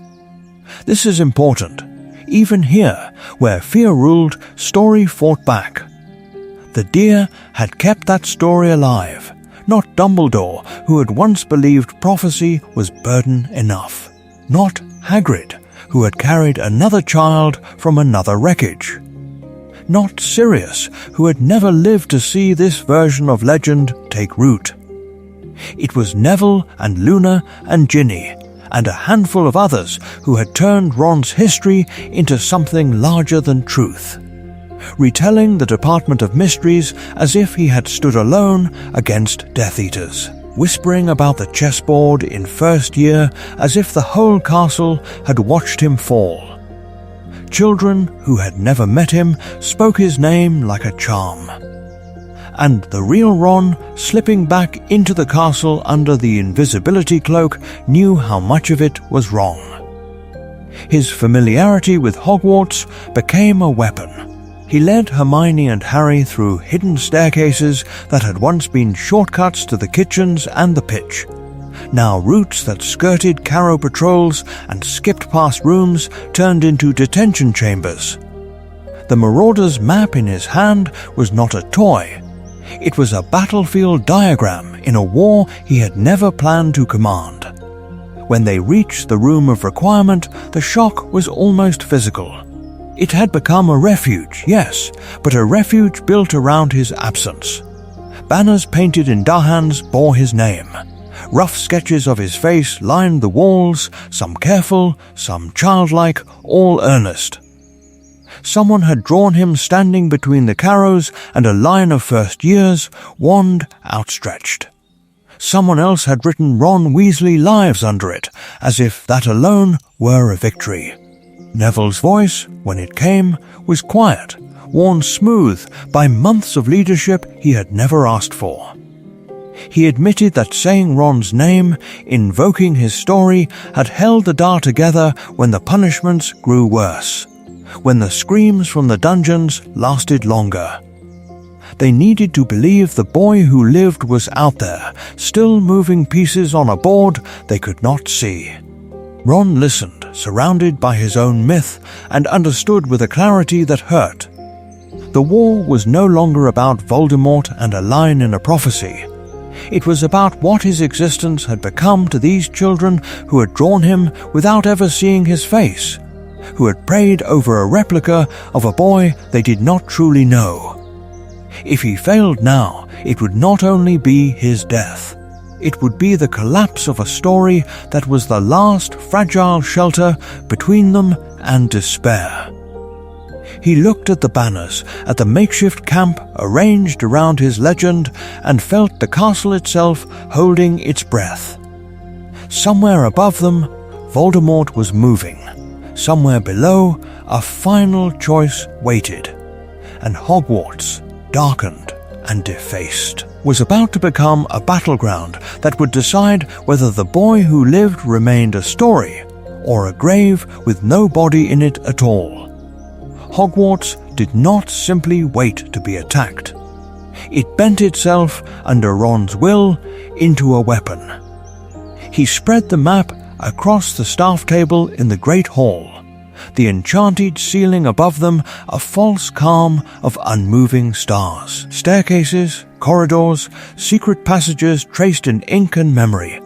This is important. Even here, where fear ruled, story fought back. The deer had kept that story alive, not Dumbledore, who had once believed prophecy was burden enough, not Hagrid, who had carried another child from another wreckage, not Sirius, who had never lived to see this version of legend take root. It was Neville and Luna and Ginny, and a handful of others who had turned Ron's history into something larger than truth, retelling the Department of Mysteries as if he had stood alone against Death Eaters, whispering about the chessboard in first year as if the whole castle had watched him fall. Children who had never met him spoke his name like a charm. And the real Ron, slipping back into the castle under the invisibility cloak, knew how much of it was wrong. His familiarity with Hogwarts became a weapon. He led Hermione and Harry through hidden staircases that had once been shortcuts to the kitchens and the pitch, now routes that skirted Carrow patrols and skipped past rooms turned into detention chambers. The Marauder's map in his hand was not a toy. It was a battlefield diagram in a war he had never planned to command. When they reached the Room of Requirement, the shock was almost physical. It had become a refuge, yes, but a refuge built around his absence. Banners painted in Dahans bore his name. Rough sketches of his face lined the walls, some careful, some childlike, all earnest. Someone had drawn him standing between the Carrows and a line of first years, wand outstretched. Someone else had written Ron Weasley lives under it, as if that alone were a victory. Neville's voice, when it came, was quiet, worn smooth by months of leadership he had never asked for. He admitted that saying Ron's name, invoking his story, had held the Dar together when the punishments grew worse, when the screams from the dungeons lasted longer. They needed to believe the boy who lived was out there, still moving pieces on a board they could not see. Ron listened, surrounded by his own myth, and understood with a clarity that hurt. The war was no longer about Voldemort and a line in a prophecy. It was about what his existence had become to these children who had drawn him without ever seeing his face, who had prayed over a replica of a boy they did not truly know. If he failed now, it would not only be his death. It would be the collapse of a story that was the last fragile shelter between them and despair. He looked at the banners, at the makeshift camp arranged around his legend, and felt the castle itself holding its breath. Somewhere above them, Voldemort was moving. Somewhere below, a final choice waited, and Hogwarts, darkened and defaced, was about to become a battleground that would decide whether the boy who lived remained a story or a grave with no body in it at all. Hogwarts did not simply wait to be attacked. It bent itself, under Ron's will, into a weapon. He spread the map across the staff table in the Great Hall, the enchanted ceiling above them a false calm of unmoving stars, staircases, corridors, secret passages traced in ink and memory.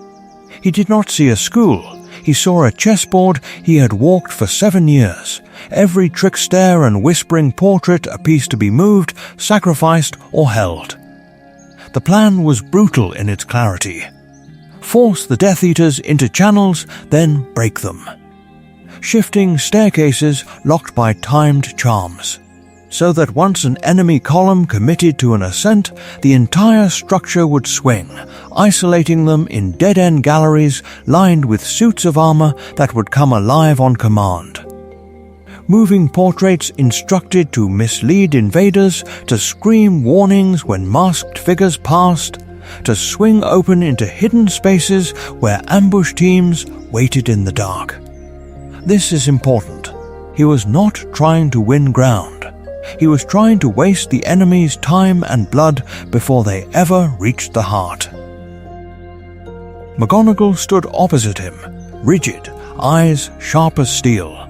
He did not see a school. He saw a chessboard he had walked for 7 years, every trickster and whispering portrait a piece to be moved, sacrificed, or held. The plan was brutal in its clarity. Force the Death Eaters into channels, then break them. Shifting staircases locked by timed charms. so that once an enemy column committed to an ascent, the entire structure would swing, isolating them in dead-end galleries lined with suits of armor that would come alive on command. Moving portraits instructed to mislead invaders, to scream warnings when masked figures passed, to swing open into hidden spaces where ambush teams waited in the dark. This is important. He was not trying to win ground. He was trying to waste the enemy's time and blood before they ever reached the heart. McGonagall stood opposite him, rigid, eyes sharp as steel.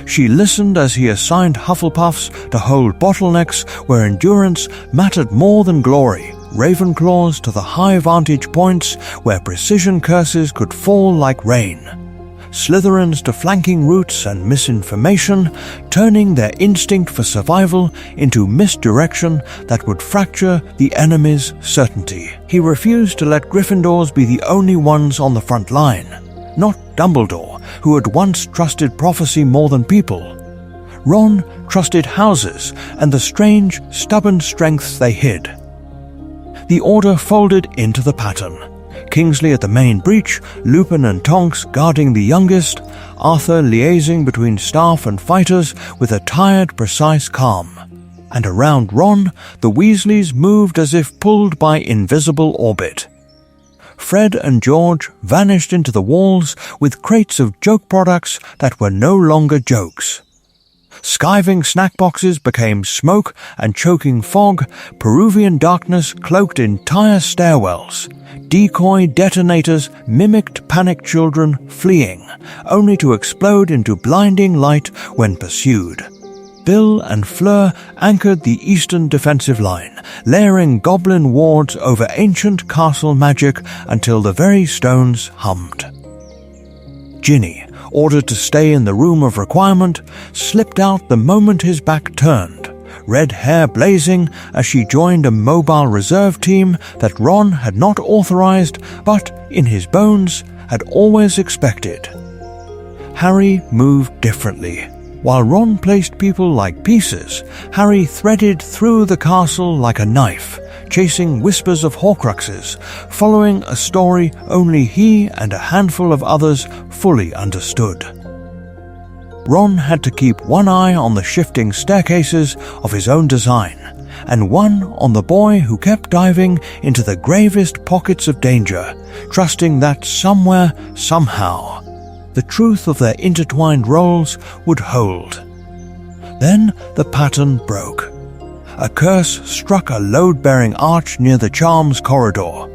She listened as he assigned Hufflepuffs to hold bottlenecks where endurance mattered more than glory, Ravenclaws to the high vantage points where precision curses could fall like rain, Slytherins to flanking routes and misinformation, turning their instinct for survival into misdirection that would fracture the enemy's certainty. He refused to let Gryffindors be the only ones on the front line, not Dumbledore, who had once trusted prophecy more than people. Ron trusted houses and the strange, stubborn strengths they hid. The Order folded into the pattern. Kingsley at the main breach, Lupin and Tonks guarding the youngest, Arthur liaising between staff and fighters with a tired, precise calm. And around Ron, the Weasleys moved as if pulled by invisible orbit. Fred and George vanished into the walls with crates of joke products that were no longer jokes. Skiving snack boxes became smoke and choking fog, Peruvian darkness cloaked entire stairwells. Decoy detonators mimicked panicked children fleeing, only to explode into blinding light when pursued. Bill and Fleur anchored the eastern defensive line, layering goblin wards over ancient castle magic until the very stones hummed. Ginny, ordered to stay in the room of requirement, slipped out the moment his back turned, red hair blazing as she joined a mobile reserve team that Ron had not authorized but, in his bones, had always expected. Harry moved differently. While Ron placed people like pieces, Harry threaded through the castle like a knife, chasing whispers of Horcruxes, following a story only he and a handful of others fully understood. Ron had to keep one eye on the shifting staircases of his own design, and one on the boy who kept diving into the gravest pockets of danger, trusting that somewhere, somehow, the truth of their intertwined roles would hold. Then the pattern broke. A curse struck a load-bearing arch near the charms corridor.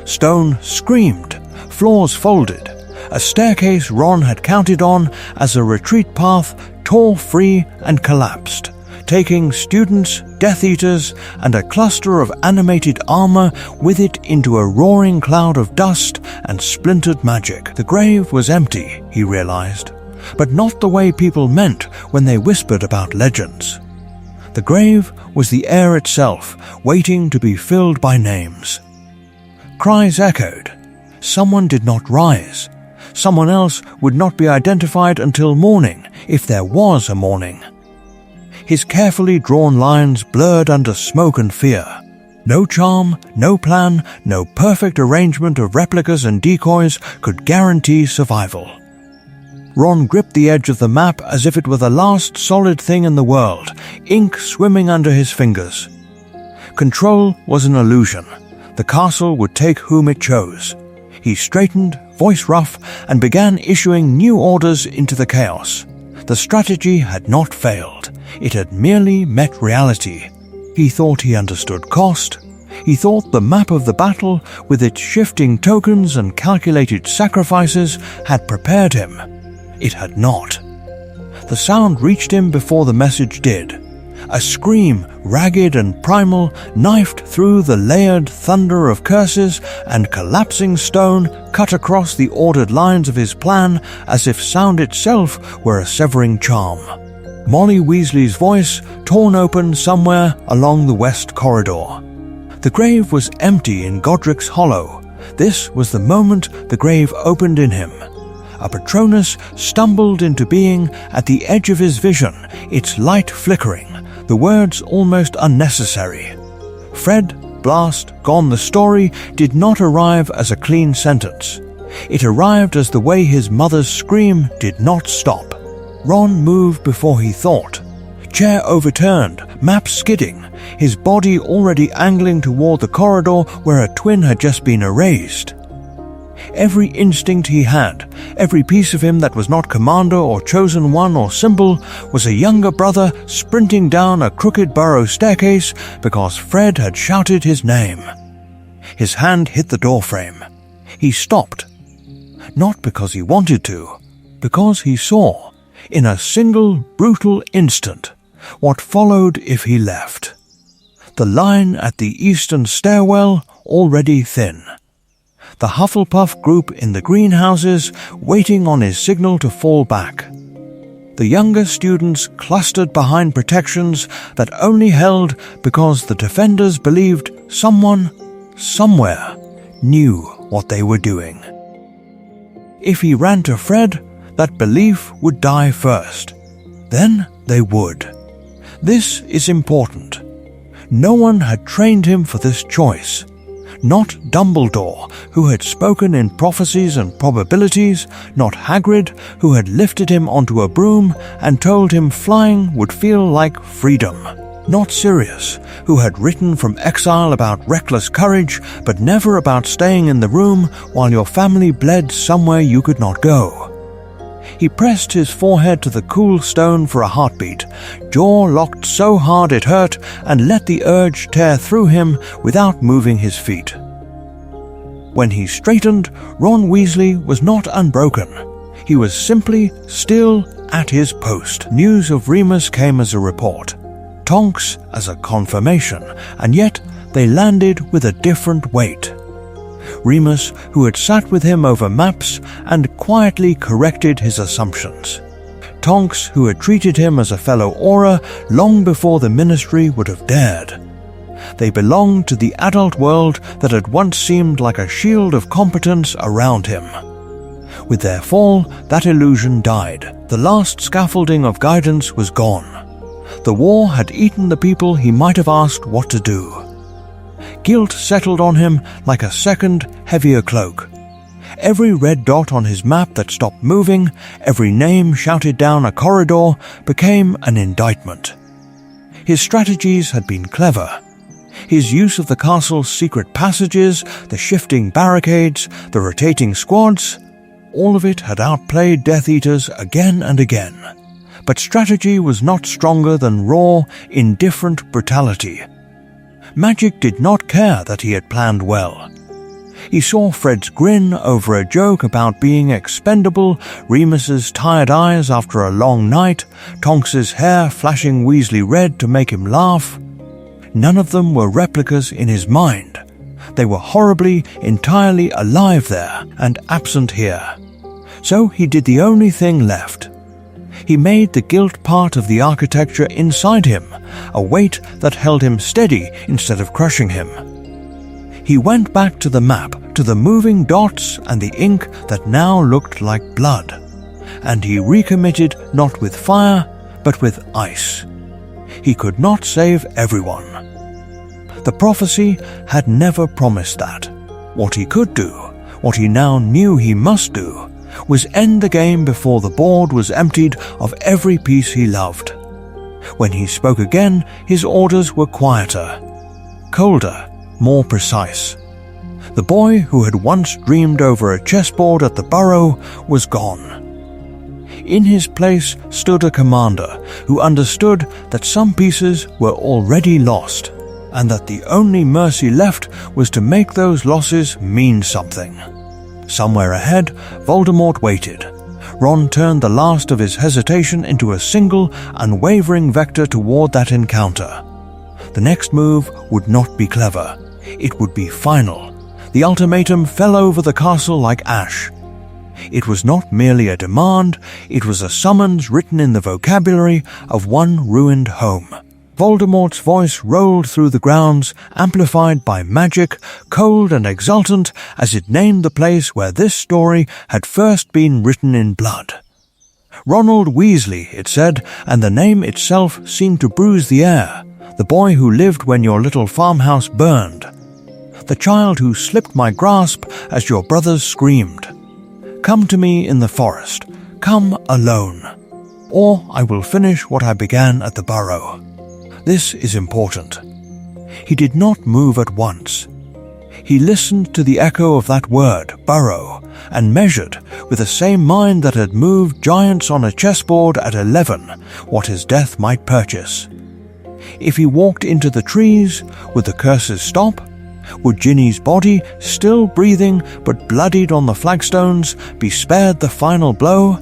Stone screamed, floors folded. A staircase Ron had counted on as a retreat path tore free and collapsed, taking students, Death Eaters, and a cluster of animated armor with it into a roaring cloud of dust and splintered magic. The grave was empty, he realized, but not the way people meant when they whispered about legends. The grave was the air itself, waiting to be filled by names. Cries echoed. Someone did not rise. Someone else would not be identified until morning, if there was a morning. His carefully drawn lines blurred under smoke and fear. No charm, no plan, no perfect arrangement of replicas and decoys could guarantee survival. Ron gripped the edge of the map as if it were the last solid thing in the world, ink swimming under his fingers. Control was an illusion. The castle would take whom it chose. He straightened, voice rough, and began issuing new orders into the chaos. The strategy had not failed. It had merely met reality. He thought he understood cost. He thought the map of the battle, with its shifting tokens and calculated sacrifices, had prepared him. It had not. The sound reached him before the message did. A scream, ragged and primal, knifed through the layered thunder of curses, and collapsing stone cut across the ordered lines of his plan as if sound itself were a severing charm. Molly Weasley's voice torn open somewhere along the west corridor. The grave was empty in Godric's Hollow. This was the moment the grave opened in him. A Patronus stumbled into being at the edge of his vision, its light flickering, the words almost unnecessary. Fred, blast, gone. The story did not arrive as a clean sentence. It arrived as the way his mother's scream did not stop. Ron moved before he thought. Chair overturned, map skidding, his body already angling toward the corridor where a twin had just been erased. Every instinct he had, every piece of him that was not commander or chosen one or symbol, was a younger brother sprinting down a crooked burrow staircase because Fred had shouted his name. His hand hit the doorframe. He stopped. Not because he wanted to, because he saw, in a single brutal instant, what followed if he left. The line at the eastern stairwell already thin. The Hufflepuff group in the greenhouses waiting on his signal to fall back. The younger students clustered behind protections that only held because the defenders believed someone, somewhere, knew what they were doing. If he ran to Fred, that belief would die first. Then they would. This is important. No one had trained him for this choice. Not Dumbledore, who had spoken in prophecies and probabilities, not Hagrid, who had lifted him onto a broom and told him flying would feel like freedom. Not Sirius, who had written from exile about reckless courage, but never about staying in the room while your family bled somewhere you could not go. He pressed his forehead to the cool stone for a heartbeat, jaw locked so hard it hurt, and let the urge tear through him without moving his feet. When he straightened, Ron Weasley was not unbroken. He was simply still at his post. News of Remus came as a report, Tonks as a confirmation, and yet they landed with a different weight. Remus, who had sat with him over maps and quietly corrected his assumptions. Tonks, who had treated him as a fellow Auror long before the Ministry would have dared. They belonged to the adult world that had once seemed like a shield of competence around him. With their fall, that illusion died. The last scaffolding of guidance was gone. The war had eaten the people he might have asked what to do. Guilt settled on him like a second, heavier cloak. Every red dot on his map that stopped moving, every name shouted down a corridor, became an indictment. His strategies had been clever. His use of the castle's secret passages, the shifting barricades, the rotating squads, all of it had outplayed Death Eaters again and again. But strategy was not stronger than raw, indifferent brutality. Magic did not care that he had planned well. He saw Fred's grin over a joke about being expendable, Remus's tired eyes after a long night, Tonks's hair flashing Weasley red to make him laugh. None of them were replicas in his mind. They were horribly, entirely alive there and absent here. So he did the only thing left. He made the guilt part of the architecture inside him, a weight that held him steady instead of crushing him. He went back to the map, to the moving dots and the ink that now looked like blood, and he recommitted not with fire, but with ice. He could not save everyone. The prophecy had never promised that. What he could do, what he now knew he must do, was end the game before the board was emptied of every piece he loved. When he spoke again, his orders were quieter, colder, more precise. The boy who had once dreamed over a chessboard at the Burrow was gone. In his place stood a commander who understood that some pieces were already lost, and that the only mercy left was to make those losses mean something. Somewhere ahead, Voldemort waited. Ron turned the last of his hesitation into a single, unwavering vector toward that encounter. The next move would not be clever. It would be final. The ultimatum fell over the castle like ash. It was not merely a demand, it was a summons written in the vocabulary of one ruined home. Voldemort's voice rolled through the grounds, amplified by magic, cold and exultant as it named the place where this story had first been written in blood. Ronald Weasley, it said, and the name itself seemed to bruise the air. The boy who lived when your little farmhouse burned. The child who slipped my grasp as your brothers screamed. Come to me in the forest. Come alone. Or I will finish what I began at the burrow. This is important. He did not move at once. He listened to the echo of that word, burrow, and measured, with the same mind that had moved giants on a chessboard at 11, what his death might purchase. If he walked into the trees, would the curses stop? Would Ginny's body, still breathing but bloodied on the flagstones, be spared the final blow?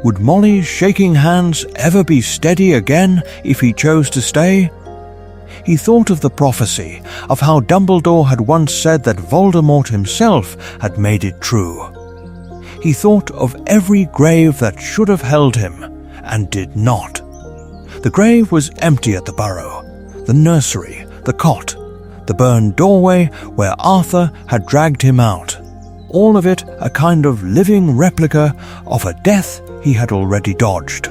Would Molly's shaking hands ever be steady again if he chose to stay? He thought of the prophecy, of how Dumbledore had once said that Voldemort himself had made it true. He thought of every grave that should have held him, and did not. The grave was empty at the burrow, the nursery, the cot, the burned doorway where Arthur had dragged him out. All of it a kind of living replica of a death he had already dodged.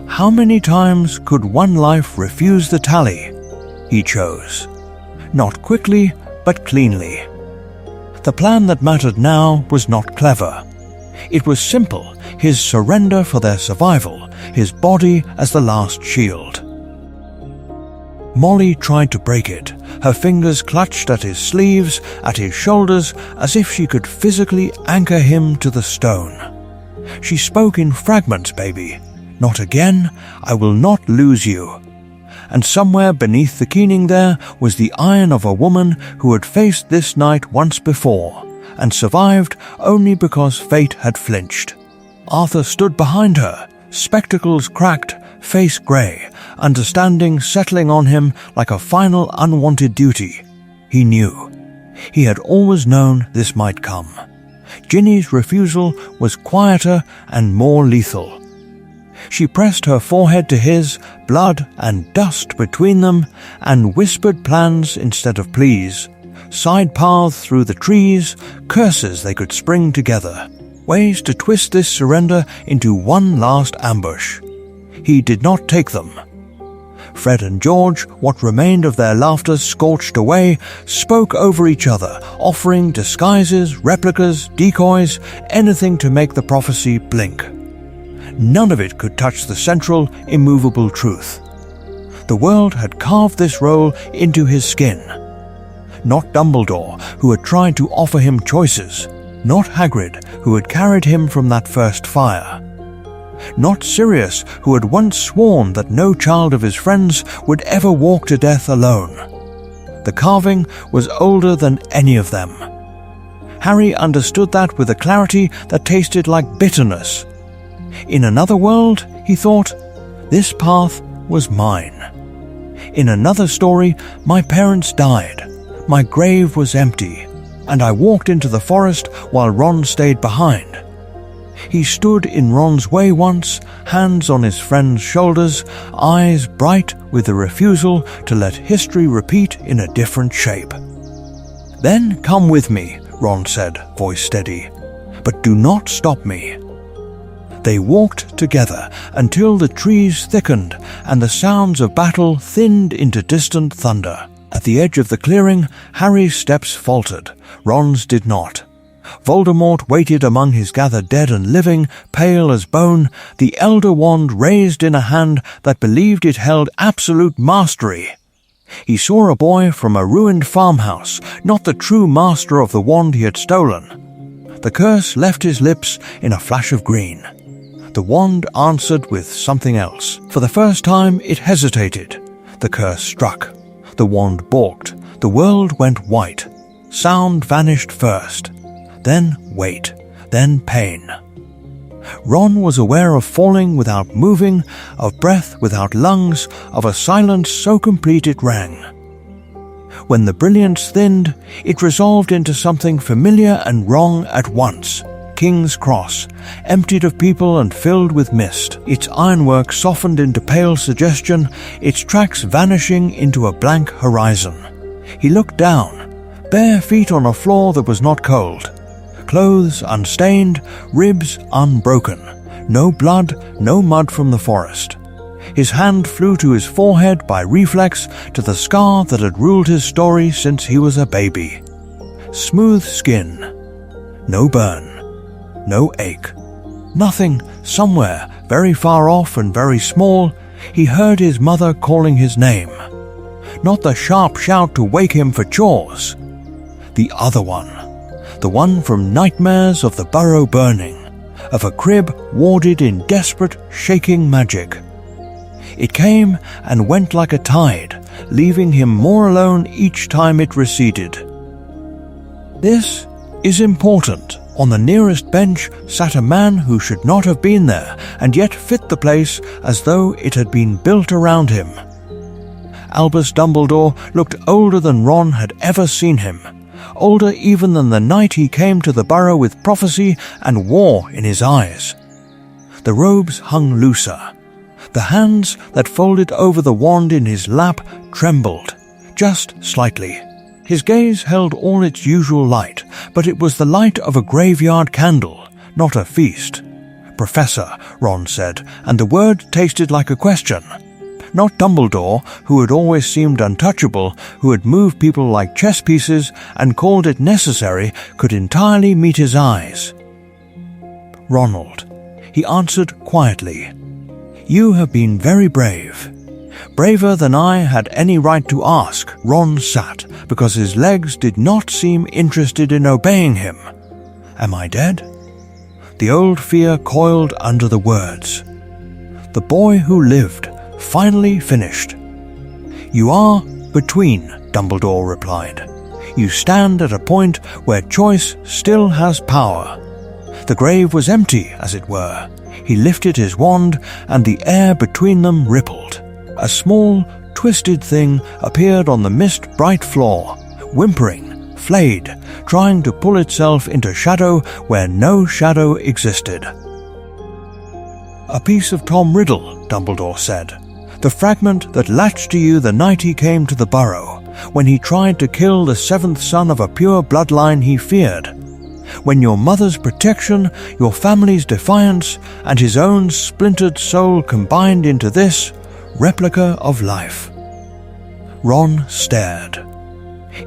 How many times could one life refuse the tally? He chose. Not quickly, but cleanly. The plan that mattered now was not clever. It was simple, his surrender for their survival, his body as the last shield. Molly tried to break it. Her fingers clutched at his sleeves, at his shoulders, as if she could physically anchor him to the stone. She spoke in fragments, baby. Not again. I will not lose you. And somewhere beneath the keening there was the iron of a woman who had faced this night once before, and survived only because fate had flinched. Arthur stood behind her, spectacles cracked, face grey, understanding settling on him like a final unwanted duty. He knew. He had always known this might come. Ginny's refusal was quieter and more lethal. She pressed her forehead to his, blood and dust between them, and whispered plans instead of pleas. Side paths through the trees, curses they could spring together. Ways to twist this surrender into one last ambush. He did not take them. Fred and George, what remained of their laughter scorched away, spoke over each other, offering disguises, replicas, decoys, anything to make the prophecy blink. None of it could touch the central, immovable truth. The world had carved this role into his skin. Not Dumbledore, who had tried to offer him choices. Not Hagrid, who had carried him from that first fire. Not Sirius, who had once sworn that no child of his friends would ever walk to death alone. The carving was older than any of them. Harry understood that with a clarity that tasted like bitterness. In another world, he thought, this path was mine. In another story, my parents died. My grave was empty, and I walked into the forest while Ron stayed behind. He stood in Ron's way once, hands on his friend's shoulders, eyes bright with the refusal to let history repeat in a different shape. Then come with me, Ron said, voice steady, but do not stop me. They walked together until the trees thickened and the sounds of battle thinned into distant thunder. At the edge of the clearing, Harry's steps faltered. Ron's did not. Voldemort waited among his gathered dead and living, pale as bone, the elder wand raised in a hand that believed it held absolute mastery. He saw a boy from a ruined farmhouse, not the true master of the wand he had stolen. The curse left his lips in a flash of green. The wand answered with something else. For the first time it hesitated. The curse struck. The wand balked. The world went white. Sound vanished first. Then weight. Then pain. Ron was aware of falling without moving, of breath without lungs, of a silence so complete it rang. When the brilliance thinned, it resolved into something familiar and wrong at once. King's Cross, emptied of people and filled with mist, its ironwork softened into pale suggestion, its tracks vanishing into a blank horizon. He looked down, bare feet on a floor that was not cold, clothes unstained, ribs unbroken, No blood, no mud from the forest. His hand flew to his forehead by reflex to the scar that had ruled his story since he was a baby. Smooth skin. No burn. No ache. Nothing. Somewhere, very far off and very small, he heard his mother calling his name. Not the sharp shout to wake him for chores. The other one. The one from nightmares of the burrow burning, of a crib warded in desperate, shaking magic. It came and went like a tide, leaving him more alone each time it receded. This is important. On the nearest bench sat a man who should not have been there, and yet fit the place as though it had been built around him. Albus Dumbledore looked older than Ron had ever seen him, older even than the night he came to the burrow with prophecy and war in his eyes. The robes hung looser. The hands that folded over the wand in his lap trembled, just slightly. His gaze held all its usual light, but it was the light of a graveyard candle, not a feast. "Professor," Ron said, and the word tasted like a question. Not Dumbledore, who had always seemed untouchable, who had moved people like chess pieces and called it necessary, could entirely meet his eyes. "Ronald," he answered quietly. "You have been very brave. Braver than I had any right to ask." Ron sat, because his legs did not seem interested in obeying him. "Am I dead?" The old fear coiled under the words. The boy who lived, finally finished. "You are between," Dumbledore replied. "You stand at a point where choice still has power." The grave was empty, as it were. He lifted his wand, and the air between them rippled. A small, twisted thing appeared on the mist-bright floor, whimpering, flayed, trying to pull itself into shadow where no shadow existed. "A piece of Tom Riddle," Dumbledore said. "The fragment that latched to you the night he came to the burrow, when he tried to kill the seventh son of a pure bloodline he feared. When your mother's protection, your family's defiance, and his own splintered soul combined into this replica of life." Ron stared.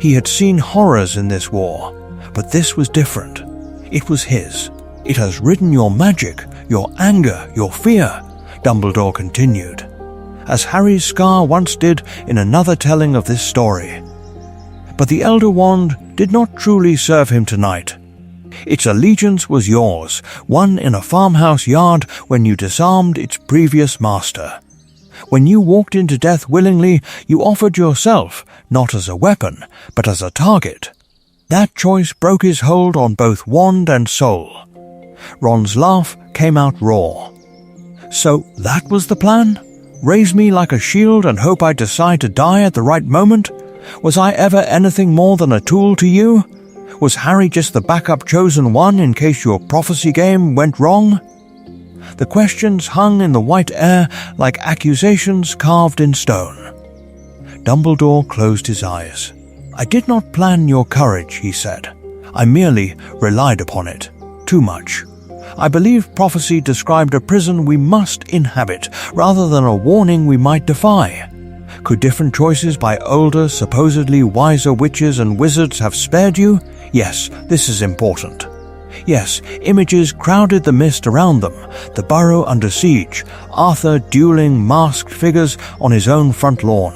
He had seen horrors in this war, but this was different. It was his. "It has ridden your magic, your anger, your fear," Dumbledore continued, as Harry's scar once did in another telling of this story. But the Elder Wand did not truly serve him tonight. Its allegiance was yours, won in a farmhouse yard when you disarmed its previous master. When you walked into death willingly, you offered yourself, not as a weapon, but as a target. That choice broke his hold on both wand and soul. Ron's laugh came out raw. "So that was the plan? Raise me like a shield and hope I'd decide to die at the right moment? Was I ever anything more than a tool to you? Was Harry just the backup chosen one in case your prophecy game went wrong?" The questions hung in the white air like accusations carved in stone. Dumbledore closed his eyes. "I did not plan your courage," he said. "I merely relied upon it. Too much. I believe prophecy described a prison we must inhabit, rather than a warning we might defy. Could different choices by older, supposedly wiser witches and wizards have spared you? Yes, this is important. Yes, images crowded the mist around them, the burrow under siege, Arthur dueling masked figures on his own front lawn.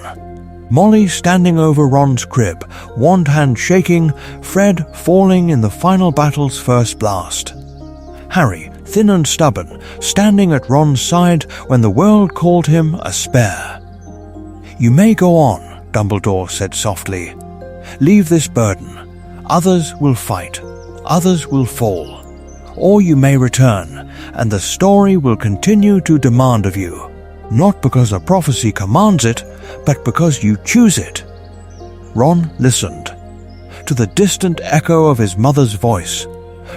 Molly standing over Ron's crib, wand hand shaking, Fred falling in the final battle's first blast. Harry, thin and stubborn, standing at Ron's side when the world called him a spare. "You may go on," Dumbledore said softly. "Leave this burden. Others will fight. Others will fall. Or you may return, and the story will continue to demand of you, not because a prophecy commands it, but because you choose it." Ron listened. To the distant echo of his mother's voice,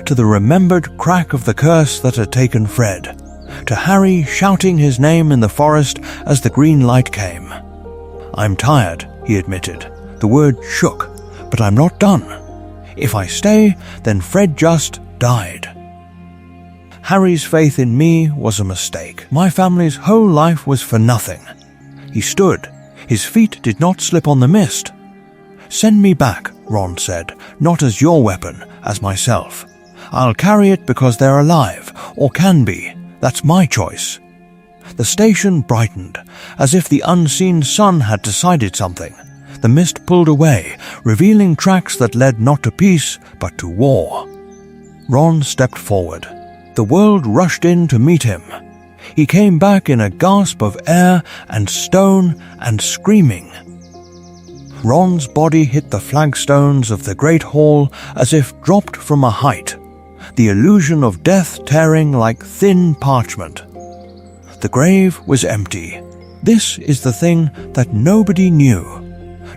to the remembered crack of the curse that had taken Fred, to Harry shouting his name in the forest as the green light came. "I'm tired," he admitted. The word shook, "but I'm not done. If I stay, then Fred just died." Harry's faith in me was a mistake. My family's whole life was for nothing. He stood. His feet did not slip on the mist. Send me back, Ron said, not as your weapon, as myself. I'll carry it because they're alive, or can be. That's my choice. The station brightened, as if the unseen sun had decided something. The mist pulled away, revealing tracks that led not to peace, but to war. Ron stepped forward. The world rushed in to meet him. He came back in a gasp of air and stone and screaming. Ron's body hit the flagstones of the great hall as if dropped from a height, the illusion of death tearing like thin parchment. The grave was empty. This is the thing that nobody knew.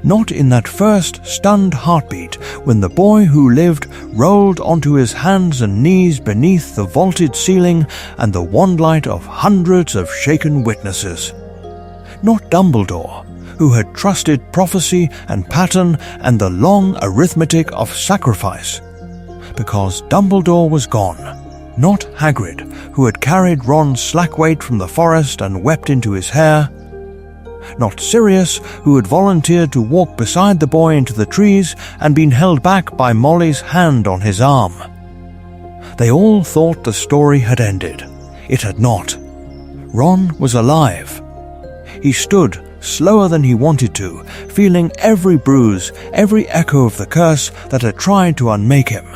Not in that first stunned heartbeat when the boy who lived rolled onto his hands and knees beneath the vaulted ceiling and the wandlight of hundreds of shaken witnesses. Not Dumbledore, who had trusted prophecy and pattern and the long arithmetic of sacrifice. Because Dumbledore was gone. Not Hagrid, who had carried Ron's slack weight from the forest and wept into his hair. Not Sirius, who had volunteered to walk beside the boy into the trees and been held back by Molly's hand on his arm. They all thought the story had ended. It had not. Ron was alive. He stood, slower than he wanted to, feeling every bruise, every echo of the curse that had tried to unmake him.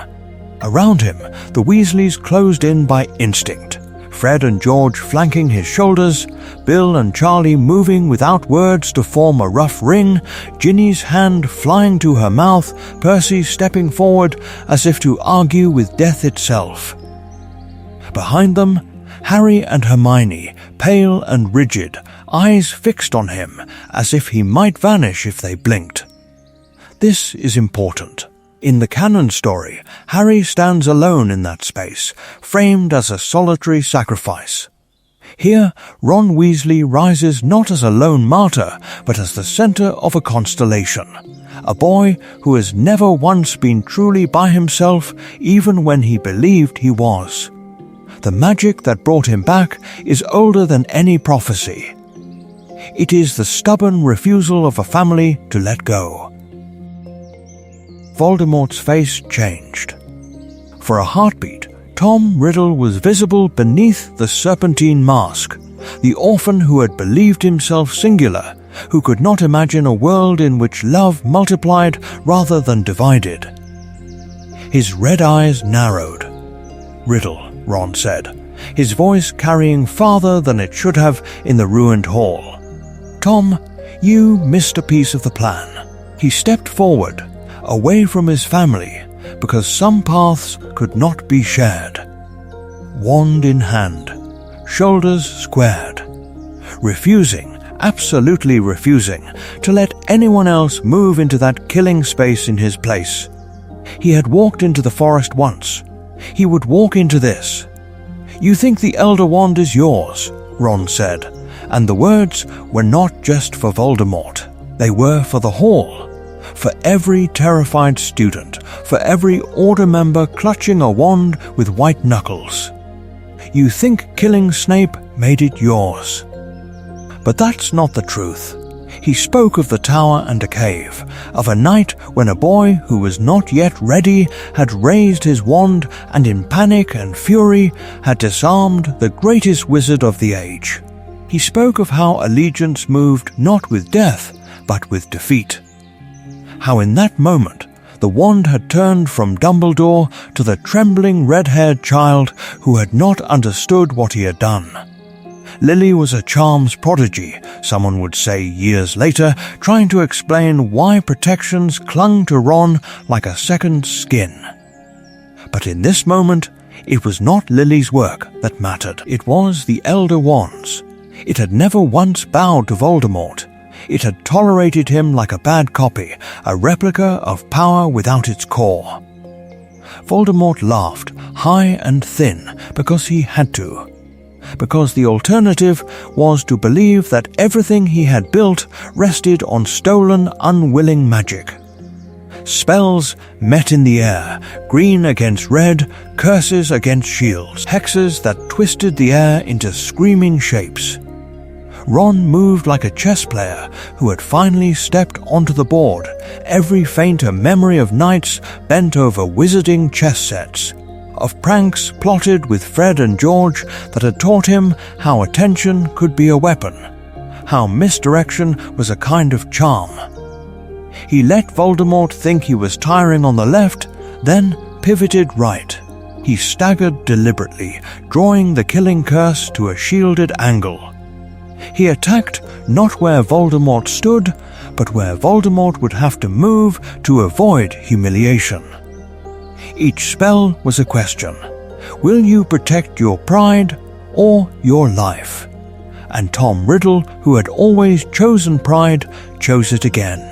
Around him, the Weasleys closed in by instinct. Fred and George flanking his shoulders, Bill and Charlie moving without words to form a rough ring, Ginny's hand flying to her mouth, Percy stepping forward as if to argue with death itself. Behind them, Harry and Hermione, pale and rigid, eyes fixed on him as if he might vanish if they blinked. This is important. In the canon story, Harry stands alone in that space, framed as a solitary sacrifice. Here, Ron Weasley rises not as a lone martyr, but as the center of a constellation. A boy who has never once been truly by himself, even when he believed he was. The magic that brought him back is older than any prophecy. It is the stubborn refusal of a family to let go. Voldemort's face changed. For a heartbeat, Tom Riddle was visible beneath the serpentine mask, the orphan who had believed himself singular, who could not imagine a world in which love multiplied rather than divided. His red eyes narrowed. "Riddle," Ron said, his voice carrying farther than it should have in the ruined hall. "Tom, you missed a piece of the plan." He stepped forward, away from his family, because some paths could not be shared. Wand in hand, shoulders squared, refusing, absolutely refusing, to let anyone else move into that killing space in his place. He had walked into the forest once. He would walk into this. "You think the Elder Wand is yours," Ron said, and the words were not just for Voldemort. They were for the Hall. For every terrified student, for every Order member clutching a wand with white knuckles. You think killing Snape made it yours. But that's not the truth. He spoke of the tower and a cave, of a night when a boy who was not yet ready had raised his wand and in panic and fury had disarmed the greatest wizard of the age. He spoke of how allegiance moved not with death, but with defeat. How in that moment the wand had turned from Dumbledore to the trembling red-haired child who had not understood what he had done. Lily was a charms prodigy, someone would say years later, trying to explain why protections clung to Ron like a second skin. But in this moment, it was not Lily's work that mattered. It was the Elder Wand's. It had never once bowed to Voldemort. It had tolerated him like a bad copy, a replica of power without its core. Voldemort laughed, high and thin, because he had to. Because the alternative was to believe that everything he had built rested on stolen, unwilling magic. Spells met in the air, green against red, curses against shields, hexes that twisted the air into screaming shapes. Ron moved like a chess player who had finally stepped onto the board, every faint a memory of nights bent over wizarding chess sets, of pranks plotted with Fred and George that had taught him how attention could be a weapon, how misdirection was a kind of charm. He let Voldemort think he was tiring on the left, then pivoted right. He staggered deliberately, drawing the killing curse to a shielded angle. He attacked not where Voldemort stood, but where Voldemort would have to move to avoid humiliation. Each spell was a question. Will you protect your pride or your life? And Tom Riddle, who had always chosen pride, chose it again.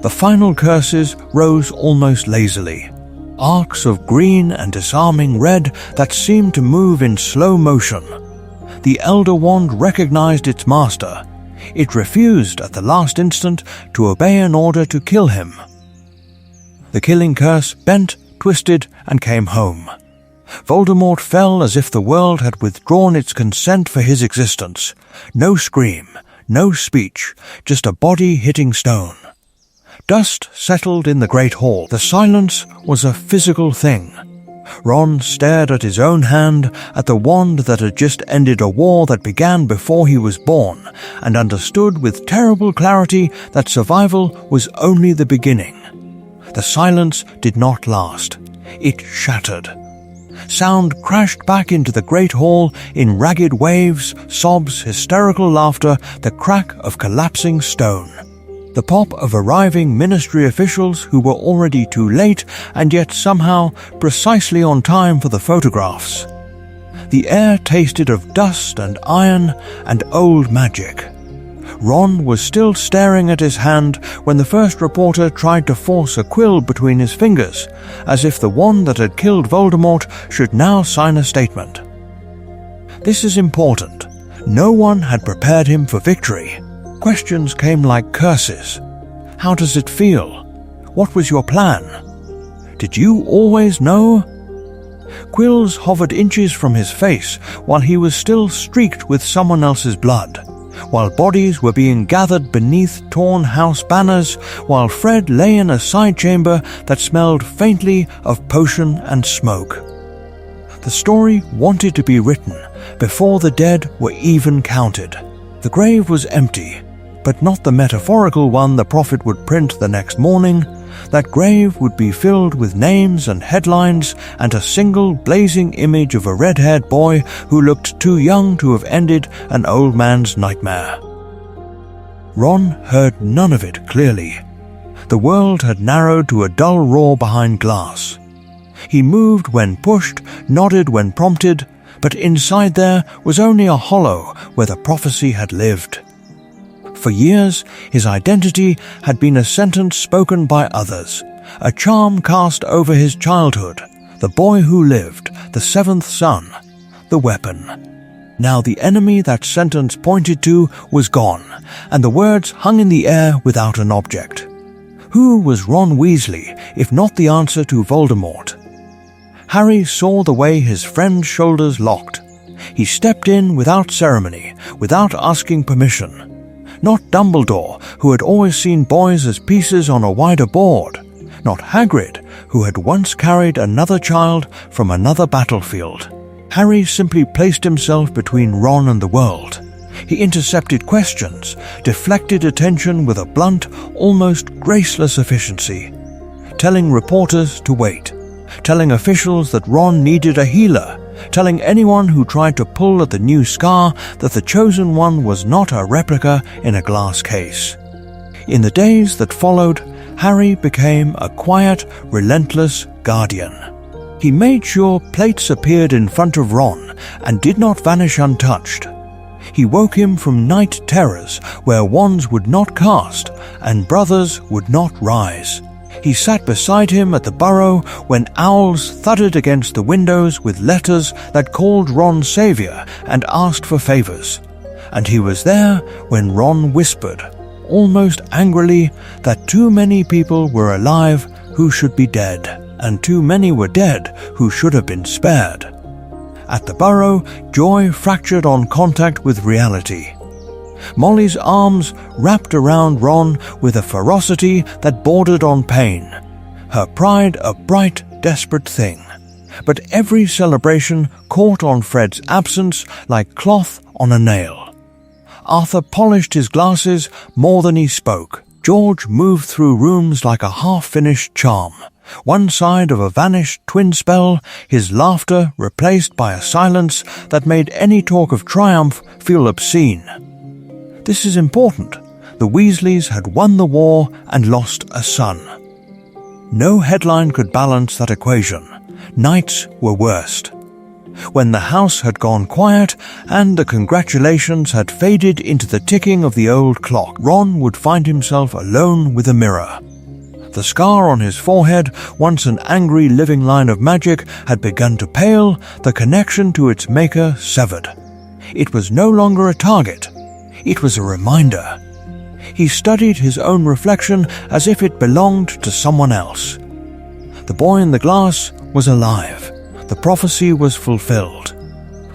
The final curses rose almost lazily, arcs of green and disarming red that seemed to move in slow motion. The Elder Wand recognized its master. It refused at the last instant to obey an order to kill him. The killing curse bent, twisted, and came home. Voldemort fell as if the world had withdrawn its consent for his existence. No scream, no speech, just a body hitting stone. Dust settled in the great hall. The silence was a physical thing. Ron stared at his own hand, at the wand that had just ended a war that began before he was born, and understood with terrible clarity that survival was only the beginning. The silence did not last. It shattered. Sound crashed back into the great hall in ragged waves, sobs, hysterical laughter, the crack of collapsing stone. The pop of arriving ministry officials who were already too late and yet somehow precisely on time for the photographs. The air tasted of dust and iron and old magic. Ron was still staring at his hand when the first reporter tried to force a quill between his fingers, as if the wand that had killed Voldemort should now sign a statement. This is important. No one had prepared him for victory. Questions came like curses. How does it feel? What was your plan? Did you always know? Quills hovered inches from his face while he was still streaked with someone else's blood, while bodies were being gathered beneath torn house banners, while Fred lay in a side chamber that smelled faintly of potion and smoke. The story wanted to be written before the dead were even counted. The grave was empty, but not the metaphorical one the prophet would print the next morning. That grave would be filled with names and headlines and a single blazing image of a red-haired boy who looked too young to have ended an old man's nightmare. Ron heard none of it clearly. The world had narrowed to a dull roar behind glass. He moved when pushed, nodded when prompted, but inside there was only a hollow where the prophecy had lived. For years, his identity had been a sentence spoken by others, a charm cast over his childhood, the boy who lived, the seventh son, the weapon. Now the enemy that sentence pointed to was gone, and the words hung in the air without an object. Who was Ron Weasley, if not the answer to Voldemort? Harry saw the way his friend's shoulders locked. He stepped in without ceremony, without asking permission. Not Dumbledore, who had always seen boys as pieces on a wider board. Not Hagrid, who had once carried another child from another battlefield. Harry simply placed himself between Ron and the world. He intercepted questions, deflected attention with a blunt, almost graceless efficiency, telling reporters to wait, telling officials that Ron needed a healer, telling anyone who tried to pull at the new scar that the Chosen One was not a replica in a glass case. In the days that followed, Harry became a quiet, relentless guardian. He made sure plates appeared in front of Ron and did not vanish untouched. He woke him from night terrors where wands would not cast and brothers would not rise. He sat beside him at the burrow when owls thudded against the windows with letters that called Ron savior and asked for favors. And he was there when Ron whispered, almost angrily, that too many people were alive who should be dead, and too many were dead who should have been spared. At the burrow, joy fractured on contact with reality. Molly's arms wrapped around Ron with a ferocity that bordered on pain, her pride a bright, desperate thing. But every celebration caught on Fred's absence like cloth on a nail. Arthur polished his glasses more than he spoke. George moved through rooms like a half-finished charm. One side of a vanished twin spell, his laughter replaced by a silence that made any talk of triumph feel obscene. This is important. The Weasleys had won the war and lost a son. No headline could balance that equation. Nights were worst. When the house had gone quiet and the congratulations had faded into the ticking of the old clock, Ron would find himself alone with a mirror. The scar on his forehead, once an angry living line of magic, had begun to pale, the connection to its maker severed. It was no longer a target. It was a reminder. He studied his own reflection as if it belonged to someone else. The boy in the glass was alive. The prophecy was fulfilled.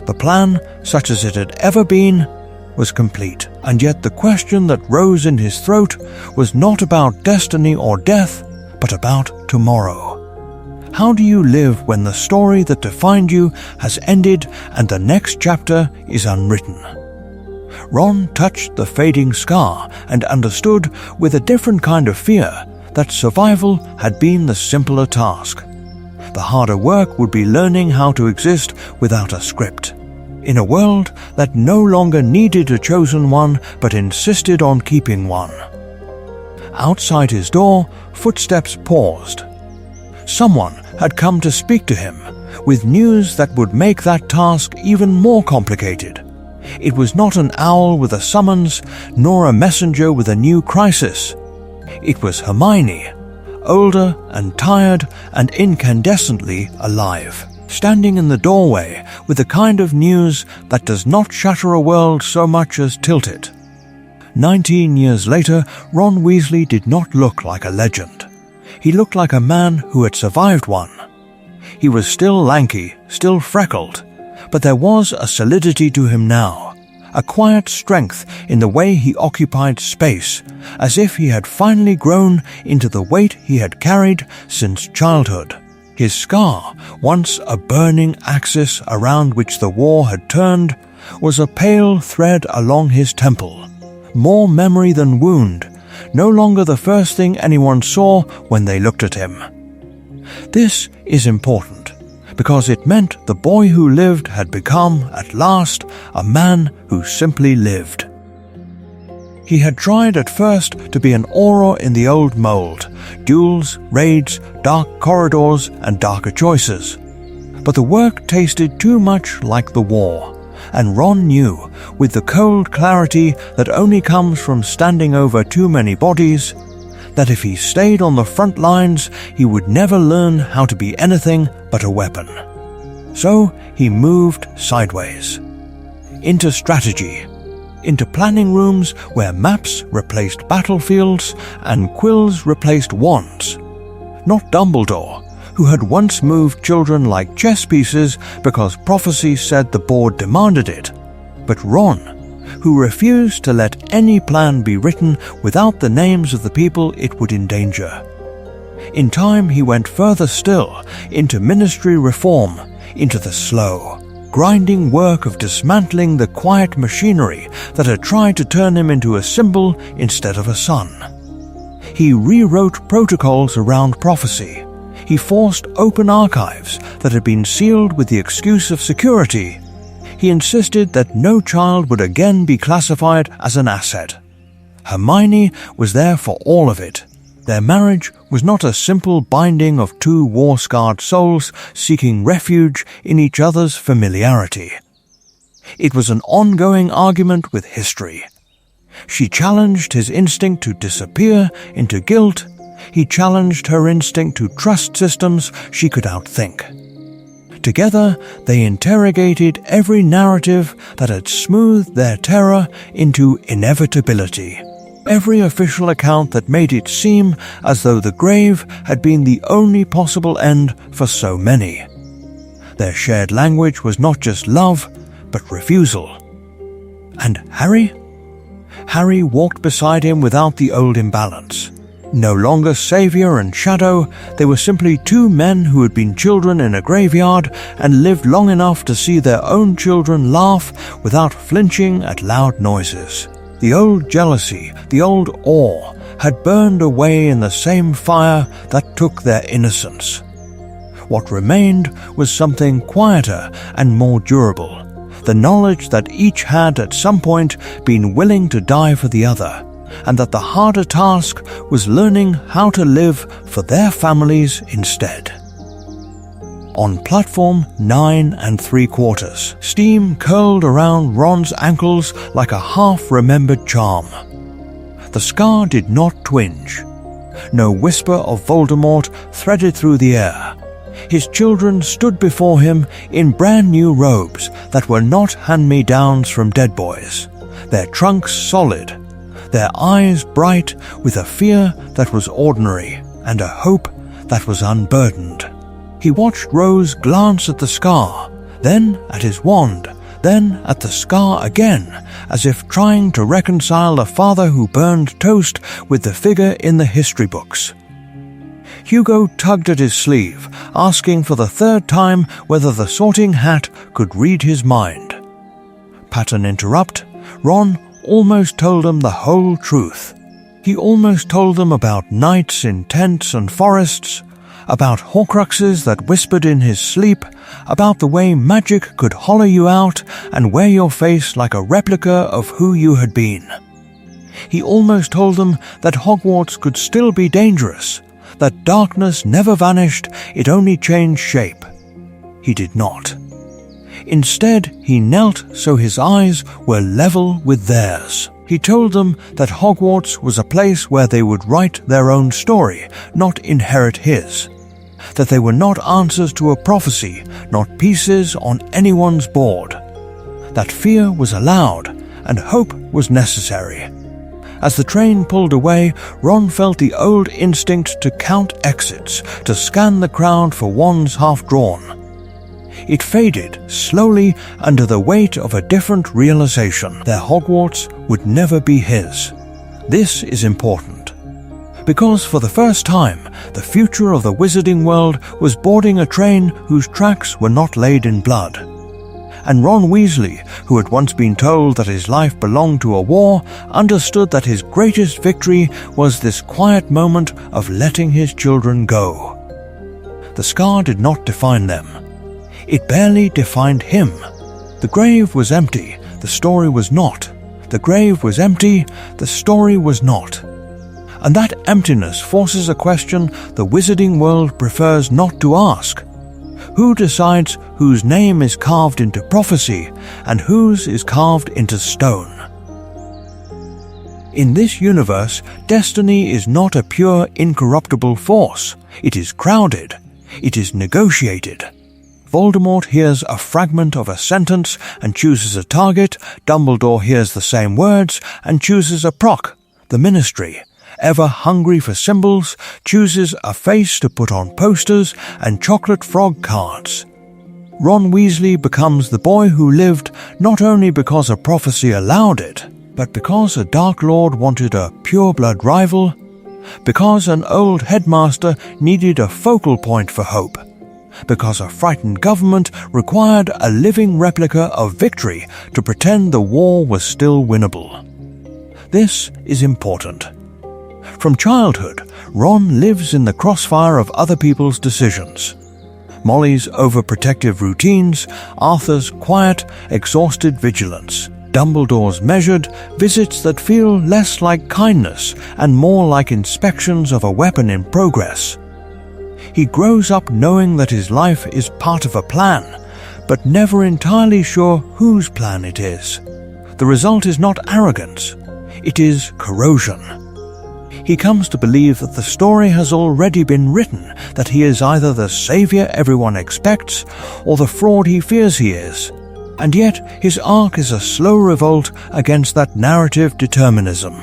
The plan, such as it had ever been, was complete. And yet the question that rose in his throat was not about destiny or death, but about tomorrow. How do you live when the story that defined you has ended and the next chapter is unwritten? Ron touched the fading scar and understood with a different kind of fear that survival had been the simpler task. The harder work would be learning how to exist without a script, in a world that no longer needed a chosen one but insisted on keeping one. Outside his door, footsteps paused. Someone had come to speak to him, with news that would make that task even more complicated. It was not an owl with a summons, nor a messenger with a new crisis. It was Hermione, older and tired and incandescently alive, standing in the doorway with the kind of news that does not shatter a world so much as tilt it. 19 years later, Ron Weasley did not look like a legend. He looked like a man who had survived one. He was still lanky, still freckled, but there was a solidity to him now, a quiet strength in the way he occupied space, as if he had finally grown into the weight he had carried since childhood. His scar, once a burning axis around which the war had turned, was a pale thread along his temple, more memory than wound, no longer the first thing anyone saw when they looked at him. This is important, because it meant the boy who lived had become, at last, a man who simply lived. He had tried at first to be an auror in the old mold, duels, raids, dark corridors, and darker choices. But the work tasted too much like the war, and Ron knew, with the cold clarity that only comes from standing over too many bodies, that if he stayed on the front lines, he would never learn how to be anything but a weapon. So he moved sideways, into strategy, into planning rooms where maps replaced battlefields and quills replaced wands. Not Dumbledore, who had once moved children like chess pieces because prophecy said the board demanded it, but Ron, who refused to let any plan be written without the names of the people it would endanger. In time he went further still, into ministry reform, into the slow, grinding work of dismantling the quiet machinery that had tried to turn him into a symbol instead of a son. He rewrote protocols around prophecy. He forced open archives that had been sealed with the excuse of security. He insisted that no child would again be classified as an asset. Hermione was there for all of it. Their marriage was not a simple binding of two war-scarred souls seeking refuge in each other's familiarity. It was an ongoing argument with history. She challenged his instinct to disappear into guilt. He challenged her instinct to trust systems she could outthink. Together, they interrogated every narrative that had smoothed their terror into inevitability. every official account that made it seem as though the grave had been the only possible end for so many. Their shared language was not just love, but refusal. And Harry? Harry walked beside him without the old imbalance. No longer savior and shadow, they were simply two men who had been children in a graveyard and lived long enough to see their own children laugh without flinching at loud noises. The old jealousy, the old awe, had burned away in the same fire that took their innocence. What remained was something quieter and more durable, the knowledge that each had at some point been willing to die for the other, and that the harder task was learning how to live for their families instead. On platform 9 3/4, steam curled around Ron's ankles like a half-remembered charm. The scar did not twinge. No whisper of Voldemort threaded through the air. His children stood before him in brand new robes that were not hand-me-downs from dead boys, their trunks solid, their eyes bright with a fear that was ordinary and a hope that was unburdened. He watched Rose glance at the scar, then at his wand, then at the scar again, as if trying to reconcile the father who burned toast with the figure in the history books. Hugo tugged at his sleeve, asking for the third time whether the Sorting Hat could read his mind. Pattern interrupt, Ron almost told them the whole truth. He almost told them about nights in tents and forests, about Horcruxes that whispered in his sleep, about the way magic could hollow you out and wear your face like a replica of who you had been. He almost told them that Hogwarts could still be dangerous, that darkness never vanished, it only changed shape. He did not. Instead, he knelt so his eyes were level with theirs. He told them that Hogwarts was a place where they would write their own story, not inherit his. That they were not answers to a prophecy, not pieces on anyone's board. That fear was allowed, and hope was necessary. As the train pulled away, Ron felt the old instinct to count exits, to scan the crowd for wands half-drawn. It faded slowly under the weight of a different realization. Their Hogwarts would never be his. This is important, because for the first time, the future of the wizarding world was boarding a train whose tracks were not laid in blood. And Ron Weasley, who had once been told that his life belonged to a war, understood that his greatest victory was this quiet moment of letting his children go. The scar did not define them. It barely defined him. The grave was empty, the story was not. The grave was empty, the story was not. And that emptiness forces a question the wizarding world prefers not to ask. Who decides whose name is carved into prophecy and whose is carved into stone? In this universe, destiny is not a pure, incorruptible force. It is crowded. It is negotiated. Voldemort hears a fragment of a sentence and chooses a target. Dumbledore hears the same words and chooses a proc, the Ministry. Ever hungry for symbols, chooses a face to put on posters and chocolate frog cards. Ron Weasley becomes the boy who lived not only because a prophecy allowed it, but because a Dark Lord wanted a pure-blood rival, because an old headmaster needed a focal point for hope, because a frightened government required a living replica of victory to pretend the war was still winnable. This is important. From childhood, Ron lives in the crossfire of other people's decisions. Molly's overprotective routines, Arthur's quiet, exhausted vigilance, Dumbledore's measured visits that feel less like kindness and more like inspections of a weapon in progress. He grows up knowing that his life is part of a plan, but never entirely sure whose plan it is. The result is not arrogance, it is corrosion. He comes to believe that the story has already been written, that he is either the savior everyone expects or the fraud he fears he is. And yet his arc is a slow revolt against that narrative determinism.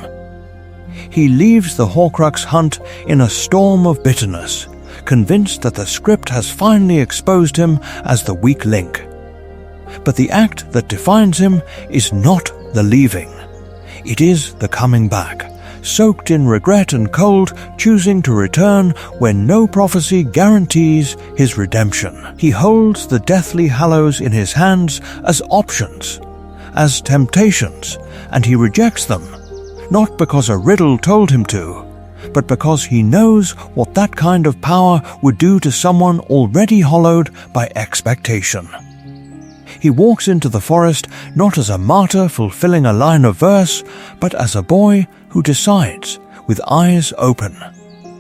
He leaves the Horcrux hunt in a storm of bitterness, convinced that the script has finally exposed him as the weak link. But the act that defines him is not the leaving. It is the coming back, soaked in regret and cold, choosing to return when no prophecy guarantees his redemption. He holds the Deathly Hallows in his hands as options, as temptations, and he rejects them, not because a riddle told him to, but because he knows what that kind of power would do to someone already hollowed by expectation. He walks into the forest not as a martyr fulfilling a line of verse, but as a boy who decides, with eyes open,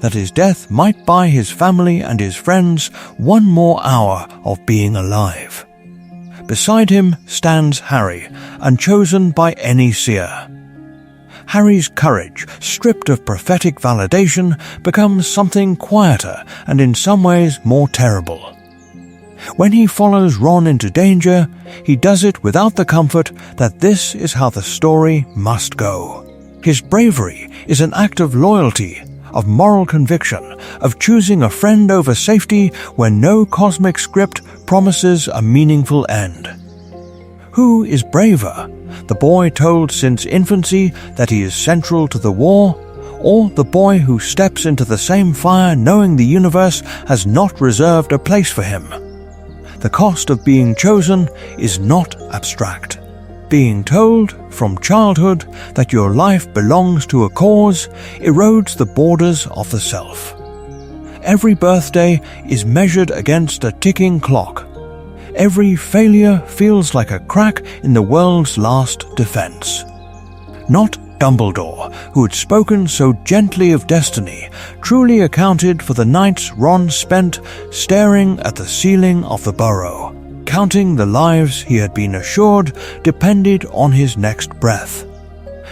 that his death might buy his family and his friends one more hour of being alive. Beside him stands Harry, unchosen by any seer. Harry's courage, stripped of prophetic validation, becomes something quieter and in some ways more terrible. When he follows Ron into danger, he does it without the comfort that this is how the story must go. His bravery is an act of loyalty, of moral conviction, of choosing a friend over safety when no cosmic script promises a meaningful end. Who is braver, the boy told since infancy that he is central to the war, or the boy who steps into the same fire knowing the universe has not reserved a place for him? The cost of being chosen is not abstract. Being told from childhood that your life belongs to a cause erodes the borders of the self. Every birthday is measured against a ticking clock. Every failure feels like a crack in the world's last defense. Not Dumbledore, who had spoken so gently of destiny, truly accounted for the nights Ron spent staring at the ceiling of the burrow, counting the lives he had been assured depended on his next breath.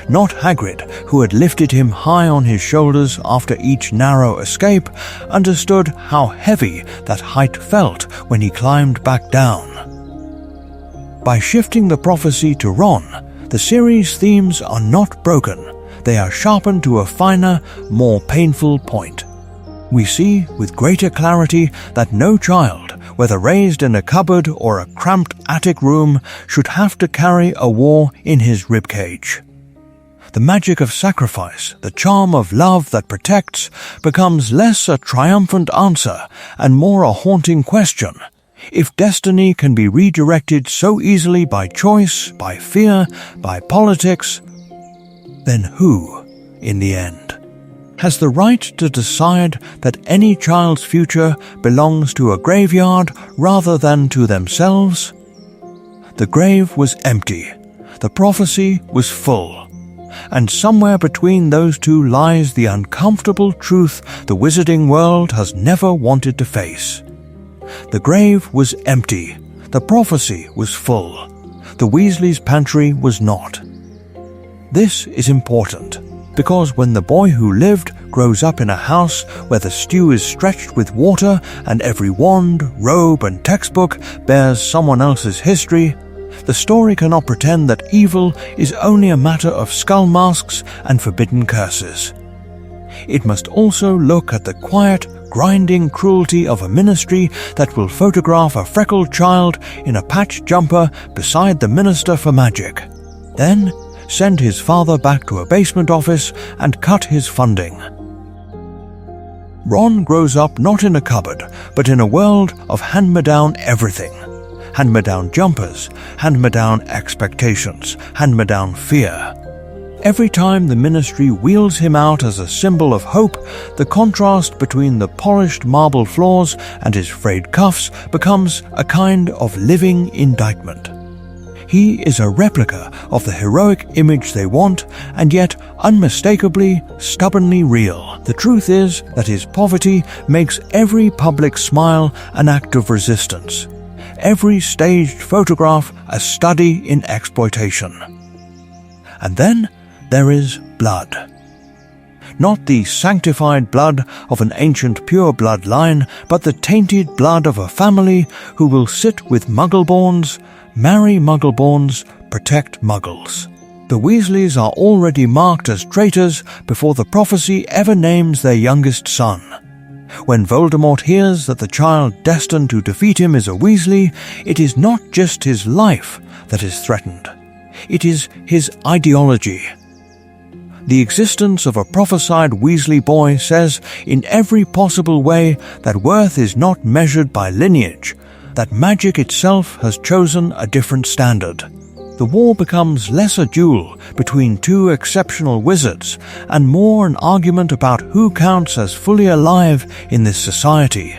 Not Hagrid, who had lifted him high on his shoulders after each narrow escape, understood how heavy that height felt when he climbed back down. By shifting the prophecy to Ron, the series' themes are not broken, they are sharpened to a finer, more painful point. We see with greater clarity that no child, whether raised in a cupboard or a cramped attic room, should have to carry a war in his ribcage. The magic of sacrifice, the charm of love that protects, becomes less a triumphant answer and more a haunting question. If destiny can be redirected so easily by choice, by fear, by politics, then who, in the end, has the right to decide that any child's future belongs to a graveyard rather than to themselves? The grave was empty, the prophecy was full, and somewhere between those two lies the uncomfortable truth the wizarding world has never wanted to face. The grave was empty, the prophecy was full, the Weasleys' pantry was not. This is important, because when the boy who lived grows up in a house where the stew is stretched with water and every wand, robe and textbook bears someone else's history, the story cannot pretend that evil is only a matter of skull masks and forbidden curses. It must also look at the quiet, grinding cruelty of a ministry that will photograph a freckled child in a patch jumper beside the Minister for Magic, then send his father back to a basement office and cut his funding. Ron grows up not in a cupboard, but in a world of hand-me-down everything. Hand-me-down jumpers, hand-me-down expectations, hand-me-down fear. Every time the ministry wheels him out as a symbol of hope, the contrast between the polished marble floors and his frayed cuffs becomes a kind of living indictment. He is a replica of the heroic image they want, and yet unmistakably, stubbornly real. The truth is that his poverty makes every public smile an act of resistance, every staged photograph a study in exploitation. And then there is blood. Not the sanctified blood of an ancient pure-blood line, but the tainted blood of a family who will sit with Muggleborns, marry Muggleborns, protect Muggles. The Weasleys are already marked as traitors before the prophecy ever names their youngest son. When Voldemort hears that the child destined to defeat him is a Weasley, it is not just his life that is threatened. It is his ideology. The existence of a prophesied Weasley boy says in every possible way that worth is not measured by lineage, that magic itself has chosen a different standard. The war becomes less a duel between two exceptional wizards and more an argument about who counts as fully alive in this society.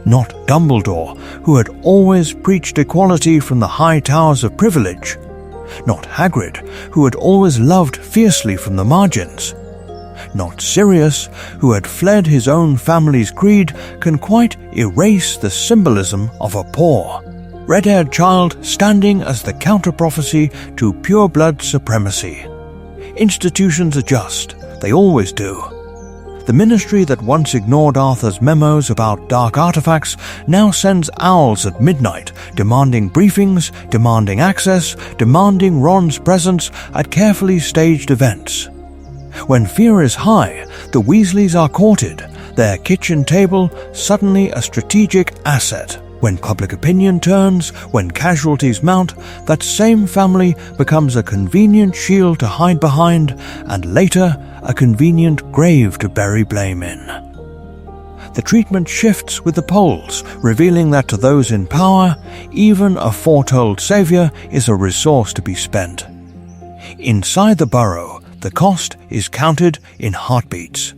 Not Dumbledore, who had always preached equality from the high towers of privilege. Not Hagrid, who had always loved fiercely from the margins. Not Sirius, who had fled his own family's creed, can quite erase the symbolism of a poor, red-haired child standing as the counter-prophecy to pure-blood supremacy. Institutions adjust. They always do. The ministry that once ignored Arthur's memos about dark artifacts now sends owls at midnight, demanding briefings, demanding access, demanding Ron's presence at carefully staged events. When fear is high, the Weasleys are courted, their kitchen table suddenly a strategic asset. When public opinion turns, when casualties mount, that same family becomes a convenient shield to hide behind, and later a convenient grave to bury blame in. The treatment shifts with the polls, revealing that to those in power, even a foretold savior is a resource to be spent. Inside the burrow, the cost is counted in heartbeats.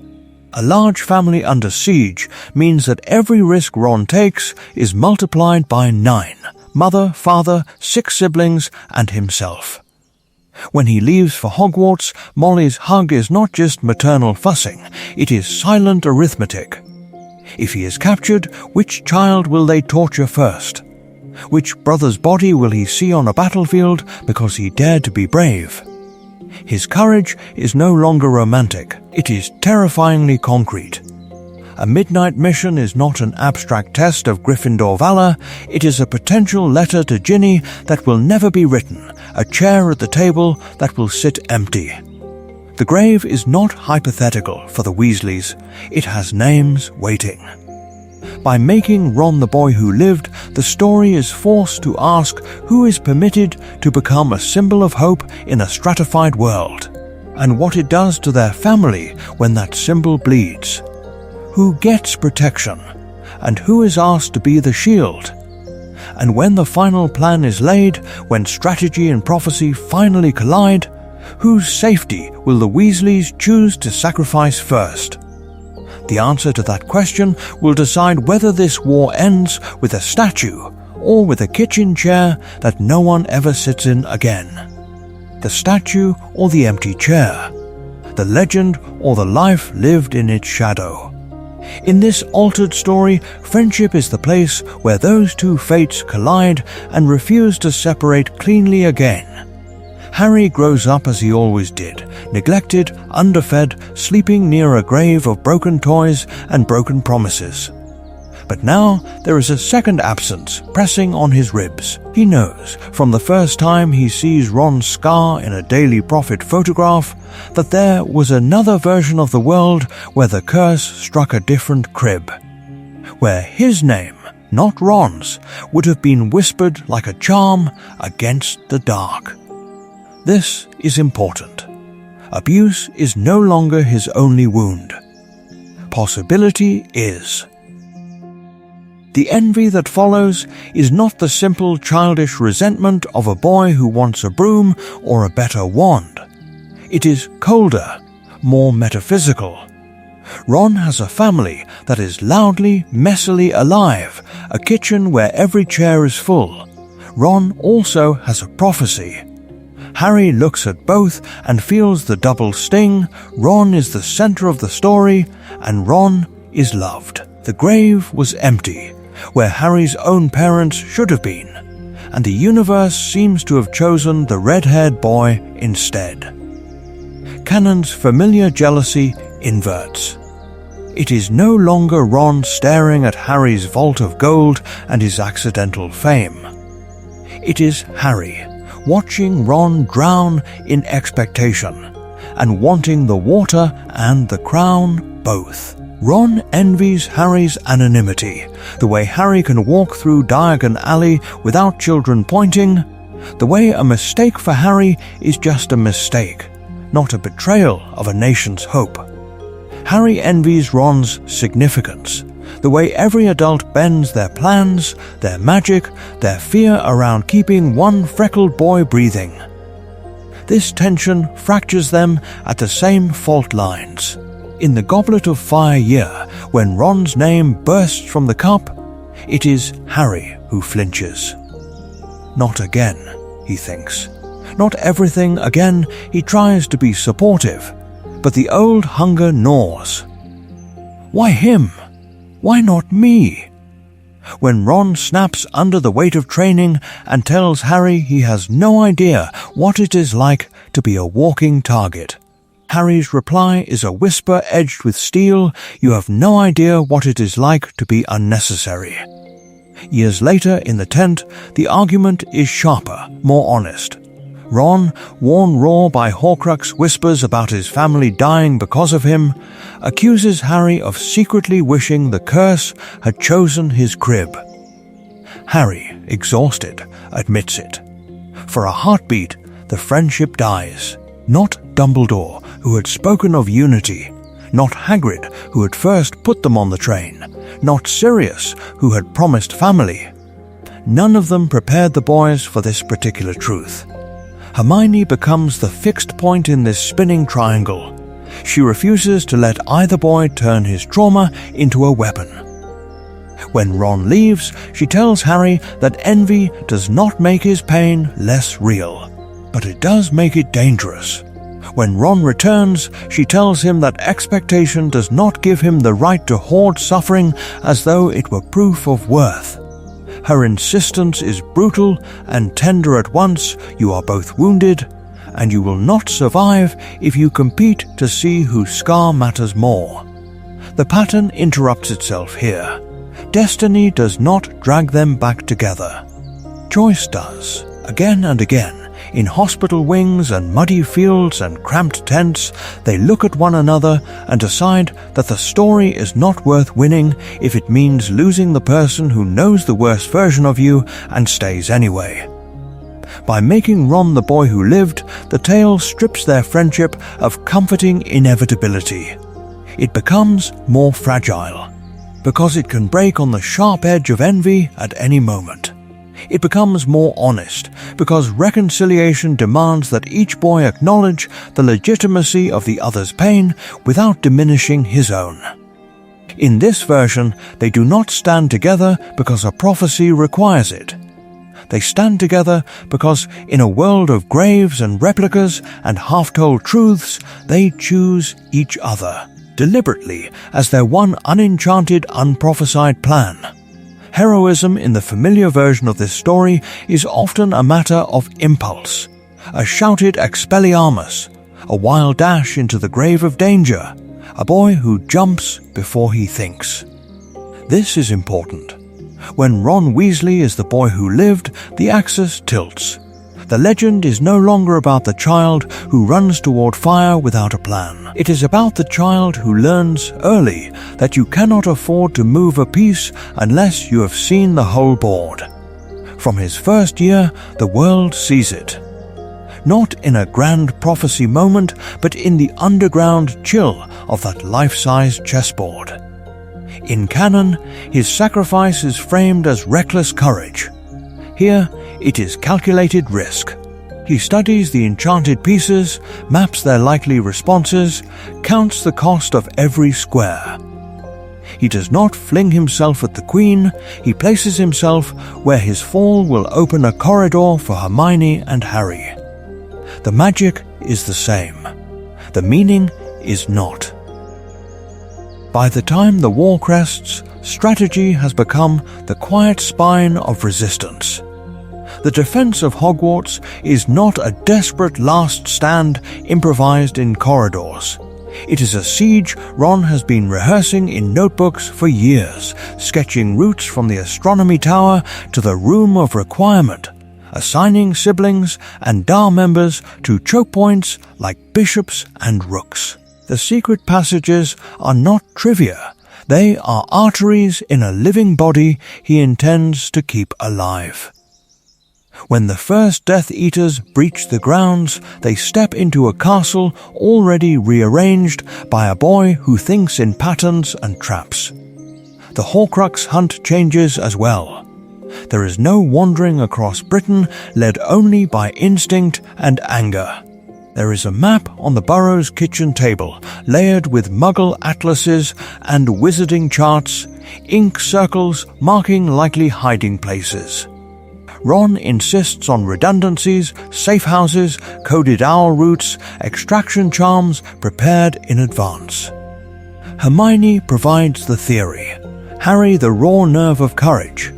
A large family under siege means that every risk Ron takes is multiplied by 9. Mother, father, 6 siblings, and himself. When he leaves for Hogwarts, Molly's hug is not just maternal fussing, it is silent arithmetic. If he is captured, which child will they torture first? Which brother's body will he see on a battlefield because he dared to be brave? His courage is no longer romantic, it is terrifyingly concrete. A midnight mission is not an abstract test of Gryffindor valor, it is a potential letter to Ginny that will never be written, a chair at the table that will sit empty. The grave is not hypothetical for the Weasleys, it has names waiting. By making Ron the boy who lived, the story is forced to ask who is permitted to become a symbol of hope in a stratified world, and what it does to their family when that symbol bleeds. Who gets protection, and who is asked to be the shield? And when the final plan is laid, when strategy and prophecy finally collide, whose safety will the Weasleys choose to sacrifice first? The answer to that question will decide whether this war ends with a statue or with a kitchen chair that no one ever sits in again. The statue or the empty chair. The legend or the life lived in its shadow. In this altered story, friendship is the place where those two fates collide and refuse to separate cleanly again. Harry grows up as he always did, neglected, underfed, sleeping near a grave of broken toys and broken promises. But now there is a second absence pressing on his ribs. He knows, from the first time he sees Ron's scar in a Daily Prophet photograph, that there was another version of the world where the curse struck a different crib. Where his name, not Ron's, would have been whispered like a charm against the dark. This is important. Abuse is no longer his only wound. Possibility is. The envy that follows is not the simple childish resentment of a boy who wants a broom or a better wand. It is colder, more metaphysical. Ron has a family that is loudly, messily alive, a kitchen where every chair is full. Ron also has a prophecy. Harry looks at both and feels the double sting. Ron is the center of the story, and Ron is loved. The grave was empty, where Harry's own parents should have been, and the universe seems to have chosen the red-haired boy instead. Canon's familiar jealousy inverts. It is no longer Ron staring at Harry's vault of gold and his accidental fame. It is Harry, watching Ron drown in expectation, and wanting the water and the crown both. Ron envies Harry's anonymity, the way Harry can walk through Diagon Alley without children pointing, the way a mistake for Harry is just a mistake, not a betrayal of a nation's hope. Harry envies Ron's significance, the way every adult bends their plans, their magic, their fear around keeping one freckled boy breathing. This tension fractures them at the same fault lines. In the Goblet of Fire year, when Ron's name bursts from the cup, it is Harry who flinches. Not again, he thinks. Not everything again. He tries to be supportive, but the old hunger gnaws. Why him? Why not me? When Ron snaps under the weight of training and tells Harry he has no idea what it is like to be a walking target, Harry's reply is a whisper edged with steel. You have no idea what it is like to be unnecessary. Years later in the tent, the argument is sharper, more honest. Ron, worn raw by Horcrux whispers about his family dying because of him, accuses Harry of secretly wishing the curse had chosen his crib. Harry, exhausted, admits it. For a heartbeat, the friendship dies. Not Dumbledore, who had spoken of unity, not Hagrid, who had first put them on the train, not Sirius, who had promised family. None of them prepared the boys for this particular truth. Hermione becomes the fixed point in this spinning triangle. She refuses to let either boy turn his trauma into a weapon. When Ron leaves, she tells Harry that envy does not make his pain less real, but it does make it dangerous. When Ron returns, she tells him that expectation does not give him the right to hoard suffering as though it were proof of worth. Her insistence is brutal and tender at once. You are both wounded, and you will not survive if you compete to see whose scar matters more. The pattern interrupts itself here. Destiny does not drag them back together. Choice does, again and again. In hospital wings and muddy fields and cramped tents, they look at one another and decide that the story is not worth winning if it means losing the person who knows the worst version of you and stays anyway. By making Ron the boy who lived, the tale strips their friendship of comforting inevitability. It becomes more fragile, because it can break on the sharp edge of envy at any moment. It becomes more honest, because reconciliation demands that each boy acknowledge the legitimacy of the other's pain without diminishing his own. In this version, they do not stand together because a prophecy requires it. They stand together because, in a world of graves and replicas and half-told truths, they choose each other, deliberately, as their one unenchanted, unprophesied plan. Heroism in the familiar version of this story is often a matter of impulse, a shouted Expelliarmus, a wild dash into the grave of danger, a boy who jumps before he thinks. This is important. When Ron Weasley is the boy who lived, the axis tilts. The legend is no longer about the child who runs toward fire without a plan. It is about the child who learns early that you cannot afford to move a piece unless you have seen the whole board. From his first year, the world sees it. Not in a grand prophecy moment, but in the underground chill of that life-size chessboard. In canon, his sacrifice is framed as reckless courage. Here, it is calculated risk. He studies the enchanted pieces, maps their likely responses, counts the cost of every square. He does not fling himself at the Queen. He places himself where his fall will open a corridor for Hermione and Harry. The magic is the same. The meaning is not. By the time the war crests, strategy has become the quiet spine of resistance. The defense of Hogwarts is not a desperate last stand improvised in corridors. It is a siege Ron has been rehearsing in notebooks for years, sketching routes from the astronomy tower to the room of requirement, assigning siblings and Dar members to choke points like bishops and rooks. The secret passages are not trivia. They are arteries in a living body he intends to keep alive. When the first Death Eaters breach the grounds, they step into a castle already rearranged by a boy who thinks in patterns and traps. The Horcrux hunt changes as well. There is no wandering across Britain led only by instinct and anger. There is a map on the Burrow's kitchen table, layered with Muggle atlases and wizarding charts, ink circles marking likely hiding places. Ron insists on redundancies, safe houses, coded owl routes, extraction charms prepared in advance. Hermione provides the theory, Harry the raw nerve of courage.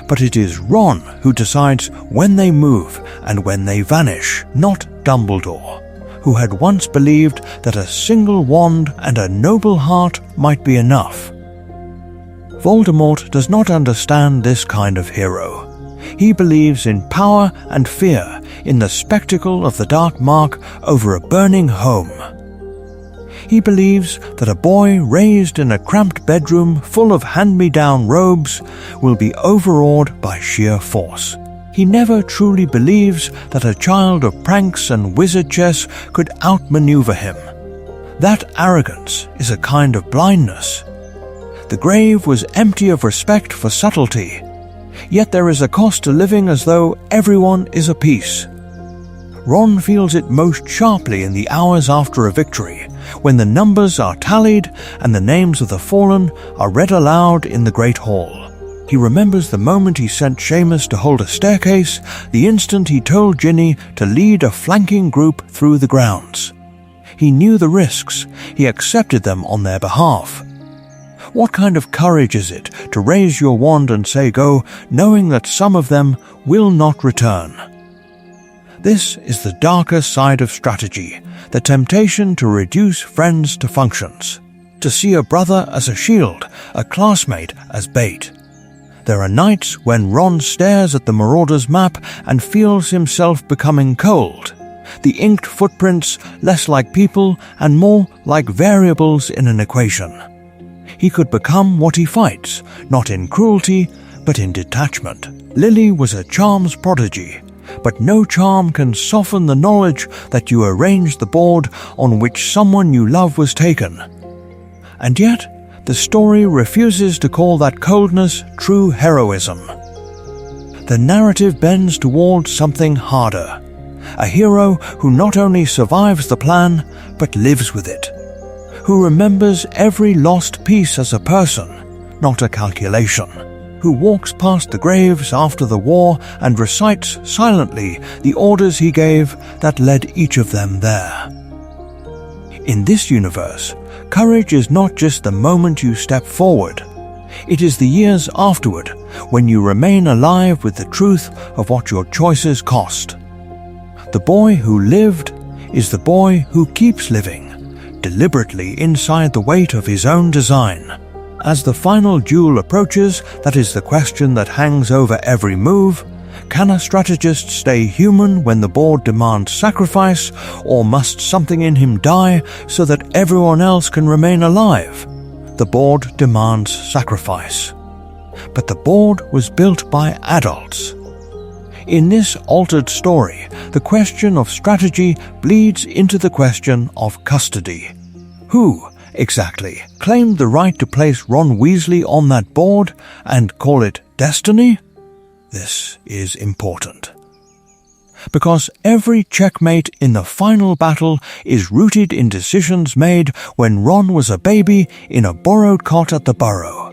But it is Ron who decides when they move and when they vanish, not Dumbledore, who had once believed that a single wand and a noble heart might be enough. Voldemort does not understand this kind of hero. He believes in power and fear, in the spectacle of the dark mark over a burning home. He believes that a boy raised in a cramped bedroom full of hand-me-down robes will be overawed by sheer force. He never truly believes that a child of pranks and wizard chess could outmaneuver him. That arrogance is a kind of blindness. The grave was empty of respect for subtlety, yet there is a cost to living as though everyone is a piece. Ron feels it most sharply in the hours after a victory, when the numbers are tallied and the names of the fallen are read aloud in the Great Hall. He remembers the moment he sent Seamus to hold a staircase, the instant he told Ginny to lead a flanking group through the grounds. He knew the risks, he accepted them on their behalf. What kind of courage is it to raise your wand and say go, knowing that some of them will not return? This is the darker side of strategy, the temptation to reduce friends to functions, to see a brother as a shield, a classmate as bait. There are nights when Ron stares at the Marauder's map and feels himself becoming cold, the inked footprints less like people and more like variables in an equation. He could become what he fights, not in cruelty, but in detachment. Lily was a charms prodigy, but no charm can soften the knowledge that you arranged the board on which someone you love was taken. And yet, the story refuses to call that coldness true heroism. The narrative bends towards something harder, a hero who not only survives the plan, but lives with it, who remembers every lost piece as a person, not a calculation, who walks past the graves after the war and recites silently the orders he gave that led each of them there. In this universe, courage is not just the moment you step forward. It is the years afterward, when you remain alive with the truth of what your choices cost. The boy who lived is the boy who keeps living, deliberately inside the weight of his own design. As the final duel approaches, that is the question that hangs over every move. Can a strategist stay human when the board demands sacrifice, or must something in him die so that everyone else can remain alive? The board demands sacrifice. But the board was built by adults. In this altered story, the question of strategy bleeds into the question of custody. Who, exactly, claimed the right to place Ron Weasley on that board and call it destiny? This is important. Because every checkmate in the final battle is rooted in decisions made when Ron was a baby in a borrowed cot at the Burrow,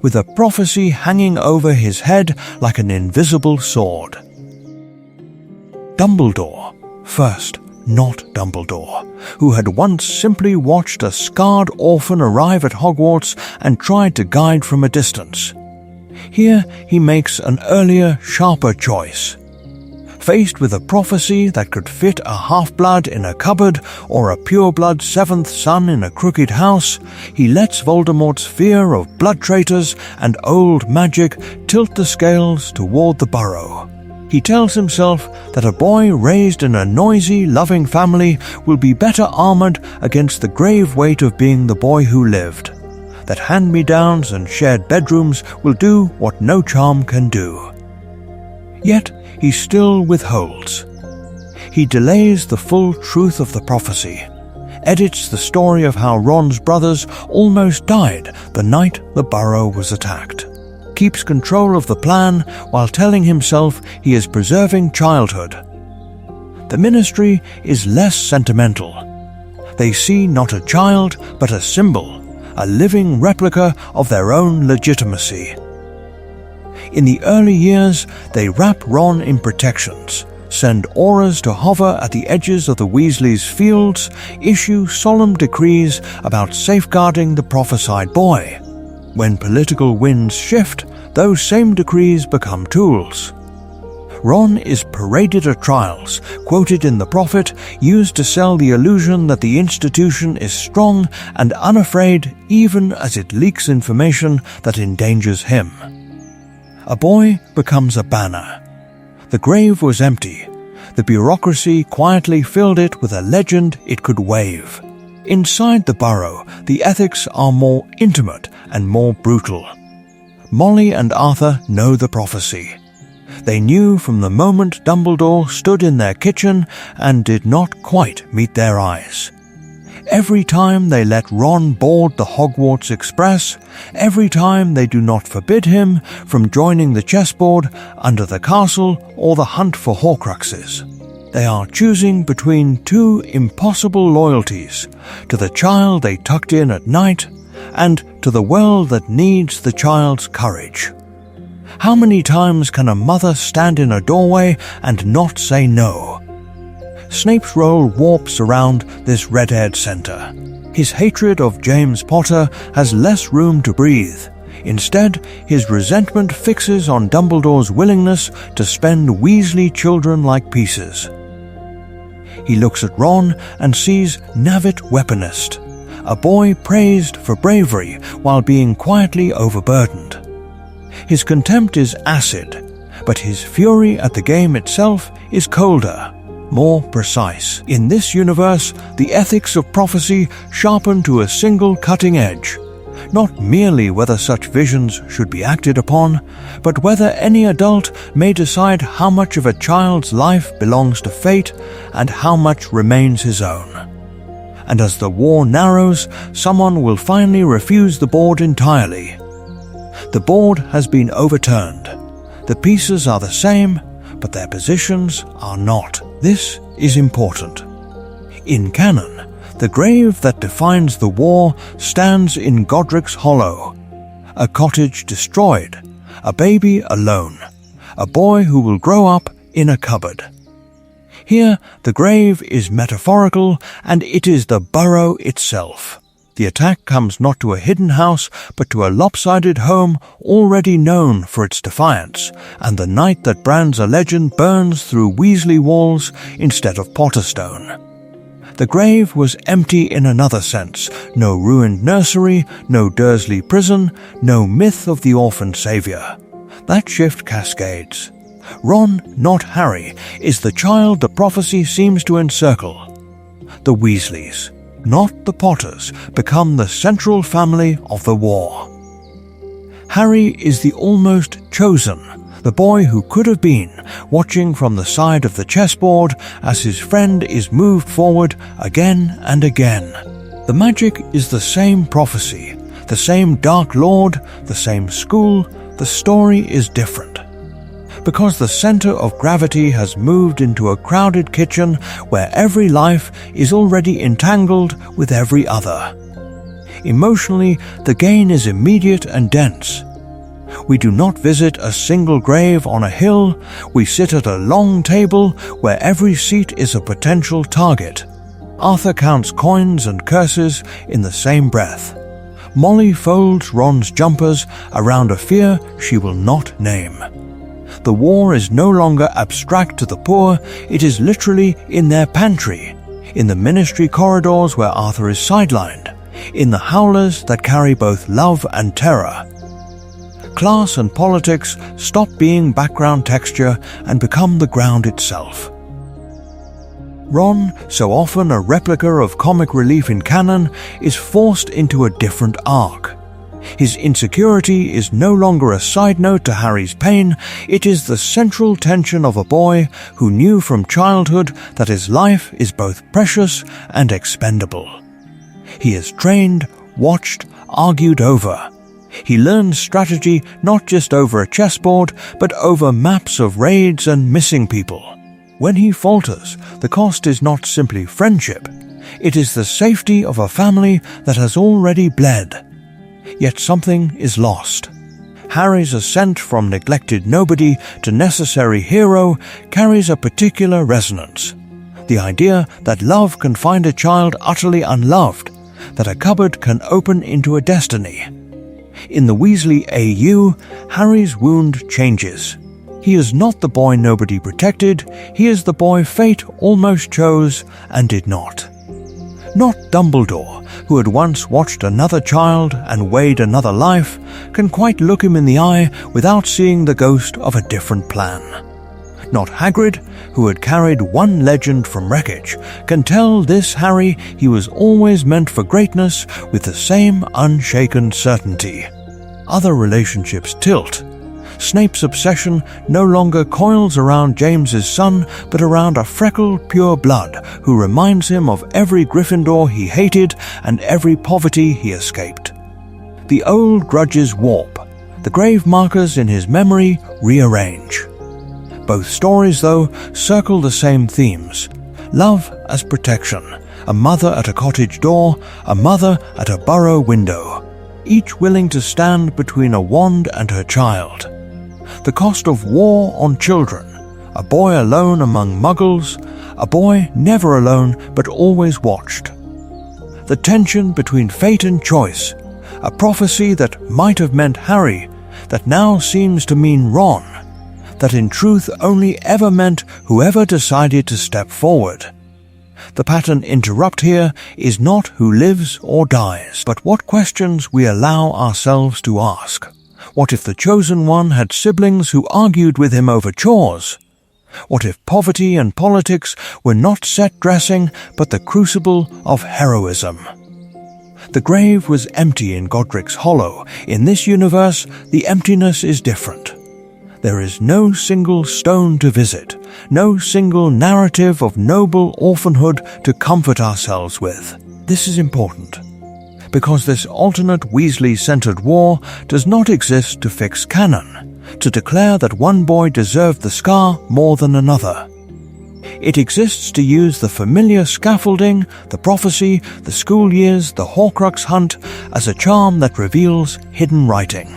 with a prophecy hanging over his head like an invisible sword. Dumbledore, first, not Dumbledore, who had once simply watched a scarred orphan arrive at Hogwarts and tried to guide from a distance. Here he makes an earlier, sharper choice. Faced with a prophecy that could fit a half-blood in a cupboard or a pure-blood seventh son in a crooked house, he lets Voldemort's fear of blood traitors and old magic tilt the scales toward the Burrow. He tells himself that a boy raised in a noisy, loving family will be better armored against the grave weight of being the boy who lived, that hand-me-downs and shared bedrooms will do what no charm can do. Yet he still withholds. He delays the full truth of the prophecy, edits the story of how Ron's brothers almost died the night the burrow was attacked, keeps control of the plan while telling himself he is preserving childhood. The ministry is less sentimental. They see not a child but a symbol, a living replica of their own legitimacy. In the early years, they wrap Ron in protections, send auras to hover at the edges of the Weasleys' fields, issue solemn decrees about safeguarding the prophesied boy. When political winds shift, those same decrees become tools. Ron is paraded at trials, quoted in the prophet, used to sell the illusion that the institution is strong and unafraid even as it leaks information that endangers him. A boy becomes a banner. The grave was empty. The bureaucracy quietly filled it with a legend it could wave. Inside the burrow, the ethics are more intimate and more brutal. Molly and Arthur know the prophecy. They knew from the moment Dumbledore stood in their kitchen and did not quite meet their eyes. Every time they let Ron board the Hogwarts Express, every time they do not forbid him from joining the chessboard under the castle or the hunt for Horcruxes, they are choosing between two impossible loyalties, to the child they tucked in at night and to the world that needs the child's courage. How many times can a mother stand in a doorway and not say no? Snape's role warps around this red-haired center. His hatred of James Potter has less room to breathe. Instead, his resentment fixes on Dumbledore's willingness to spend Weasley children like pieces. He looks at Ron and sees Navit Weaponist, a boy praised for bravery while being quietly overburdened. His contempt is acid, but his fury at the game itself is colder, more precise. In this universe, the ethics of prophecy sharpen to a single cutting edge, not merely whether such visions should be acted upon, but whether any adult may decide how much of a child's life belongs to fate and how much remains his own. And as the war narrows, someone will finally refuse the board entirely. The board has been overturned. The pieces are the same, but their positions are not. This is important. In canon, the grave that defines the war stands in Godric's Hollow. A cottage destroyed, a baby alone, a boy who will grow up in a cupboard. Here, the grave is metaphorical, and it is the burrow itself. The attack comes not to a hidden house, but to a lopsided home already known for its defiance, and the night that brands a legend burns through Weasley walls instead of Potterstone. The grave was empty in another sense. No ruined nursery, no Dursley prison, no myth of the orphan savior. That shift cascades. Ron, not Harry, is the child the prophecy seems to encircle. The Weasleys, not the Potters, become the central family of the war. Harry is the almost chosen, the boy who could have been, watching from the side of the chessboard as his friend is moved forward again and again. The magic is the same prophecy, the same Dark Lord, the same school. The story is different. Because the center of gravity has moved into a crowded kitchen where every life is already entangled with every other. Emotionally, the gain is immediate and dense. We do not visit a single grave on a hill. We sit at a long table where every seat is a potential target. Arthur counts coins and curses in the same breath. Molly folds Ron's jumpers around a fear she will not name. The war is no longer abstract to the poor, it is literally in their pantry, in the ministry corridors where Arthur is sidelined, in the howlers that carry both love and terror. class and politics stop being background texture and become the ground itself. Ron, so often a replica of comic relief in canon, is forced into a different arc. His insecurity is no longer a side note to Harry's pain, it is the central tension of a boy who knew from childhood that his life is both precious and expendable. He is trained, watched, argued over. He learns strategy not just over a chessboard, but over maps of raids and missing people. When he falters, the cost is not simply friendship. It is the safety of a family that has already bled. Yet something is lost. Harry's ascent from neglected nobody to necessary hero carries a particular resonance. The idea that love can find a child utterly unloved, that a cupboard can open into a destiny. In the Weasley AU, Harry's wound changes. He is not the boy nobody protected, he is the boy fate almost chose and did not. Not Dumbledore, who had once watched another child and weighed another life, can quite look him in the eye without seeing the ghost of a different plan. Not Hagrid, who had carried one legend from wreckage, can tell this Harry he was always meant for greatness with the same unshaken certainty. Other relationships tilt. Snape's obsession no longer coils around James's son, but around a freckled pure blood who reminds him of every Gryffindor he hated and every poverty he escaped. The old grudges warp. The grave markers in his memory rearrange. Both stories, though, circle the same themes. Love as protection, a mother at a cottage door, a mother at a burrow window, each willing to stand between a wand and her child. The cost of war on children, a boy alone among muggles, a boy never alone but always watched. The tension between fate and choice, a prophecy that might have meant Harry, that now seems to mean Ron, that in truth only ever meant whoever decided to step forward. The pattern interrupt here is not who lives or dies, but what questions we allow ourselves to ask. What if the chosen one had siblings who argued with him over chores? What if poverty and politics were not set dressing, but the crucible of heroism? The grave was empty in Godric's Hollow. In this universe, the emptiness is different. There is no single stone to visit, no single narrative of noble orphanhood to comfort ourselves with. This is important, because this alternate Weasley-centered war does not exist to fix canon, to declare that one boy deserved the scar more than another. It exists to use the familiar scaffolding, the prophecy, the school years, the Horcrux hunt, as a charm that reveals hidden writing.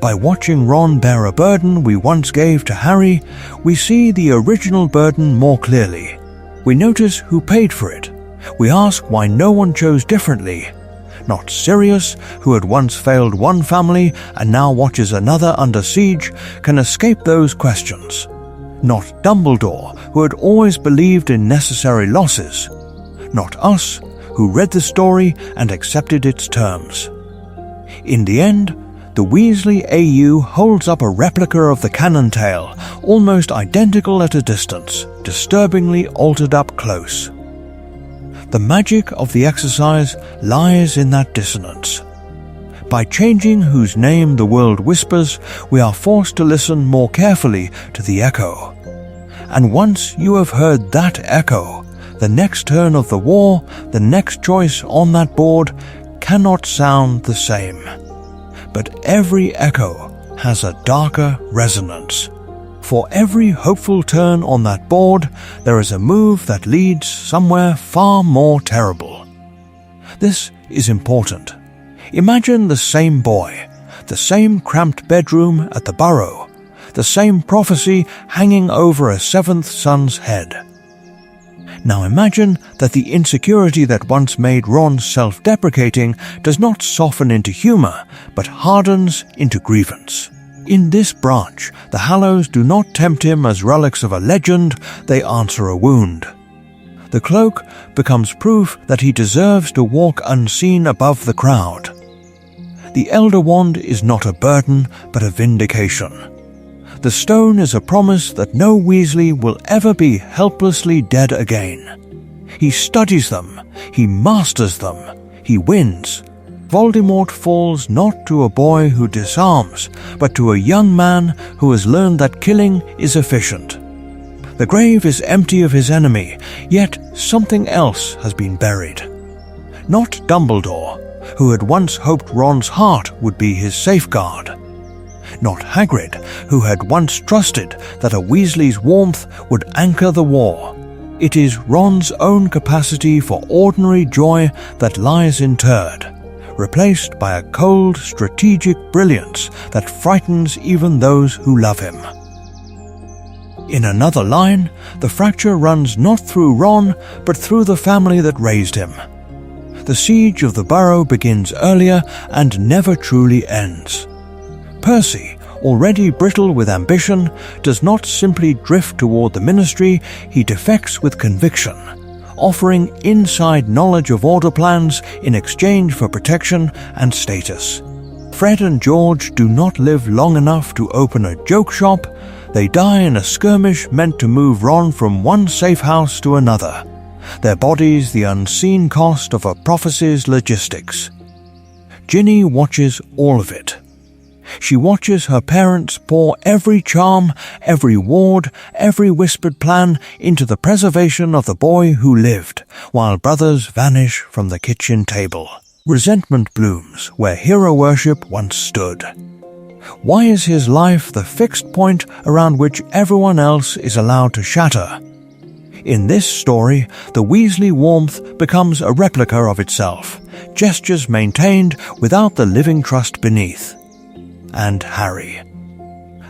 By watching Ron bear a burden we once gave to Harry, we see the original burden more clearly. We notice who paid for it. We ask why no one chose differently. Not Sirius, who had once failed one family and now watches another under siege, can escape those questions. Not Dumbledore, who had always believed in necessary losses. Not us, who read the story and accepted its terms. In the end, the Weasley AU holds up a replica of the canon tale, almost identical at a distance, disturbingly altered up close. The magic of the exercise lies in that dissonance. By changing whose name the world whispers, we are forced to listen more carefully to the echo. And once you have heard that echo, the next turn of the war, the next choice on that board, cannot sound the same. But every echo has a darker resonance. For every hopeful turn on that board, there is a move that leads somewhere far more terrible. This is important. Imagine the same boy, the same cramped bedroom at the Burrow, the same prophecy hanging over a seventh son's head. Now imagine that the insecurity that once made Ron self-deprecating does not soften into humor, but hardens into grievance. In this branch, the Hallows do not tempt him as relics of a legend, they answer a wound. The cloak becomes proof that he deserves to walk unseen above the crowd. The Elder Wand is not a burden, but a vindication. The stone is a promise that no Weasley will ever be helplessly dead again. He studies them, he masters them, he wins. Voldemort falls not to a boy who disarms, but to a young man who has learned that killing is efficient. The grave is empty of his enemy, yet something else has been buried. Not Dumbledore, who had once hoped Ron's heart would be his safeguard. Not Hagrid, who had once trusted that a Weasley's warmth would anchor the war. It is Ron's own capacity for ordinary joy that lies interred, replaced by a cold, strategic brilliance that frightens even those who love him. In another line, the fracture runs not through Ron, but through the family that raised him. The siege of the Burrow begins earlier and never truly ends. Percy, already brittle with ambition, does not simply drift toward the ministry, he defects with conviction, offering inside knowledge of order plans in exchange for protection and status. Fred and George do not live long enough to open a joke shop. They die in a skirmish meant to move Ron from one safe house to another, their bodies the unseen cost of a prophecy's logistics. Ginny watches all of it. She watches her parents pour every charm, every ward, every whispered plan into the preservation of the boy who lived, while brothers vanish from the kitchen table. Resentment blooms where hero worship once stood. Why is his life the fixed point around which everyone else is allowed to shatter? In this story, the Weasley warmth becomes a replica of itself, gestures maintained without the living trust beneath. And Harry.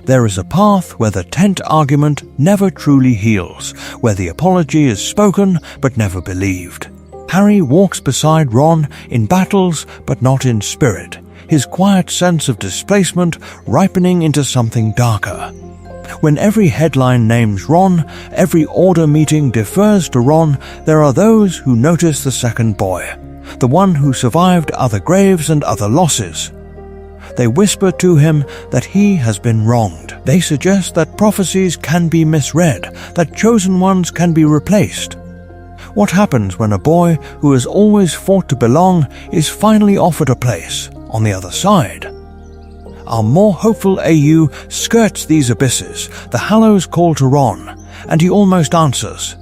There is a path where the tent argument never truly heals, where the apology is spoken but never believed. Harry walks beside Ron in battles but not in spirit, his quiet sense of displacement ripening into something darker. When every headline names Ron, every order meeting defers to Ron, there are those who notice the second boy, the one who survived other graves and other losses. They whisper to him that he has been wronged. They suggest that prophecies can be misread, that chosen ones can be replaced. What happens when a boy who has always fought to belong is finally offered a place on the other side? Our more hopeful AU skirts these abysses, the Hallows call to Ron, and he almost answers.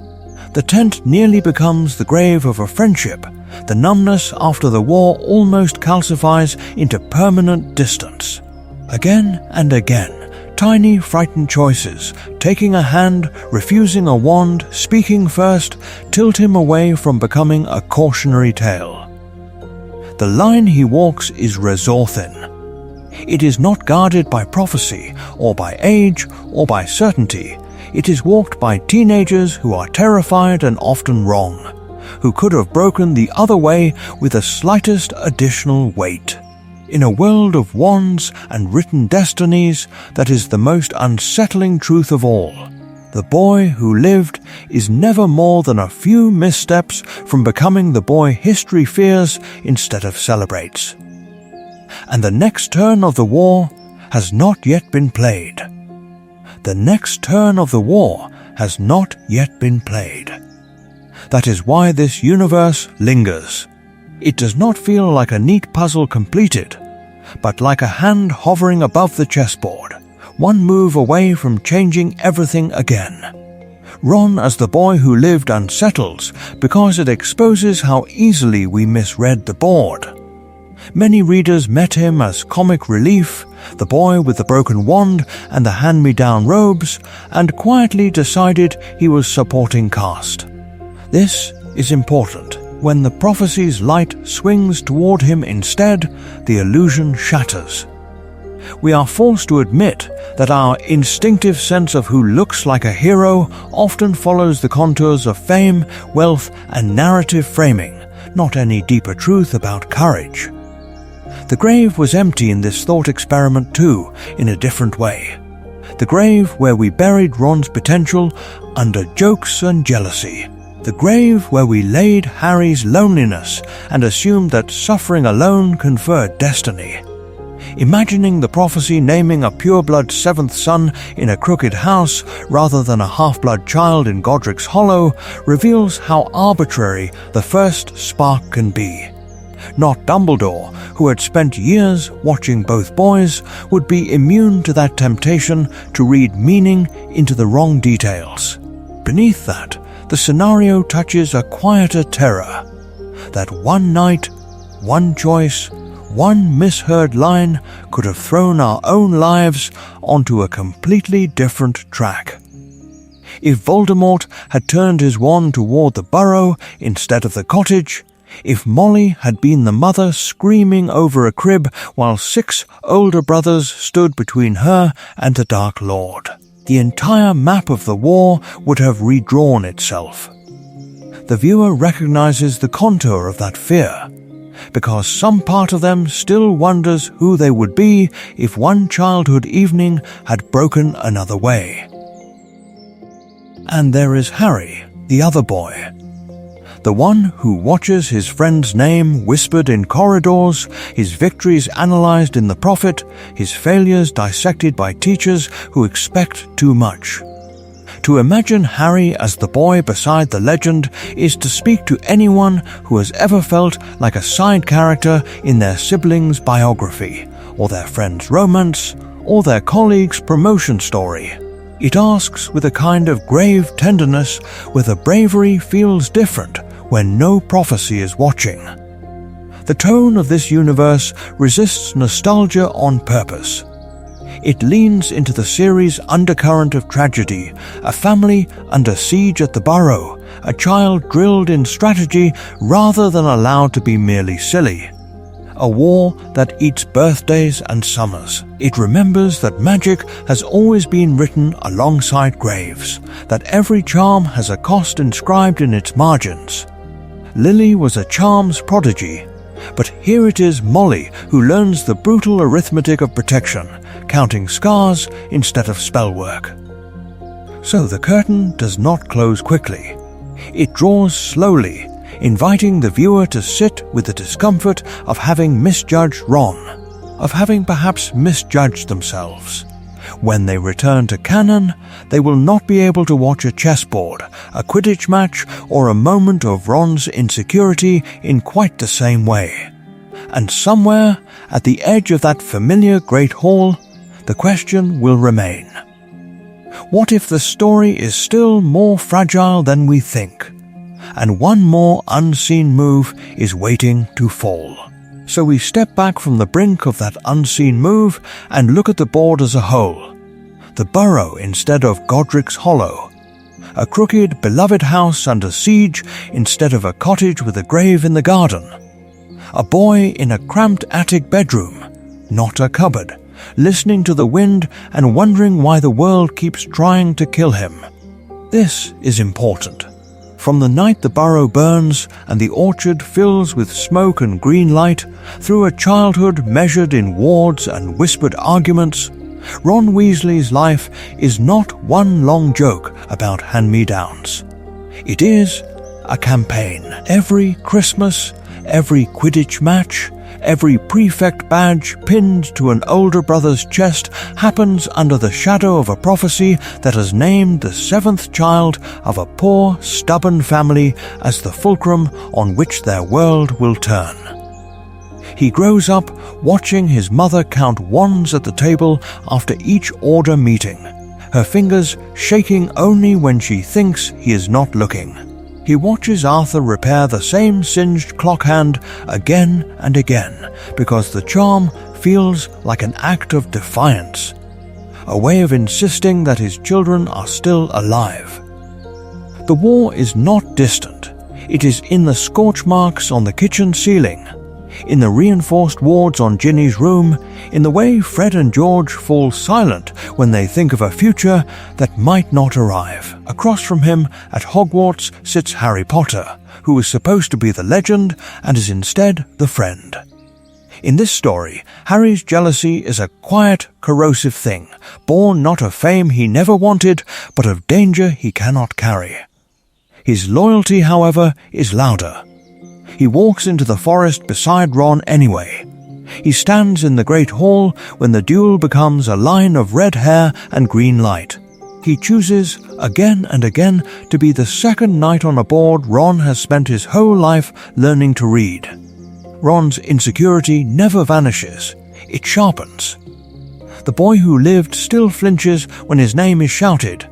The tent nearly becomes the grave of a friendship. The numbness after the war almost calcifies into permanent distance. Again and again, tiny frightened choices, taking a hand, refusing a wand, speaking first, tilt him away from becoming a cautionary tale. The line he walks is razor thin. It is not guarded by prophecy, or by age, or by certainty. It is walked by teenagers who are terrified and often wrong, who could have broken the other way with the slightest additional weight. In a world of wands and written destinies, that is the most unsettling truth of all. The boy who lived is never more than a few missteps from becoming the boy history fears instead of celebrates. And the next turn of the war has not yet been played. The next turn of the war has not yet been played. That is why this universe lingers. It does not feel like a neat puzzle completed, but like a hand hovering above the chessboard, one move away from changing everything again. Ron as the boy who lived unsettles because it exposes how easily we misread the board. Many readers met him as comic relief, the boy with the broken wand and the hand-me-down robes, and quietly decided he was supporting cast. This is important. When the prophecy's light swings toward him instead, the illusion shatters. We are forced to admit that our instinctive sense of who looks like a hero often follows the contours of fame, wealth, and narrative framing, not any deeper truth about courage. The grave was empty in this thought experiment too, in a different way. The grave where we buried Ron's potential under jokes and jealousy. The grave where we laid Harry's loneliness and assumed that suffering alone conferred destiny. Imagining the prophecy naming a pureblood seventh son in a crooked house rather than a half-blood child in Godric's Hollow reveals how arbitrary the first spark can be. Not Dumbledore, who had spent years watching both boys, would be immune to that temptation to read meaning into the wrong details. Beneath that, the scenario touches a quieter terror. That one night, one choice, one misheard line could have thrown our own lives onto a completely different track. If Voldemort had turned his wand toward the burrow instead of the cottage, if Molly had been the mother screaming over a crib while 6 older brothers stood between her and the Dark Lord, the entire map of the war would have redrawn itself. The viewer recognizes the contour of that fear, because some part of them still wonders who they would be if one childhood evening had broken another way. And there is Harry, the other boy. The one who watches his friend's name whispered in corridors, his victories analyzed in the Prophet, his failures dissected by teachers who expect too much. To imagine Harry as the boy beside the legend is to speak to anyone who has ever felt like a side character in their sibling's biography, or their friend's romance, or their colleague's promotion story. It asks with a kind of grave tenderness whether bravery feels different when no prophecy is watching. The tone of this universe resists nostalgia on purpose. It leans into the series' undercurrent of tragedy, a family under siege at the Burrow, a child drilled in strategy rather than allowed to be merely silly. A war that eats birthdays and summers. It remembers that magic has always been written alongside graves, that every charm has a cost inscribed in its margins. Lily was a charms prodigy, but here it is Molly who learns the brutal arithmetic of protection, counting scars instead of spell work. So the curtain does not close quickly. It draws slowly, inviting the viewer to sit with the discomfort of having misjudged Ron, of having perhaps misjudged themselves. When they return to canon, they will not be able to watch a chessboard, a Quidditch match, or a moment of Ron's insecurity in quite the same way. And somewhere, at the edge of that familiar Great Hall, the question will remain. What if the story is still more fragile than we think, and one more unseen move is waiting to fall? So we step back from the brink of that unseen move and look at the board as a whole. The Burrow instead of Godric's Hollow. A crooked, beloved house under siege instead of a cottage with a grave in the garden. A boy in a cramped attic bedroom, not a cupboard, listening to the wind and wondering why the world keeps trying to kill him. This is important. From the night the Burrow burns and the orchard fills with smoke and green light, through a childhood measured in wards and whispered arguments, Ron Weasley's life is not one long joke about hand-me-downs. It is a campaign. Every Christmas, every Quidditch match, every prefect badge pinned to an older brother's chest happens under the shadow of a prophecy that has named the 7th child of a poor, stubborn family as the fulcrum on which their world will turn. He grows up watching his mother count wands at the table after each order meeting, her fingers shaking only when she thinks he is not looking. He watches Arthur repair the same singed clock hand again and again because the charm feels like an act of defiance, a way of insisting that his children are still alive. The war is not distant. It is in the scorch marks on the kitchen ceiling, in the reinforced wards on Ginny's room, in the way Fred and George fall silent when they think of a future that might not arrive. Across from him at Hogwarts sits Harry Potter, who is supposed to be the legend and is instead the friend. In this story, Harry's jealousy is a quiet, corrosive thing, born not of fame he never wanted, but of danger he cannot carry. His loyalty, however, is louder. He walks into the forest beside Ron anyway. He stands in the great hall when the duel becomes a line of red hair and green light. He chooses again and again to be the second knight on a board Ron has spent his whole life learning to read. Ron's insecurity never vanishes, it sharpens. The boy who lived still flinches when his name is shouted.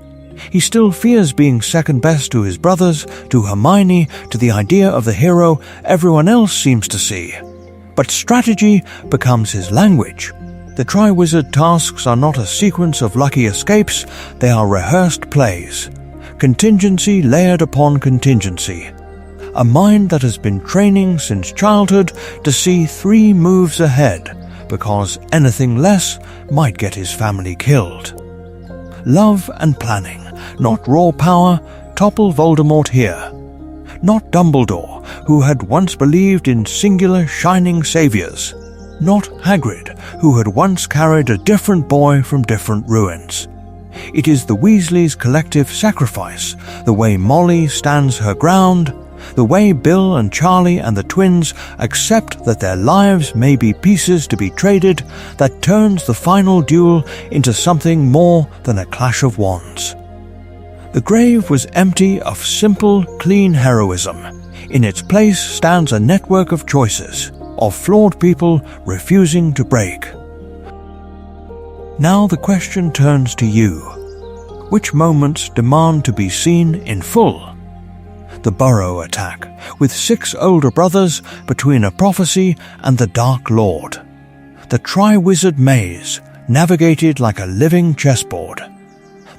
He still fears being second best to his brothers, to Hermione, to the idea of the hero everyone else seems to see. But strategy becomes his language. The Triwizard tasks are not a sequence of lucky escapes, they are rehearsed plays. Contingency layered upon contingency. A mind that has been training since childhood to see 3 moves ahead, because anything less might get his family killed. Love and planning, not raw power, topple Voldemort here. Not Dumbledore, who had once believed in singular shining saviors. Not Hagrid, who had once carried a different boy from different ruins. It is the Weasleys' collective sacrifice, the way Molly stands her ground, the way Bill and Charlie and the twins accept that their lives may be pieces to be traded, that turns the final duel into something more than a clash of wands. The grave was empty of simple, clean heroism. In its place stands a network of choices, of flawed people refusing to break. Now the question turns to you. Which moments demand to be seen in full? The Burrow attack, with 6 older brothers between a prophecy and the Dark Lord. The Triwizard maze, navigated like a living chessboard.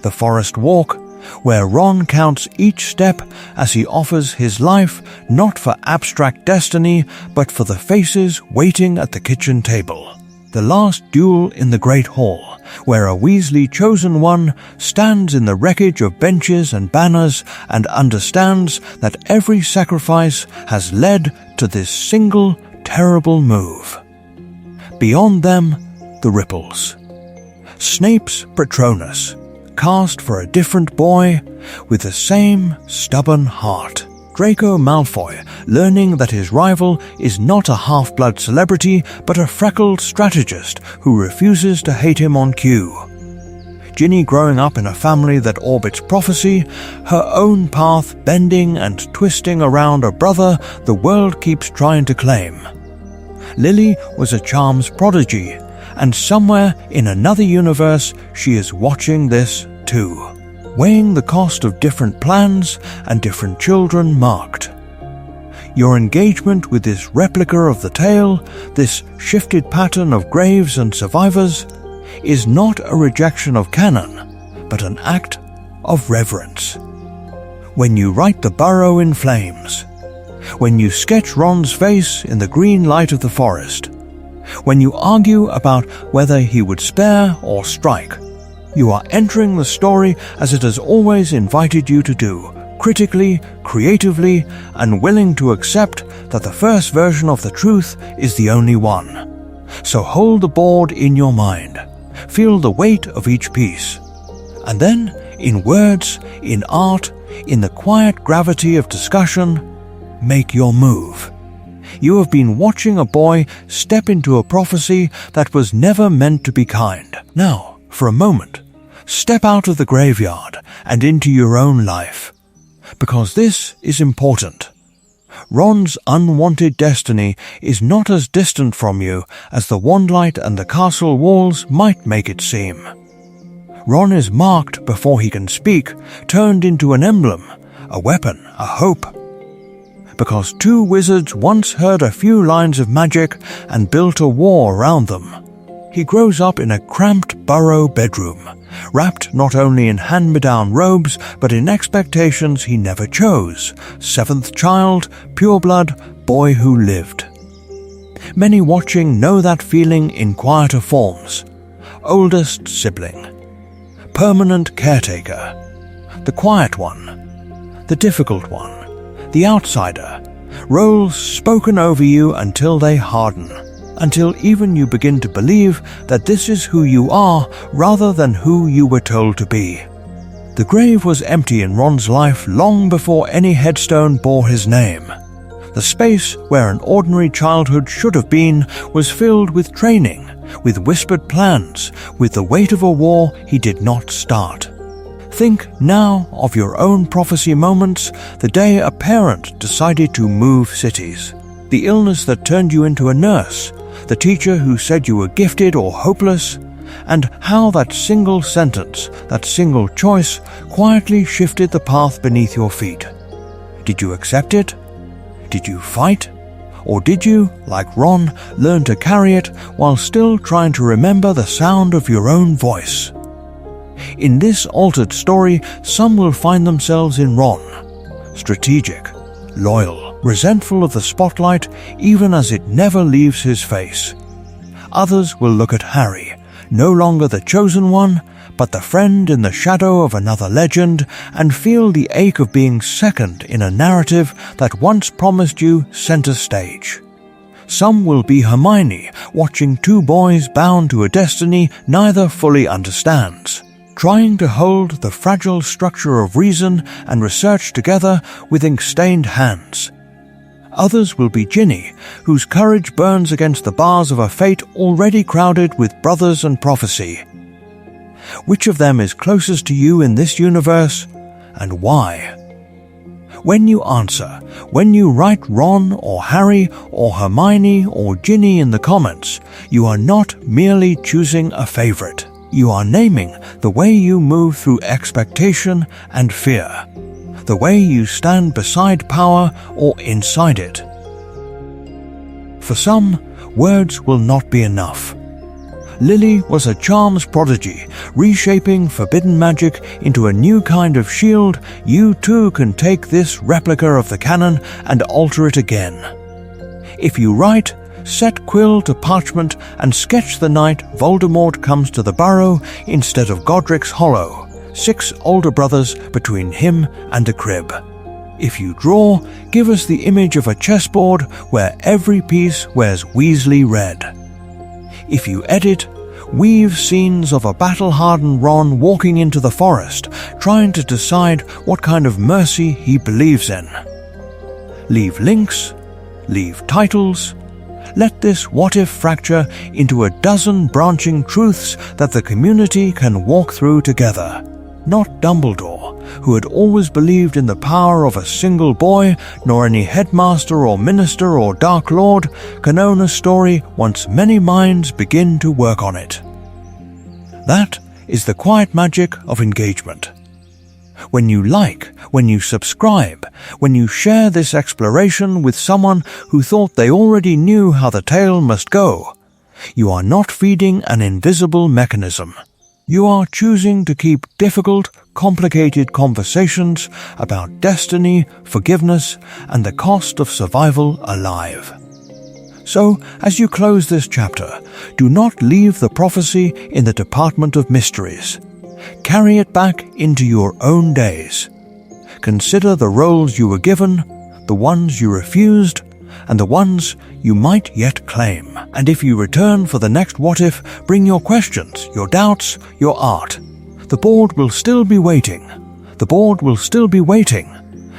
The forest walk, where Ron counts each step as he offers his life not for abstract destiny, but for the faces waiting at the kitchen table. The last duel in the Great Hall, where a Weasley chosen one stands in the wreckage of benches and banners and understands that every sacrifice has led to this single terrible move. Beyond them, the ripples. Snape's Patronus, cast for a different boy with the same stubborn heart. Draco Malfoy, learning that his rival is not a half-blood celebrity but a freckled strategist who refuses to hate him on cue. Ginny growing up in a family that orbits prophecy, her own path bending and twisting around a brother the world keeps trying to claim. Lily was a charms prodigy, and somewhere in another universe she is watching this too, weighing the cost of different plans and different children marked. Your engagement with this replica of the tale, this shifted pattern of graves and survivors, is not a rejection of canon, but an act of reverence. When you write the Burrow in flames, when you sketch Ron's face in the green light of the forest, when you argue about whether he would spare or strike, you are entering the story as it has always invited you to do, critically, creatively, and willing to accept that the first version of the truth is the only one. So hold the board in your mind, feel the weight of each piece, and then, in words, in art, in the quiet gravity of discussion, make your move. You have been watching a boy step into a prophecy that was never meant to be kind. Now, for a moment, step out of the graveyard and into your own life, because this is important. Ron's unwanted destiny is not as distant from you as the wandlight and the castle walls might make it seem. Ron is marked before he can speak, turned into an emblem, a weapon, a hope. Because 2 wizards once heard a few lines of magic and built a war around them. He grows up in a cramped Burrow bedroom, wrapped not only in hand-me-down robes but in expectations he never chose. 7th child, pureblood, boy who lived. Many watching know that feeling in quieter forms. Oldest sibling. Permanent caretaker. The quiet one. The difficult one. The outsider. Roles spoken over you until they harden, until even you begin to believe that this is who you are rather than who you were told to be. The grave was empty in Ron's life long before any headstone bore his name. The space where an ordinary childhood should have been was filled with training, with whispered plans, with the weight of a war he did not start. Think now of your own prophecy moments, the day a parent decided to move cities, the illness that turned you into a nurse, the teacher who said you were gifted or hopeless, and how that single sentence, that single choice, quietly shifted the path beneath your feet. Did you accept it? Did you fight? Or did you, like Ron, learn to carry it while still trying to remember the sound of your own voice? In this altered story, some will find themselves in Ron, strategic, loyal, resentful of the spotlight even as it never leaves his face. Others will look at Harry, no longer the chosen one, but the friend in the shadow of another legend, and feel the ache of being second in a narrative that once promised you center stage. Some will be Hermione, watching two boys bound to a destiny neither fully understands, trying to hold the fragile structure of reason and research together with ink-stained hands. Others will be Ginny, whose courage burns against the bars of a fate already crowded with brothers and prophecy. Which of them is closest to you in this universe, and why? When you answer, when you write Ron or Harry or Hermione or Ginny in the comments, you are not merely choosing a favorite. You are naming the way you move through expectation and fear, the way you stand beside power or inside it. For some, words will not be enough. Lily was a charms prodigy, reshaping forbidden magic into a new kind of shield. You too can take this replica of the canon and alter it again. If you write, set quill to parchment and sketch the night Voldemort comes to the burrow instead of Godric's Hollow, 6 older brothers between him and a crib. If you draw, give us the image of a chessboard where every piece wears Weasley red. If you edit, weave scenes of a battle-hardened Ron walking into the forest, trying to decide what kind of mercy he believes in. Leave links, leave titles. Let this what-if fracture into a dozen branching truths that the community can walk through together. Not Dumbledore, who had always believed in the power of a single boy, nor any headmaster or minister or Dark Lord, can own a story once many minds begin to work on it. That is the quiet magic of engagement. When you like, when you subscribe, when you share this exploration with someone who thought they already knew how the tale must go, you are not feeding an invisible mechanism. You are choosing to keep difficult, complicated conversations about destiny, forgiveness, and the cost of survival alive. So, as you close this chapter, do not leave the prophecy in the Department of Mysteries. Carry it back into your own days. Consider the roles you were given, the ones you refused, and the ones you might yet claim. And if you return for the next what if, bring your questions, your doubts, your art. The board will still be waiting. The board will still be waiting.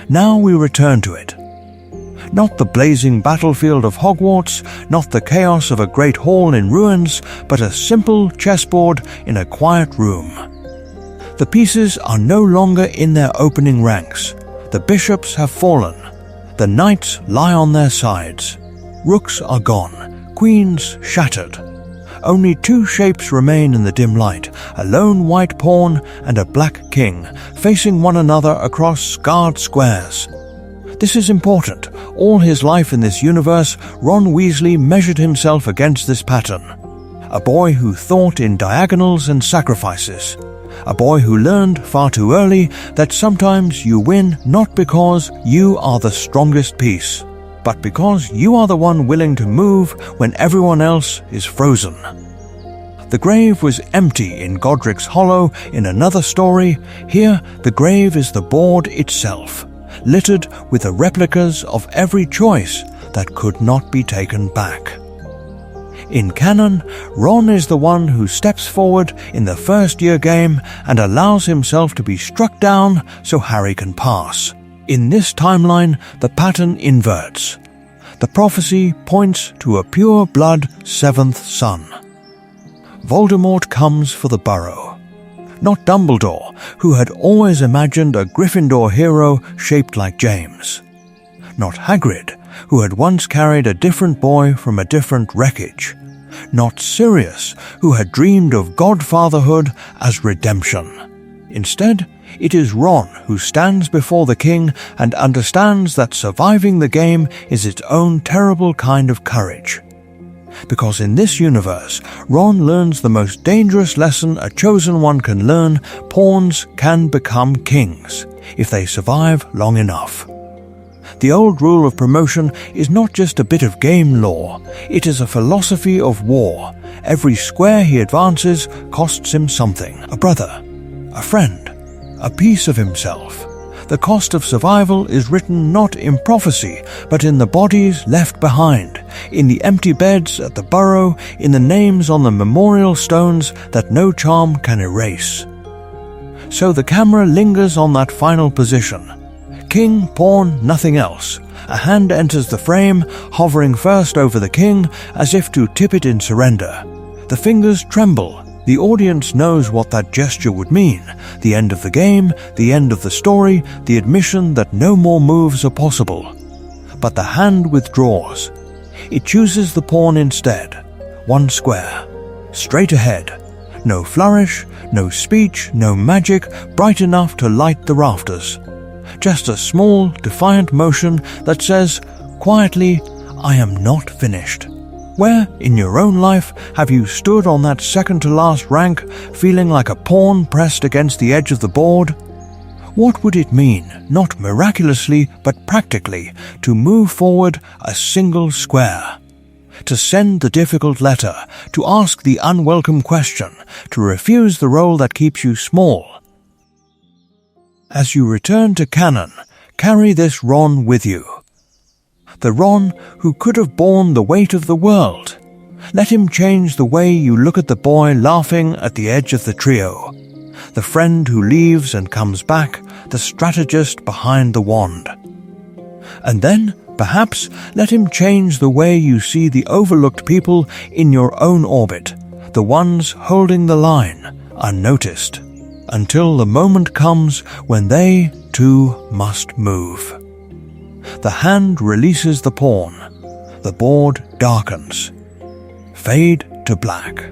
Now we return to it. Not the blazing battlefield of Hogwarts, not the chaos of a great hall in ruins, but a simple chessboard in a quiet room. The pieces are no longer in their opening ranks. The bishops have fallen. The knights lie on their sides. Rooks are gone, queens shattered. Only 2 shapes remain in the dim light, a lone white pawn and a black king, facing one another across scarred squares. This is important. All his life in this universe, Ron Weasley measured himself against this pattern. A boy who thought in diagonals and sacrifices. A boy who learned far too early that sometimes you win not because you are the strongest piece, but because you are the one willing to move when everyone else is frozen. The grave was empty in Godric's Hollow in another story. Here, the grave is the board itself, littered with the replicas of every choice that could not be taken back. In canon, Ron is the one who steps forward in the first-year game and allows himself to be struck down so Harry can pass. In this timeline, the pattern inverts. The prophecy points to a pure-blood seventh son. Voldemort comes for the burrow. Not Dumbledore, who had always imagined a Gryffindor hero shaped like James. Not Hagrid, who had once carried a different boy from a different wreckage. Not Sirius, who had dreamed of godfatherhood as redemption. Instead, it is Ron who stands before the king and understands that surviving the game is its own terrible kind of courage. Because in this universe, Ron learns the most dangerous lesson a chosen one can learn: pawns can become kings, if they survive long enough. The old rule of promotion is not just a bit of game lore, it is a philosophy of war. Every square he advances costs him something: a brother, a friend, a piece of himself. The cost of survival is written not in prophecy, but in the bodies left behind, in the empty beds at the burrow, in the names on the memorial stones that no charm can erase. So the camera lingers on that final position. King, pawn, nothing else. A hand enters the frame, hovering first over the king, as if to tip it in surrender. The fingers tremble. The audience knows what that gesture would mean: the end of the game, the end of the story, the admission that no more moves are possible. But the hand withdraws. It chooses the pawn instead. One square. Straight ahead. No flourish, no speech, no magic bright enough to light the rafters. Just a small, defiant motion that says, quietly, "I am not finished." Where, in your own life, have you stood on that second-to-last rank, feeling like a pawn pressed against the edge of the board? What would it mean, not miraculously, but practically, to move forward a single square? To send the difficult letter, to ask the unwelcome question, to refuse the role that keeps you small. As you return to canon, carry this Ron with you. The Ron who could have borne the weight of the world. Let him change the way you look at the boy laughing at the edge of the trio. The friend who leaves and comes back, the strategist behind the wand. And then, perhaps, let him change the way you see the overlooked people in your own orbit, the ones holding the line, unnoticed, until the moment comes when they, too, must move. The hand releases the pawn. The board darkens. Fade to black.